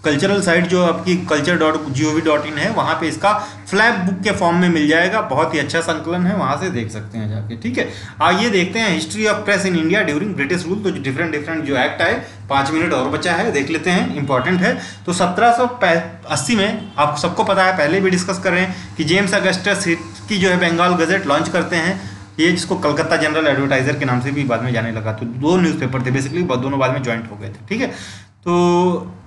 कल्चरल साइट जो आपकी culture.gov.in है वहाँ पे इसका फ्लैप बुक के फॉर्म में मिल जाएगा, बहुत ही अच्छा संकलन है, वहाँ से देख सकते हैं जाके, ठीक है। आइए देखते हैं history of press in India during British rule. तो डिफरेंट जो एक्ट आए, 5 मिनट और बचा है, देख लेते हैं, इंपॉर्टेंट है। तो 1780 में आप सबको पता है, पहले भी डिस्कस कर रहे हैं कि जेम्स अगस्टस की जो है बंगाल गजेट लॉन्च करते हैं, ये जिसको कलकत्ता जनरल एडवर्टाइजर के नाम से भी बाद में जाने लगा। तो 2 न्यूज़पेपर थे बेसिकली, दोनों बाद में ज्वाइंट हो गए थे, ठीक है। तो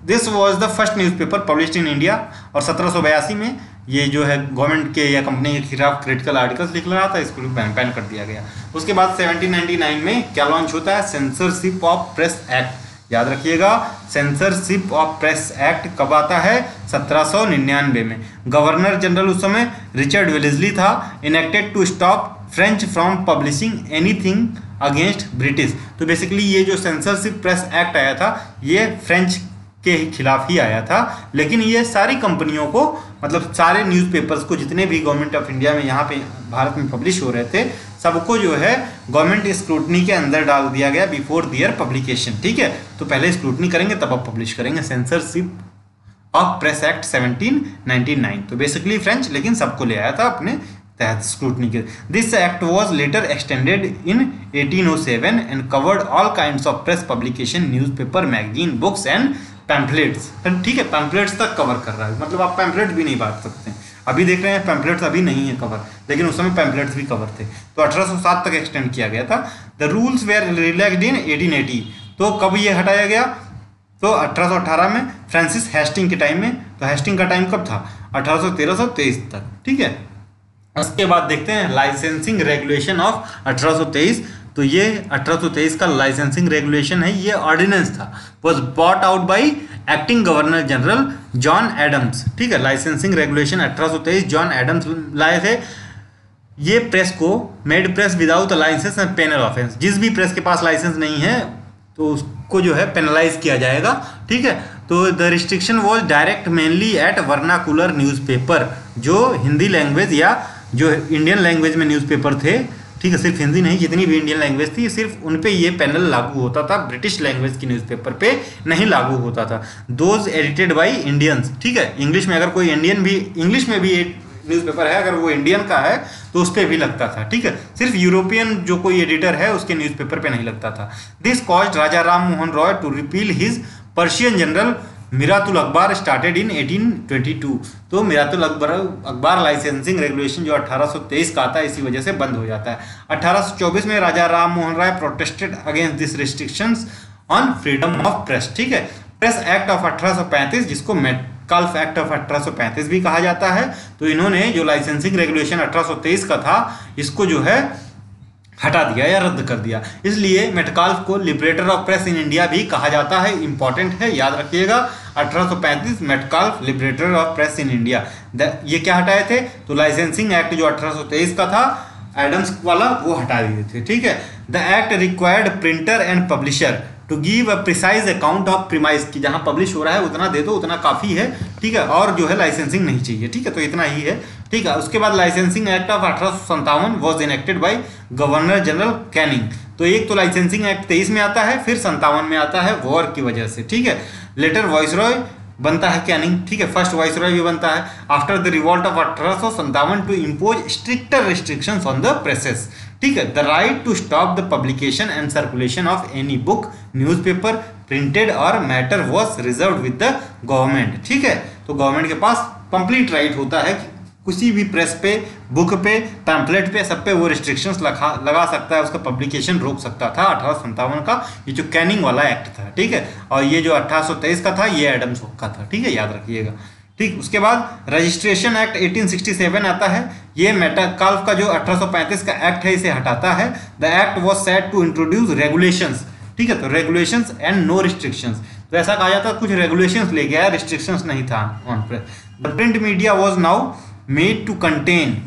this was the first newspaper published in India. और 1782 में ये जो है गवर्नमेंट के या कंपनी के खिलाफ क्रिटिकल आर्टिकल्स लिख रहा था, इसको बैन कर दिया गया। उसके बाद 1799 में क्या लॉन्च होता है, सेंसरशिप ऑफ प्रेस एक्ट। याद रखिएगा, सेंसरशिप ऑफ प्रेस एक्ट कब आता है, 1799 में। गवर्नर जनरल उस समय रिचर्ड वेलेस्ली था। Enacted to stop French from publishing anything against British. तो बेसिकली ये जो सेंसरशिप प्रेस एक्ट आया था ये फ्रेंच के खिलाफ ही आया था, लेकिन ये सारी कंपनियों को, मतलब सारे न्यूज़पेपर्स को, जितने भी गवर्नमेंट ऑफ इंडिया में यहाँ पे भारत में पब्लिश हो रहे थे, सबको जो है गवर्नमेंट स्क्रूटनी के अंदर डाल दिया गया बिफोर दियर पब्लिकेशन, ठीक है। तो पहले स्क्रूटनी करेंगे तब आप पब्लिश करेंगे। सेंसरशिप ऑफ प्रेस एक्ट 1799, तो बेसिकली फ्रेंच, लेकिन सबको ले आया था अपने तहत स्क्रूटनी के। This act was later extended in 1807 and covered all kinds of press publication, newspaper, magazine, books and pamphlets, ठीक है। पैम्पलेट्स तक कवर कर रहा है, मतलब आप पैम्पलेट भी नहीं बांट सकते। अभी देख रहे हैं पैम्पलेट्स अभी नहीं है कवर, लेकिन उस समय पैम्पलेट्स भी कवर थे। तो 1807 तक एक्सटेंड किया गया था। The rules were relaxed in 1880। तो कब ये हटाया गया, तो 1818 में फ्रांसिस हेस्टिंग के टाइम में। तो हेस्टिंग का टाइम कब था, 1813-23 तक, ठीक है। उसके बाद देखते हैं लाइसेंसिंग रेगुलेशन ऑफ 1823। तो ये 1823 का लाइसेंसिंग रेगुलेशन है, ये ऑर्डिनेंस था, was bought out by acting governor general John Adams, ठीक है। लाइसेंसिंग रेगुलेशन 1823 जॉन एडम्स लाए थे। ये प्रेस को made press without licence and penal offence, जिस भी प्रेस के पास लाइसेंस नहीं है तो उसको जो है पेनलाइज किया जाएगा, ठीक है। तो the restriction was direct mainly eight vernacular newspaper, जो हिंदी लैंग्वेज या जो इंडियन लैंग्वेज में न्यूज़पेपर थे, ठीक है, सिर्फ हिंदी नहीं, जितनी भी इंडियन लैंग्वेज थी सिर्फ उन पे ये पैनल लागू होता था, ब्रिटिश लैंग्वेज की न्यूज़पेपर पे नहीं लागू होता था। दोज एडिटेड बाय इंडियंस, ठीक है। इंग्लिश में अगर कोई इंडियन भी, इंग्लिश में भी एक न्यूज़पेपर है अगर वो इंडियन का है तो उस पर भी लगता था, ठीक है। सिर्फ यूरोपियन जो कोई एडिटर है उसके न्यूज़पेपर पे नहीं लगता था। This caused Raja Ram Mohan Roy to repeal his Persian journal Miratul Akhbar started इन 1822। तो मिरातुल अखबार लाइसेंसिंग रेगुलेशन जो 1823 का आता है, इसी वजह से बंद हो जाता है। 1824 में Raja Ram Mohan Rai protested against this restrictions on freedom of press, ठीक है। प्रेस एक्ट ऑफ 1835, जिसको मेटकाल्फ एक्ट ऑफ 1835 भी कहा जाता है। तो इन्होंने जो लाइसेंसिंग रेगुलेशन 1823 का था, इसको जो है हटा दिया या रद्द कर दिया, इसलिए मेटकाल्फ को liberator of press in India भी कहा जाता है। इंपॉर्टेंट है, याद रखिएगा। 1835 Metcalfe liberator of press in India. ये क्या हटाए थे, तो लाइसेंसिंग एक्ट जो 1823 का था एडम्स वाला, वो हटा दिए थे, ठीक है। The act required printer and publisher to give a precise account of premise, की जहाँ पब्लिश हो रहा है उतना दे दो, उतना काफ़ी है, ठीक है। और जो है लाइसेंसिंग नहीं चाहिए, ठीक है। तो इतना ही है, ठीक है। उसके बाद licensing act of 1857 was enacted bye governor general Canning. तो एक तो लाइसेंसिंग एक्ट 23 में आता है, फिर 57 में आता है वॉर की वजह से, ठीक है। लेटर वाइसरॉय बनता है कैनिंग, ठीक है। फर्स्ट वाइसरॉय भी बनता है after the revolt of 1857 to impose stricter restrictions on the presses, ठीक है। The right to stop the publication and circulation of any book, newspaper, printed और matter was reserve with the government, ठीक है। तो government के पास complete right होता है कि किसी भी प्रेस पे, बुक पे, पैम्पलेट पे, सब पे वो रिस्ट्रिक्शंस लगा सकता है, उसका पब्लिकेशन रोक सकता था। 1857 का ये जो कैनिंग वाला एक्ट था, ठीक है। और ये जो 1823 का था ये एडम्स का था, ठीक है, याद रखिएगा, ठीक। उसके बाद रजिस्ट्रेशन एक्ट 1867 आता है, ये मेटकाल्फ का जो 1835 का एक्ट है इसे हटाता है। The act was set to introduce regulations, ठीक है। तो रेगुलेशंस एंड नो रिस्ट्रिक्शंस, तो ऐसा कहा जाता है कुछ रेगुलेशंस लेके आया, रिस्ट्रिक्शंस नहीं था on press. The print media was now made to contain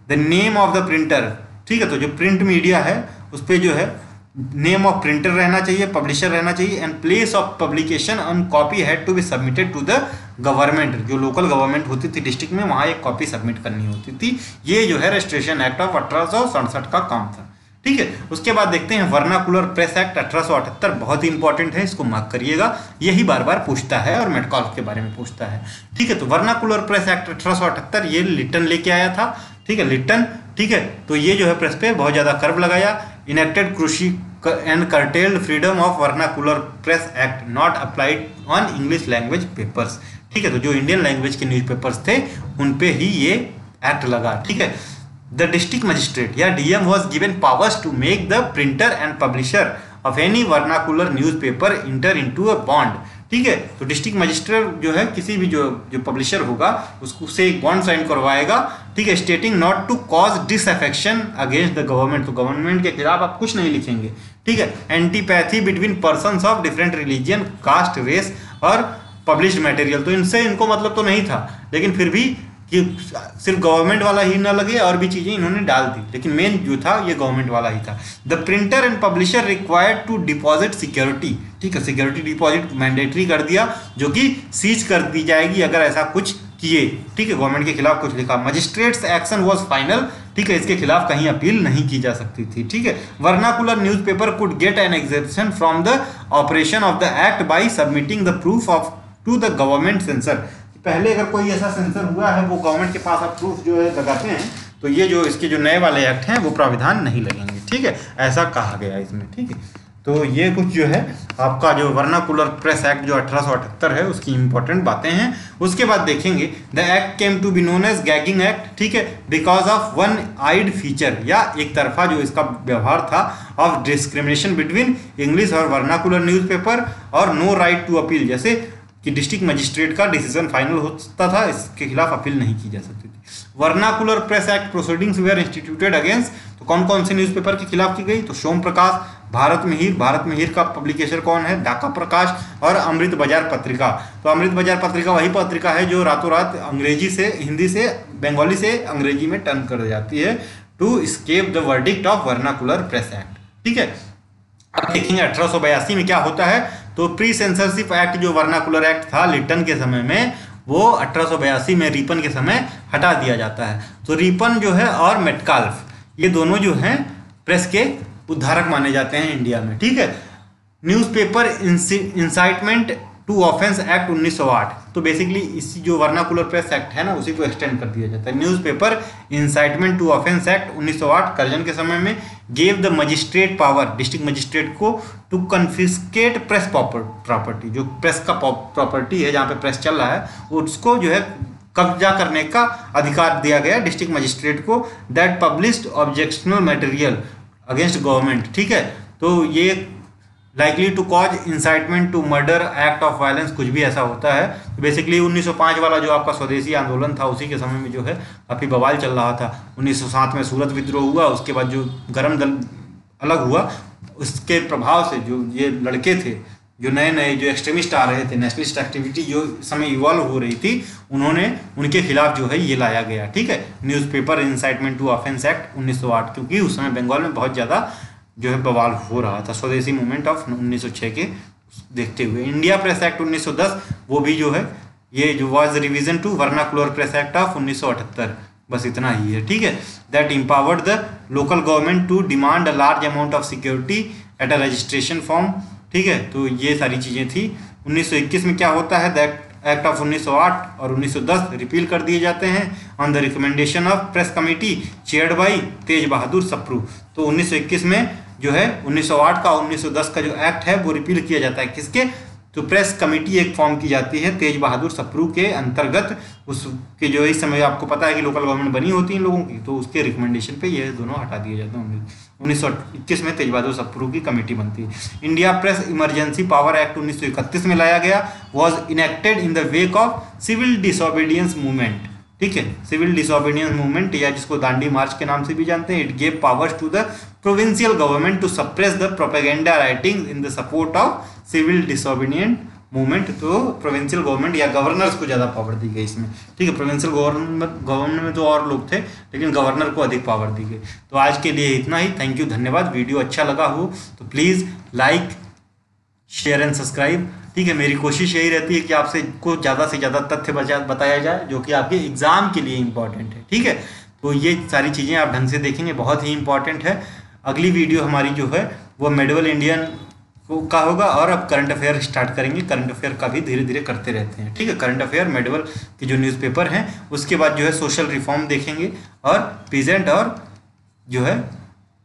the name of the printer, ठीक है। तो जो प्रिंट मीडिया है उस पर जो है नेम ऑफ प्रिंटर रहना चाहिए, पब्लिशर रहना चाहिए, and place of publication on copy had to be submitted to the government. जो लोकल गवर्नमेंट होती थी डिस्ट्रिक्ट में, वहाँ एक कॉपी सबमिट करनी होती थी। ये जो है रजिस्ट्रेशन एक्ट ऑफ 1867 का काम था, ठीक है। उसके बाद देखते हैं वर्नाकुलर प्रेस एक्ट 1878, बहुत ही इंपॉर्टेंट है, इसको मार्क करिएगा, यही बार बार पूछता है और मेटकॉल्फ के बारे में पूछता है, ठीक है। तो वर्नाकुलर प्रेस एक्ट 1878 ये लिटन लेके आया था, ठीक है, लिटन, ठीक है। तो ये जो है प्रेस पे बहुत ज़्यादा कर्व लगाया। इनेक्टेड क्रूशी and curtailed freedom of vernacular press act not applied on English language papers, ठीक है। तो जो इंडियन लैंग्वेज के न्यूज़पेपर्स थे उन पे ही ये एक्ट लगा, ठीक है। द डिस्ट्रिक्ट मजिस्ट्रेट या DM was given powers to make the printer and publisher of any vernacular newspaper enter into a bond, ठीक है। तो डिस्ट्रिक्ट मजिस्ट्रेट जो है किसी भी जो पब्लिशर होगा उसको से एक बॉन्ड साइन करवाएगा, ठीक है, stating not to cause disaffection against the government. तो गवर्नमेंट के खिलाफ आप कुछ नहीं लिखेंगे, ठीक है। Antipathy between persons of different religion, caste, race और पब्लिश्ड मटेरियल। तो इनसे इनको मतलब तो नहीं था, लेकिन फिर भी कि सिर्फ गवर्नमेंट वाला ही ना लगे और भी चीज़ें इन्होंने डाल दी, लेकिन मेन जो था ये गवर्नमेंट वाला ही था। The printer and publisher required to deposit security, ठीक है, सिक्योरिटी डिपॉजिट मैंडेटरी कर दिया, जो कि सीज कर दी जाएगी अगर ऐसा कुछ किए, ठीक है, गवर्नमेंट के खिलाफ कुछ लिखा। मजिस्ट्रेट्स एक्शन वाज फाइनल, ठीक है, इसके खिलाफ कहीं अपील नहीं की जा सकती थी, ठीक है। Vernacular newspaper could get an exemption from the operation of the act by submitting the proof of to the government censor. पहले अगर कोई ऐसा सेंसर हुआ है वो गवर्नमेंट के पास आप प्रूफ जो है लगाते हैं, तो ये जो इसके जो नए वाले एक्ट हैं वो प्राविधान नहीं लगेंगे, ठीक है, ऐसा कहा गया इसमें, ठीक है। तो ये कुछ जो है आपका जो वर्नाकुलर प्रेस एक्ट जो 1878 है उसकी इंपॉर्टेंट बातें हैं। उसके बाद देखेंगे the act came to be known as gagging act, ठीक है, because of one eyed feature या एक तरफा जो इसका व्यवहार था ऑफ डिस्क्रिमिनेशन बिटवीन इंग्लिश और वर्नाकुलर न्यूज़पेपर और नो राइट टू अपील, जैसे कि डिस्ट्रिक्ट मजिस्ट्रेट का डिसीजन फाइनल होता था, इसके खिलाफ अपील नहीं की जा सकती थी। Vernacular press act proceedings were instituted against, तो कौन कौन से न्यूज़पेपर के खिलाफ की गई, तो सोम प्रकाश, भारत मिहिर का पब्लिकेशन कौन है, ढाका प्रकाश और अमृत बाजार पत्रिका। तो अमृत बाजार पत्रिका वही पत्रिका है जो रातों रात अंग्रेजी से हिंदी से बंगाली से अंग्रेजी में टर्न कर जाती है to escape the verdict of vernacular press act, ठीक है। अब देखेंगे 1882 में क्या होता है। तो प्री सेंसरशिप एक्ट जो वर्नाकुलर एक्ट था लिटन के समय में, वो 1882 में रिपन के समय हटा दिया जाता है। तो रिपन जो है और मेटकाल्फ ये दोनों जो हैं प्रेस के उद्धारक माने जाते हैं इंडिया में, ठीक है। Newspaper incitement to offence act 1908, तो बेसिकली इसी जो वर्नाकुलर प्रेस एक्ट है ना उसी को एक्सटेंड कर दिया जाता है। Newspaper incitement to offence act 1908 Curzon के समय में gave the magistrate power, district magistrate को, टू कन्फिस्केट प्रेस प्रॉपर्टी, जो प्रेस का प्रॉपर्टी है जहाँ पे प्रेस चल रहा है उसको जो है कब्जा करने का अधिकार दिया गया डिस्ट्रिक्ट मजिस्ट्रेट को, that published objectional material against government, ठीक है। तो ये likely to cause incitement to murder, act of violence, कुछ भी ऐसा होता है। तो बेसिकली 1905 वाला जो आपका स्वदेशी आंदोलन था उसी के समय में जो है काफ़ी बवाल चल रहा था। 1907 में सूरत विद्रोह हुआ, उसके बाद जो गरम दल अलग हुआ, उसके प्रभाव से जो ये लड़के थे, जो नए नए जो एक्सट्रीमिस्ट आ रहे थे, नेशनलिस्ट एक्टिविटी जो समय इवॉल्व हो रही थी, उनके खिलाफ जो है ये लाया गया, ठीक है, newspaper incitement to offence act 1908, क्योंकि उस समय बंगाल में बहुत ज़्यादा जो है बवाल हो रहा था स्वदेशी मूवमेंट ऑफ 1906 के देखते हुए। इंडिया प्रेस एक्ट 1910 वो भी जो है ये जो was revision to vernacular press act of 1978, बस इतना ही है, ठीक है। That empowered the local government to demand a large amount of security at a registration form, ठीक है। तो ये सारी चीज़ें थी। 1921 में क्या होता है, दैट एक्ट ऑफ 1908 और 1910 रिपील कर दिए जाते हैं on the recommendation of press committee chaired by Tej Bahadur Sapru. तो 1921 में जो है 1908 का 1910 का जो एक्ट है वो रिपील किया जाता है, किसके, तो प्रेस कमेटी एक फॉर्म की जाती है तेज बहादुर सप्रू के अंतर्गत, उसके जो इस समय आपको पता है कि लोकल गवर्नमेंट बनी होती है इन लोगों की, तो उसके रिकमेंडेशन पे ये दोनों हटा दिए जाते हैं। 1921 में तेज बहादुर सप्रू की कमेटी बनती है। India press emergency power act 1931 में लाया गया, was enacted in the wake of civil disobedience movement, ठीक है, सिविल डिसोबीडियंस मूवमेंट या जिसको दांडी मार्च के नाम से भी जानते हैं। It gave powers to the provincial government to suppress the propaganda writing in the support of civil disobedient movement, तो प्रोविंशियल गवर्नमेंट या गवर्नर्स को ज़्यादा पावर दी गई इसमें, ठीक है। प्रोविंशियल गवर्नमेंट में तो और लोग थे, लेकिन गवर्नर को अधिक पावर दी गई। तो आज के लिए इतना ही। थैंक यू, धन्यवाद। वीडियो अच्छा लगा हो तो please like, share and subscribe, ठीक है। मेरी कोशिश यही रहती है कि आपसे को ज़्यादा से ज़्यादा तथ्य बताया जाए जो कि आपके एग्ज़ाम के लिए इंपॉर्टेंट है, ठीक है। तो ये सारी चीज़ें आप ढंग से देखेंगे, बहुत ही इंपॉर्टेंट है। अगली वीडियो हमारी जो है वो मेडिवल इंडियन का होगा, और अब करंट अफेयर स्टार्ट करेंगे। करंट अफेयर का भी धीरे धीरे करते रहते हैं, ठीक है। करंट अफेयर, मेडिवल के जो न्यूज़पेपर हैं, उसके बाद जो है सोशल रिफॉर्म देखेंगे, और पीजेंट और जो है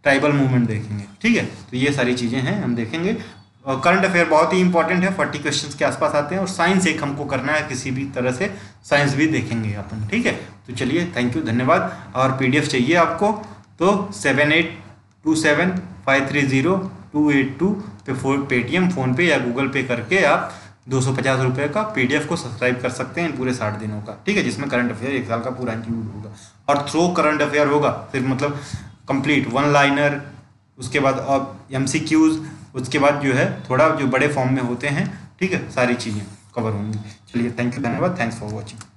ट्राइबल मूवमेंट देखेंगे, ठीक है। तो ये सारी चीज़ें हैं, हम देखेंगे। और करंट अफेयर बहुत ही इंपॉर्टेंट है, 40 क्वेश्चंस के आसपास आते हैं। और साइंस एक हमको करना है, किसी भी तरह से साइंस भी देखेंगे अपन, ठीक है। तो चलिए, थैंक यू, धन्यवाद। और PDF चाहिए आपको तो 7827530282 पे पेटीएम, फ़ोनपे या गूगल पे करके आप 250 रुपये का PDF को सब्सक्राइब कर सकते हैं पूरे 60 दिनों का, ठीक है। जिसमें करंट अफेयर 1 साल का पूरा इंक्लूड होगा, और थ्रो करंट अफेयर होगा फिर, मतलब कंप्लीट 1 लाइनर, उसके बाद अब MCQs, उसके बाद जो है थोड़ा जो बड़े फॉर्म में होते हैं, ठीक है। सारी चीज़ें कवर होंगी। चलिए, थैंक यू, धन्यवाद। Thanks for watching.